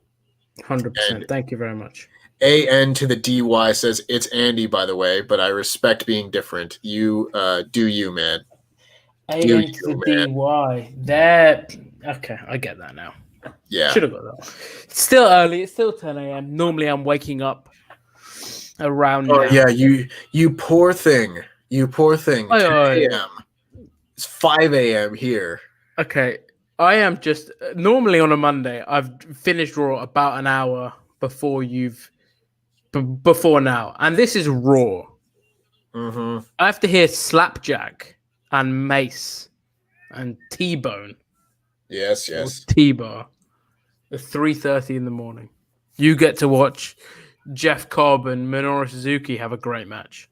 100%. Thank you very much.
AN to the DY says, it's Andy, by the way, but I respect being different. You do you, man.
AN to the DY. That okay, I get that now.
Yeah.
Should have got that. It's still early, it's still 10 a.m. Normally I'm waking up around now.
Yeah, you poor thing. You poor thing. 10 a.m. It's 5 a.m. here.
Okay. I am just normally on a Monday, I've finished Raw about an hour before now, and this is Raw.
Mm-hmm.
I have to hear Slapjack and Mace and T-Bone.
Yes.
T-Bar at 3:30 in the morning. You get to watch Jeff Cobb and Minoru Suzuki have a great match.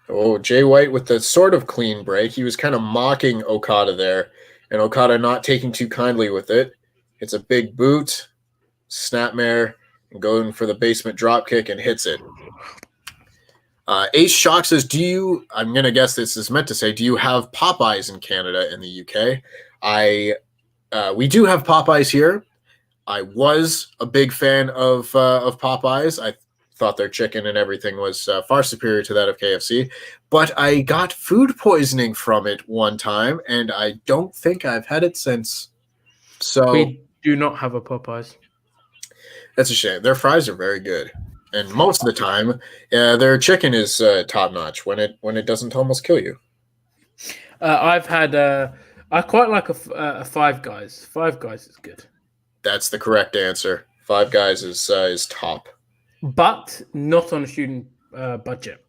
Oh, Jay White with the sort of clean break. He was kind of mocking Okada there, and Okada not taking too kindly with it. It's a big boot, snapmare, and going for the basement dropkick and hits it. Ace Shock says, I'm going to guess this is meant to say, do you have Popeyes in Canada and the UK? We do have Popeyes here. I was a big fan of Popeyes. I thought their chicken and everything was far superior to that of KFC. But I got food poisoning from it one time, and I don't think I've had it since. So
We do not have a Popeyes.
that's a shame. Their fries are very good, and most of the time, their chicken is top notch when it doesn't almost kill you.
I've had. I quite like a Five Guys. Five Guys is good,
That's the correct answer. Five Guys is top.
but not on a student budget.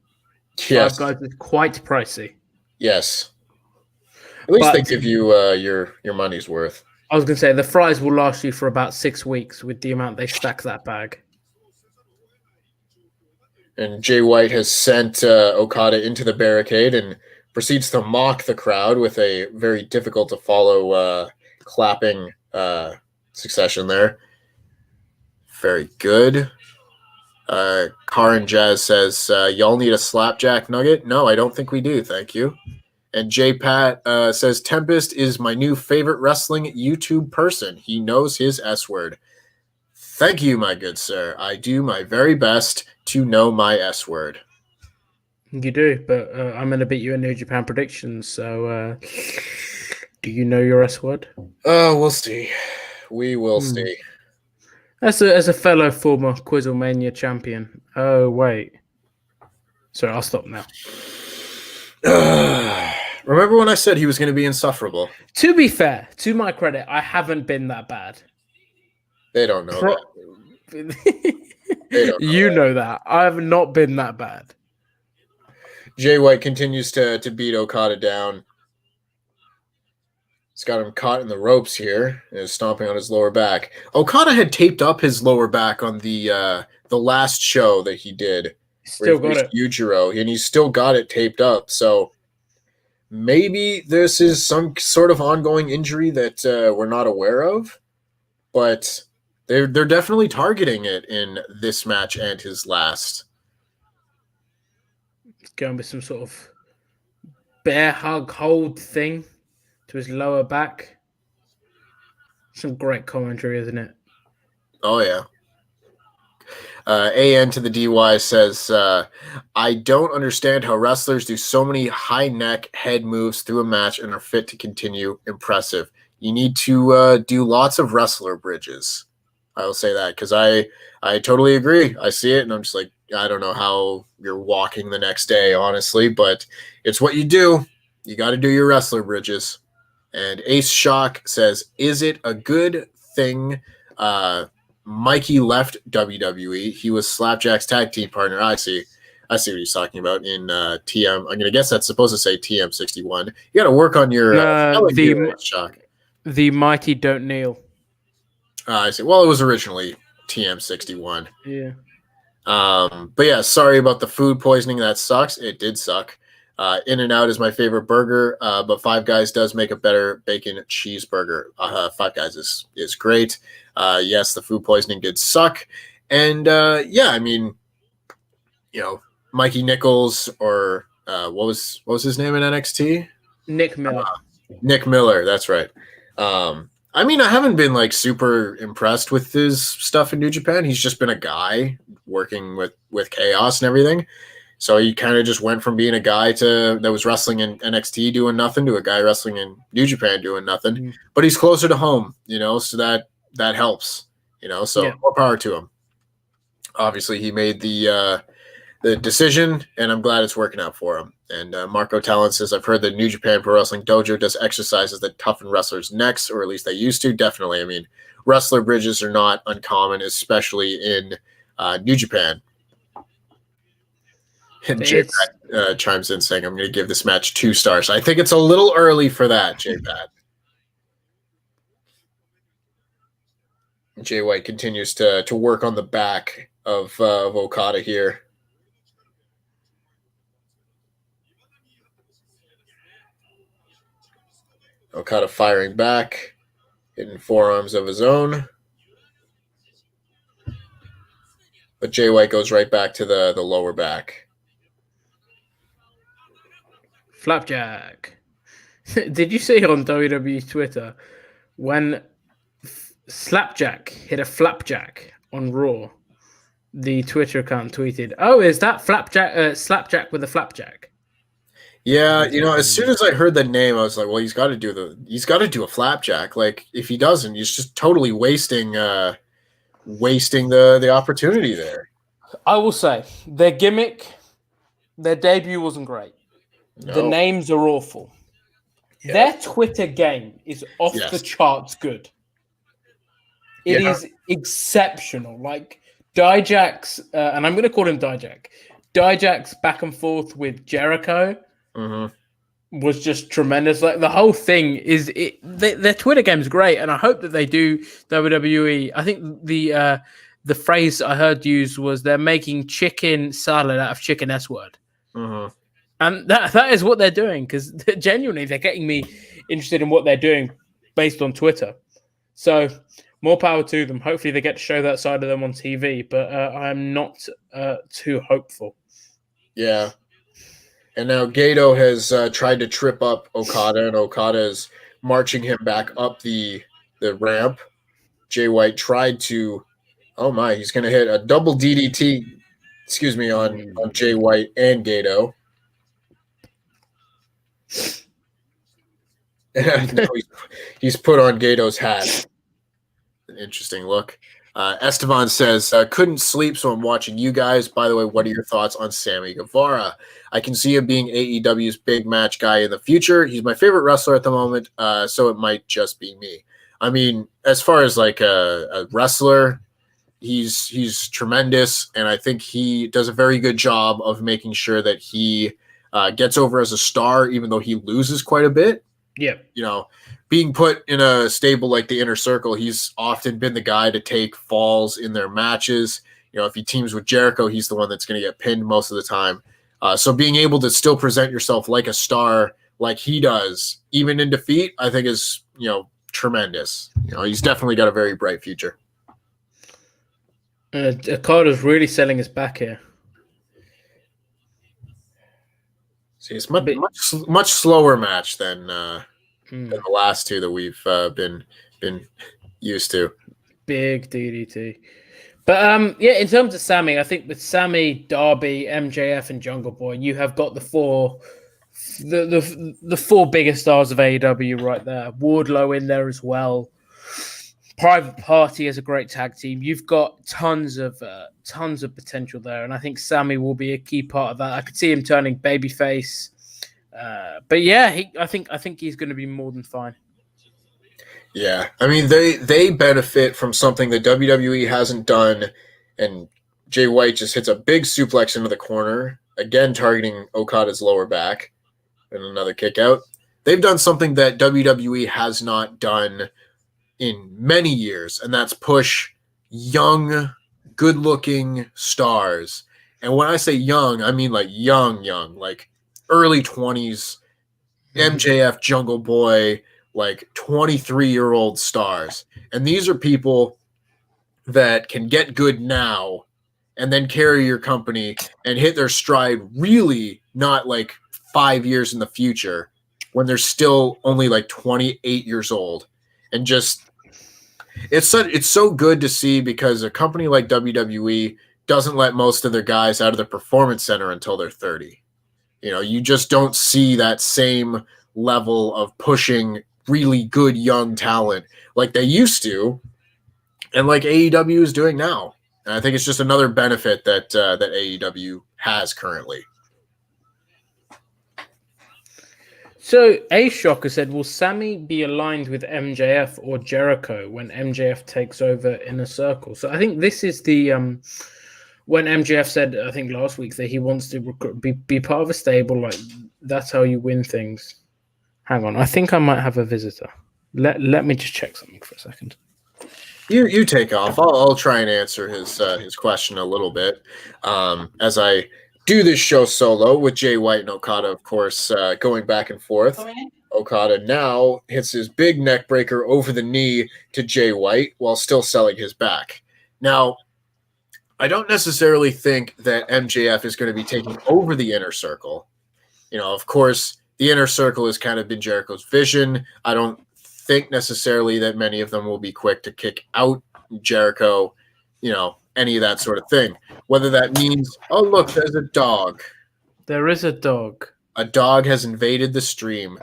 Yes.
Five Guys is quite pricey.
Yes. At least they
But-
give you your money's worth.
I was going to say the fries will last you for about 6 weeks with the amount they stack that bag.
And Jay White has sent Okada into the barricade and proceeds to mock the crowd with a very difficult to follow clapping succession there. Very good. Car and Jazz says, y'all need a slapjack nugget? No, I don't think we do. Thank you. And J Pat says, Tempest is my new favorite wrestling YouTube person. He knows his S word. Thank you, my good sir. I do my very best to know my S word.
You do, but I'm going to beat you in New Japan predictions. So, do you know your S word?
Oh, we'll see. We will see.
As a fellow former QuizzleMania champion. Oh, wait. Sorry, I'll stop now.
Remember when I said he was going to be insufferable?
To be fair, to my credit, I haven't been that bad.
They don't know that. They don't know
You
that.
know that. I have not been that bad.
Jay White continues to beat Okada down. He's got him caught in the ropes here and is stomping on his lower back. Okada had taped up his lower back on the last show that he did.
Still got it.
Yujiro, and he's still got it taped up. So maybe this is some sort of ongoing injury that we're not aware of, but they're definitely targeting it in this match and his last.
Going with some sort of bear hug hold thing to his lower back. Some great commentary, isn't it?
Oh, yeah. AN to the DY says, I don't understand how wrestlers do so many high neck head moves through a match and are fit to continue. Impressive. You need to do lots of wrestler bridges. I will say that because I totally agree. I see it and I'm just like, I don't know how you're walking the next day, honestly, but it's what you do. You got to do your wrestler bridges. And Ace Shock says, is it a good thing Mikey left WWE? He was Slapjack's tag team partner. I see what he's talking about in TM. I'm going to guess that's supposed to say TM61. You got to work on your Shock.
The Mighty Don't Kneel.
I see. Well, it was originally TM61.
Yeah.
But yeah, sorry about the food poisoning. That sucks. It did suck. In-N-Out is my favorite burger, but Five Guys does make a better bacon cheeseburger. Five Guys is great. Yes, the food poisoning did suck. And yeah, I mean, you know, Mikey Nichols or what was his name in NXT?
Nick Miller.
Nick Miller, that's right. I mean, I haven't been like super impressed with his stuff in New Japan. He's just been a guy working with Chaos and everything. So he kind of just went from being a guy that was wrestling in NXT doing nothing to a guy wrestling in New Japan doing nothing. Mm-hmm. But he's closer to home, you know, so that helps, you know. So more power to him. Obviously, he made the decision, and I'm glad it's working out for him. And Marco Talent says, I've heard that New Japan Pro Wrestling Dojo does exercises that toughen wrestlers' necks, or at least they used to. Definitely. I mean, wrestler bridges are not uncommon, especially in New Japan. And J-Pat chimes in saying, I'm going to give this match 2 stars. I think it's a little early for that, J-Pat. Jay White continues to work on the back of Okada here. Okada firing back, hitting forearms of his own. But Jay White goes right back to the lower back.
Flapjack. Did you see on WWE Twitter when Slapjack hit a flapjack on Raw? the Twitter account tweeted, "Oh, is that Slapjack with a flapjack?"
Yeah, as soon as I heard the name, I was like, well, he's got to do a flapjack. Like, if he doesn't, he's just totally wasting the opportunity there.
I will say their gimmick, their debut wasn't great.
No.
The names are awful.
Yeah.
Their Twitter game is off the charts good. It is exceptional. Like Dijak's, and I'm going to call him Dijak. Dijak's back and forth with Jericho was just tremendous. Like the whole thing is, their Twitter game is great, and I hope that they do WWE. I think the phrase I heard used was they're making chicken salad out of chicken S word. And that is what they're doing, because genuinely they're getting me interested in what they're doing based on Twitter. So more power to them. Hopefully they get to show that side of them on TV, but I'm not too hopeful.
Yeah. And now Gato has tried to trip up Okada, and Okada is marching him back up the ramp. Jay White tried to, he's going to hit a double DDT, on Jay White and Gato. And now he's put on Gato's hat. An interesting look. Esteban says, couldn't sleep, so I'm watching you guys. By the way, what are your thoughts on Sammy Guevara? I can see him being AEW's big match guy in the future. He's my favorite wrestler at the moment, so it might just be me. I mean, as far as like a wrestler, he's tremendous, and I think he does a very good job of making sure that he gets over as a star, even though he loses quite a bit.
Yeah.
Being put in a stable like the Inner Circle, he's often been the guy to take falls in their matches. If he teams with Jericho, he's the one that's going to get pinned most of the time. So being able to still present yourself like a star, like he does, even in defeat, I think is, tremendous. He's definitely got a very bright future.
Coda's really selling his back here.
See, it's much slower match than the last two that we've been used to. Big
DDT. But in terms of Sammy, I think with Sammy, Darby, MJF, and Jungle Boy, you have got the four biggest stars of AEW right there. Wardlow in there as well. Private Party is a great tag team. You've got tons of potential there, and I think Sammy will be a key part of that. I could see him turning babyface. But yeah, I think he's going to be more than fine.
Yeah, I mean they benefit from something that WWE hasn't done, and Jay White just hits a big suplex into the corner, again targeting Okada's lower back, and another kick out. They've done something that WWE has not done in many years, and that's push young, good-looking stars. And when I say young, I mean like young, like early 20s, MJF, Jungle Boy, like 23-year-old stars. And these are people that can get good now and then carry your company and hit their stride really not like 5 years in the future when they're still only like 28 years old. And just it's so good to see, because a company like WWE doesn't let most of their guys out of the performance center until they're 30. You just don't see that same level of pushing really good young talent like they used to, and like AEW is doing now. And I think it's just another benefit that AEW has currently.
So A-Shocker said, will Sammy be aligned with MJF or Jericho when MJF takes over Inner Circle? So I think this is the when MJF said, I think last week, that he wants to be part of a stable. Like, that's how you win things. Hang on, I think I might have a visitor. Let me just check something for a second.
You take off. I'll try and answer his question a little bit as I do this show solo with Jay White and Okada, of course, going back and forth. Okada now hits his big neck breaker over the knee to Jay White while still selling his back. Now, I don't necessarily think that MJF is going to be taking over the Inner Circle. Of course, the Inner Circle has kind of been Jericho's vision. I don't think necessarily that many of them will be quick to kick out Jericho. any of that sort of thing. Whether that means, oh, look, there's a dog.
There is a dog.
A dog has invaded the stream.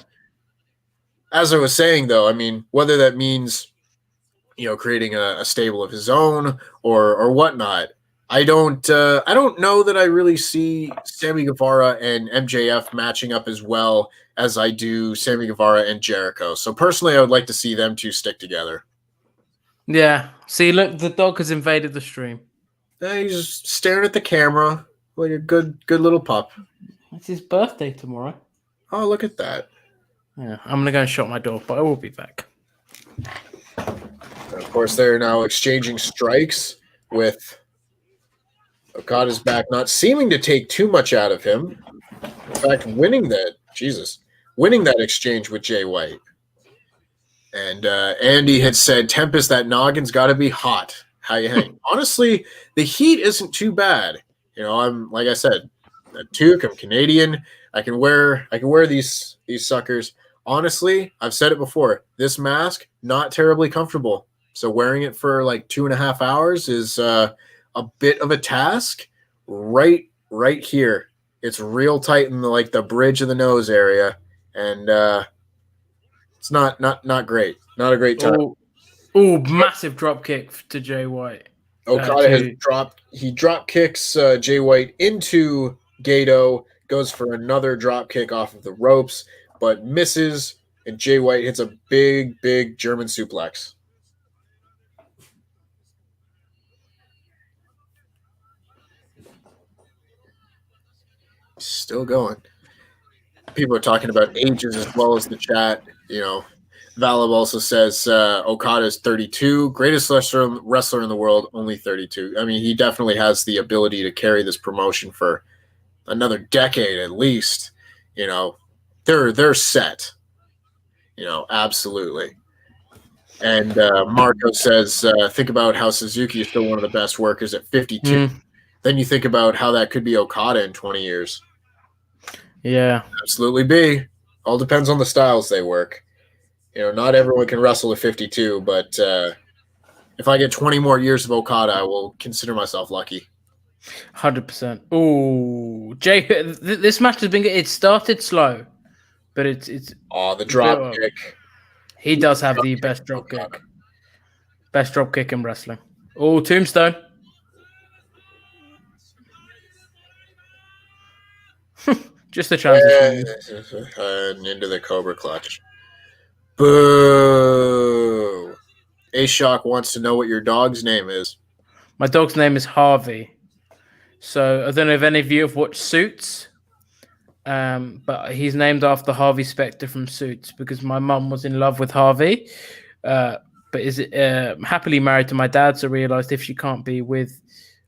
As I was saying, though, I mean, whether that means, creating a stable of his own or whatnot, I don't know that I really see Sammy Guevara and MJF matching up as well as I do Sammy Guevara and Jericho. So personally, I would like to see them two stick together.
Yeah. See, look, the dog has invaded the stream.
He's just staring at the camera like a good little pup.
It's his birthday tomorrow.
Oh, look at that.
Yeah, I'm going to go and shut my door, but I will be back.
And of course, they're now exchanging strikes with Okada's back, not seeming to take too much out of him. In fact, winning that exchange with Jay White. And Andy had said, Tempest, that noggin's got to be hot. How you hang? Honestly, the heat isn't too bad. I'm, like I said, a toque, I'm Canadian. I can wear these suckers. Honestly, I've said it before. This mask, not terribly comfortable. So wearing it for like 2.5 hours is a bit of a task. Right here. It's real tight in the bridge of the nose area. And it's not great. Not a great time.
Oh, massive drop kick to Jay White.
Okada has drop kicks Jay White into Gato, goes for another drop kick off of the ropes, but misses, and Jay White hits a big German suplex. Still going. People are talking about ages as well as the chat. Valib also says Okada is 32, greatest wrestler in the world, only 32. I mean, he definitely has the ability to carry this promotion for another decade at least. They're set. Absolutely. And Marco says, think about how Suzuki is still one of the best workers at 52. Then you think about how that could be Okada in 20 years.
Yeah.
Absolutely be. All depends on the styles they work. Not everyone can wrestle at 52, but if I get 20 more years of Okada, I will consider myself lucky.
100%. Oh, Jay, this match has been good. It started slow, but it's
the drop kick.
He does have the best drop kick. Best drop kick in wrestling. Oh, tombstone. Just the transition.
And into the Cobra clutch. Boo! A-Shock wants to know what your dog's name is.
My dog's name is Harvey. So I don't know if any of you have watched Suits, but he's named after Harvey Specter from Suits because my mum was in love with Harvey, but is happily married to my dad, so realised if she can't be with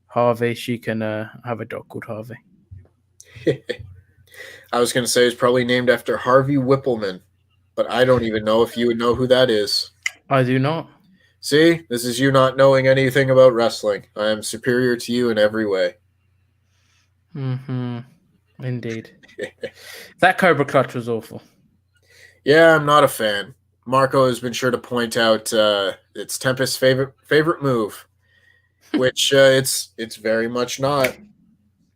Harvey, she can have a dog called Harvey.
I was going to say it's probably named after Harvey Whippleman. But I don't even know if you would know who that is.
I do not.
See, this is you not knowing anything about wrestling. I am superior to you in every way.
Indeed. That Cobra clutch was awful.
Yeah, I'm not a fan. Marco has been sure to point out it's Tempest's favorite move, which it's very much not.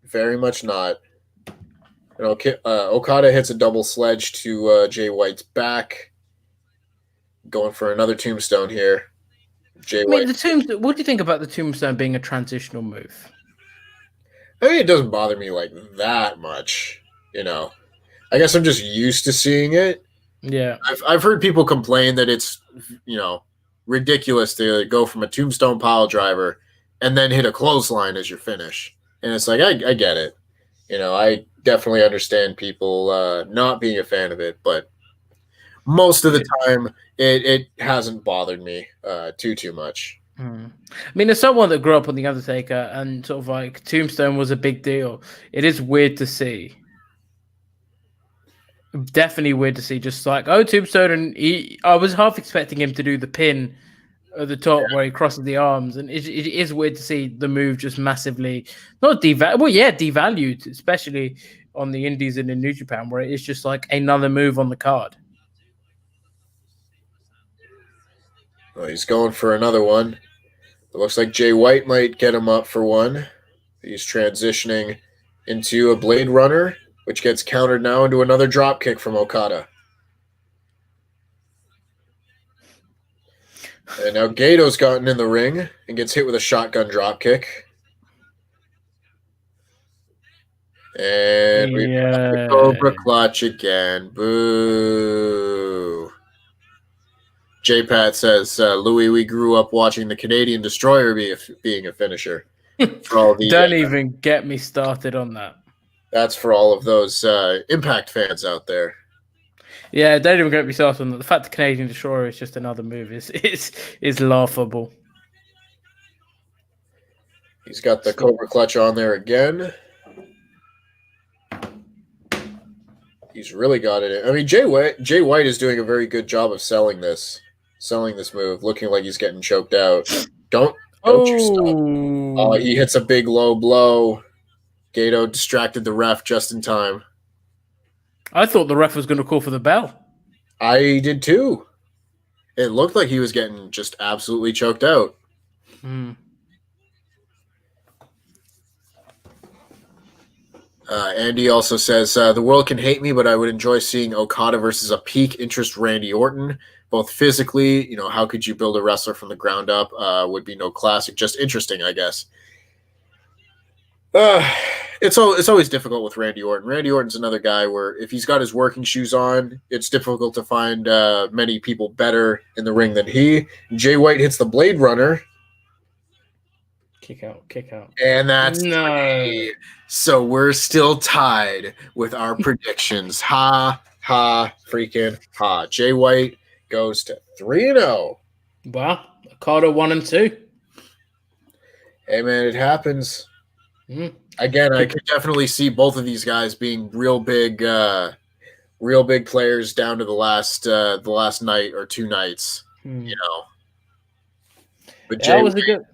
Very much not. Okada hits a double sledge to Jay White's back. Going for another tombstone here.
White. What do you think about the tombstone being a transitional move?
I mean, it doesn't bother me like that much. I guess I'm just used to seeing it.
Yeah.
I've heard people complain that it's, ridiculous to go from a tombstone pile driver and then hit a clothesline as your finish. And it's like, I get it. I definitely understand people not being a fan of it, but most of the time it hasn't bothered me too much.
I mean, as someone that grew up on The Undertaker and sort of like Tombstone was a big deal, it is weird to see. Definitely weird to see just like, Tombstone, and I was half expecting him to do the pin at the top where he crosses the arms, and it is weird to see the move just massively devalued, especially on the indies and in New Japan, where it is just like another move on the card.
Well, he's going for another one. It looks like Jay White might get him up for one. He's transitioning into a Blade Runner, which gets countered now into another drop kick from Okada. And now Gato's gotten in the ring and gets hit with a shotgun drop kick. And we've got the Cobra Clutch again. Boo. J-Pat says, Louis, we grew up watching the Canadian Destroyer being a finisher. For all the,
Don't even get me started on that.
That's for all of those Impact fans out there.
Yeah, don't even get me started on that. The fact the Canadian Destroyer is just another move is laughable.
He's got the Cobra Clutch on there again. He's really got it. I mean, Jay White is doing a very good job of selling this move, looking like he's getting choked out. Don't you stop. Oh, he hits a big low blow. Gato distracted the ref just in time.
I thought the ref was going to call for the bell.
I did too. It looked like he was getting just absolutely choked out. Andy also says, the world can hate me, but I would enjoy seeing Okada versus a peak interest Randy Orton. Both physically, how could you build a wrestler from the ground up? Would be no classic, just interesting, I guess. It's always difficult with Randy Orton. Randy Orton's another guy where if he's got his working shoes on, it's difficult to find many people better in the ring than he. Jay White hits the Blade Runner.
Kick out.
And that's three. So we're still tied with our predictions. Ha, freaking ha. Jay White goes to 3-0.
Wow. Okada 1-2.
Hey, man, it happens. Again, I could definitely see both of these guys being real big players down to the last night or two nights. But Jay
was a good.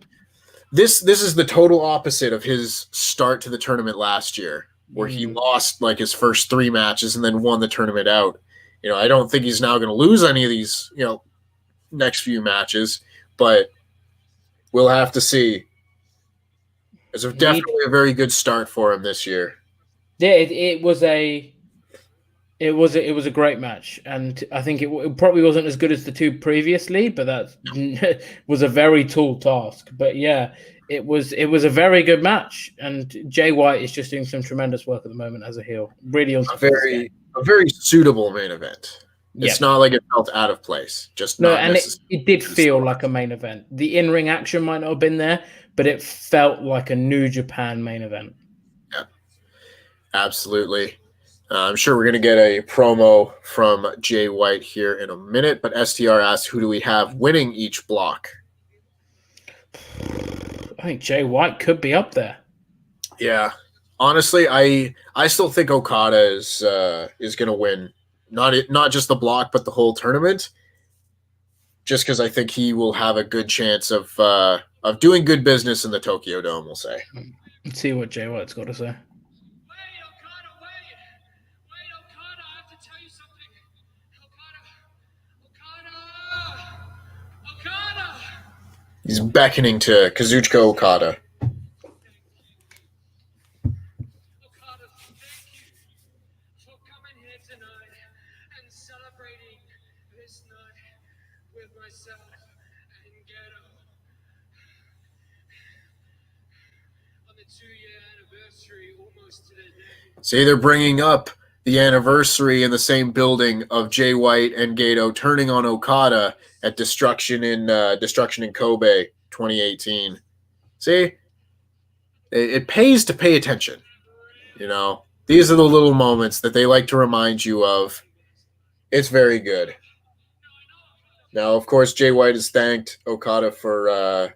This is the total opposite of his start to the tournament last year, where he lost like his first 3 matches and then won the tournament out. I don't think he's now going to lose any of these, next few matches, but we'll have to see. It's definitely a very good start for him this year.
Yeah, it was a great match, and I think it probably wasn't as good as the 2 previously, but that was a very tall task. But yeah, it was a very good match, and Jay White is just doing some tremendous work at the moment as a heel. Really on
a very suitable main event. It's not like it felt out of place.
It did feel like a main event. The in-ring action might not have been there, but it felt like a New Japan main event.
Yeah, absolutely. I'm sure we're going to get a promo from Jay White here in a minute, but STR asks, who do we have winning each block?
I think Jay White could be up there.
Yeah. Honestly, I still think Okada is going to win. Not just the block, but the whole tournament. Just because I think he will have a good chance of doing good business in the Tokyo Dome, we'll say.
Let's see what Jay White's got to say.
He's beckoning to Kazuchika Okada.
Okada, thank you for coming here tonight and celebrating this night with myself and Ghetto. On the 2-year anniversary, almost to the day.
See, they're bringing up the anniversary in the same building of Jay White and Gato turning on Okada at Destruction in Kobe 2018. See, it pays to pay attention. These are the little moments that they like to remind you of. It's very good. Now, of course, Jay White has thanked Okada for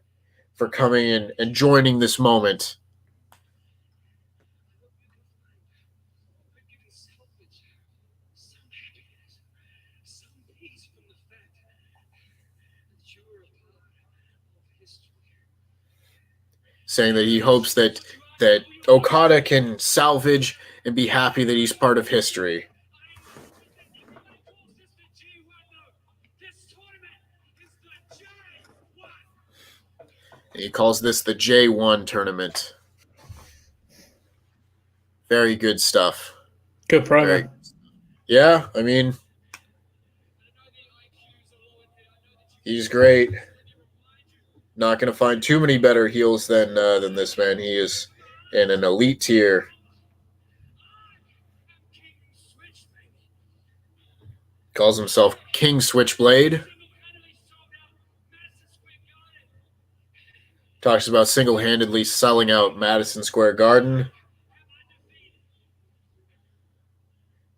coming in and joining this moment. Saying that he hopes that Okada can salvage and be happy that he's part of history. He calls this the J1 tournament. Very good stuff.
Good promo.
Yeah, I mean, he's great. Not going to find too many better heels than this man. He is in an elite tier. Calls himself King Switchblade. Talks about single-handedly selling out Madison Square Garden.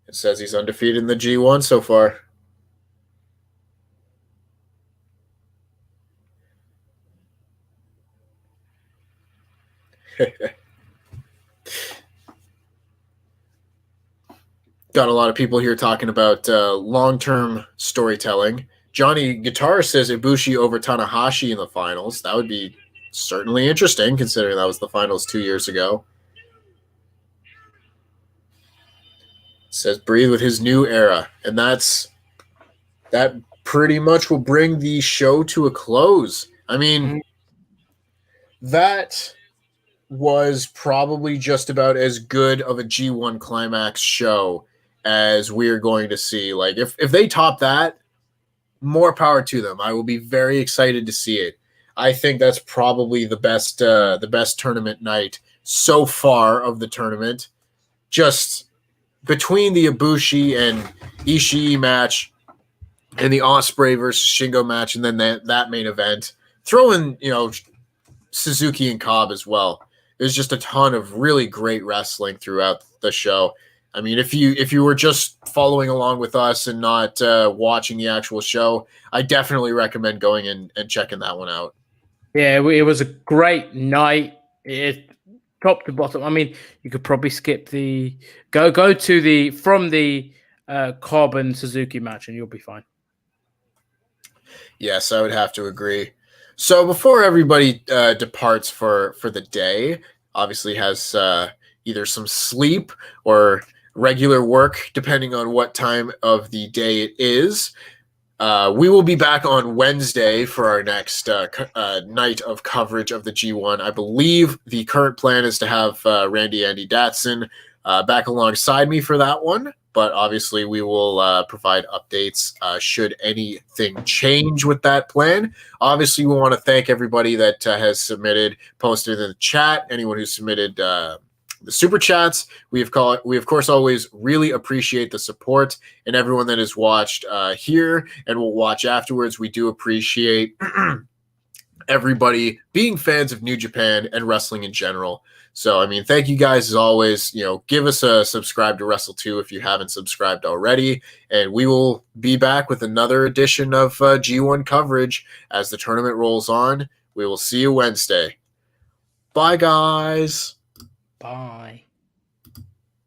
It says he's undefeated in the G1 so far. Got a lot of people here talking about long-term storytelling. Johnny Guitar says Ibushi over Tanahashi in the finals. That would be certainly interesting, considering that was the finals 2 years ago. Says breathe with his new era. And that pretty much will bring the show to a close. I mean, that was probably just about as good of a G1 Climax show as we're going to see. Like, if they top that, more power to them. I will be very excited to see it. I think that's probably the best tournament night so far of the tournament. Just between the Ibushi and Ishii match and the Osprey versus Shingo match, and then that main event, throw in, Suzuki and Cobb as well. There's just a ton of really great wrestling throughout the show. I mean, if you were just following along with us and not watching the actual show, I definitely recommend going in and checking that one out.
Yeah, it was a great night. It top to bottom. I mean, you could probably skip the go to the from the Cobb and Suzuki match, and you'll be fine.
Yes, I would have to agree. So before everybody departs for the day, obviously has either some sleep or regular work, depending on what time of the day it is. We will be back on Wednesday for our next night of coverage of the G1. I believe the current plan is to have Randy Andy Datsun back alongside me for that one. But obviously we will provide updates should anything change with that plan. Obviously, we want to thank everybody that has posted in the chat, anyone who submitted the super chats. We of course always really appreciate the support, and everyone that has watched here and will watch afterwards. We do appreciate everybody being fans of New Japan and wrestling in general. So, I mean, thank you guys as always. Give us a subscribe to Wrestle2 if you haven't subscribed already. And we will be back with another edition of G1 coverage as the tournament rolls on. We will see you Wednesday. Bye, guys.
Bye.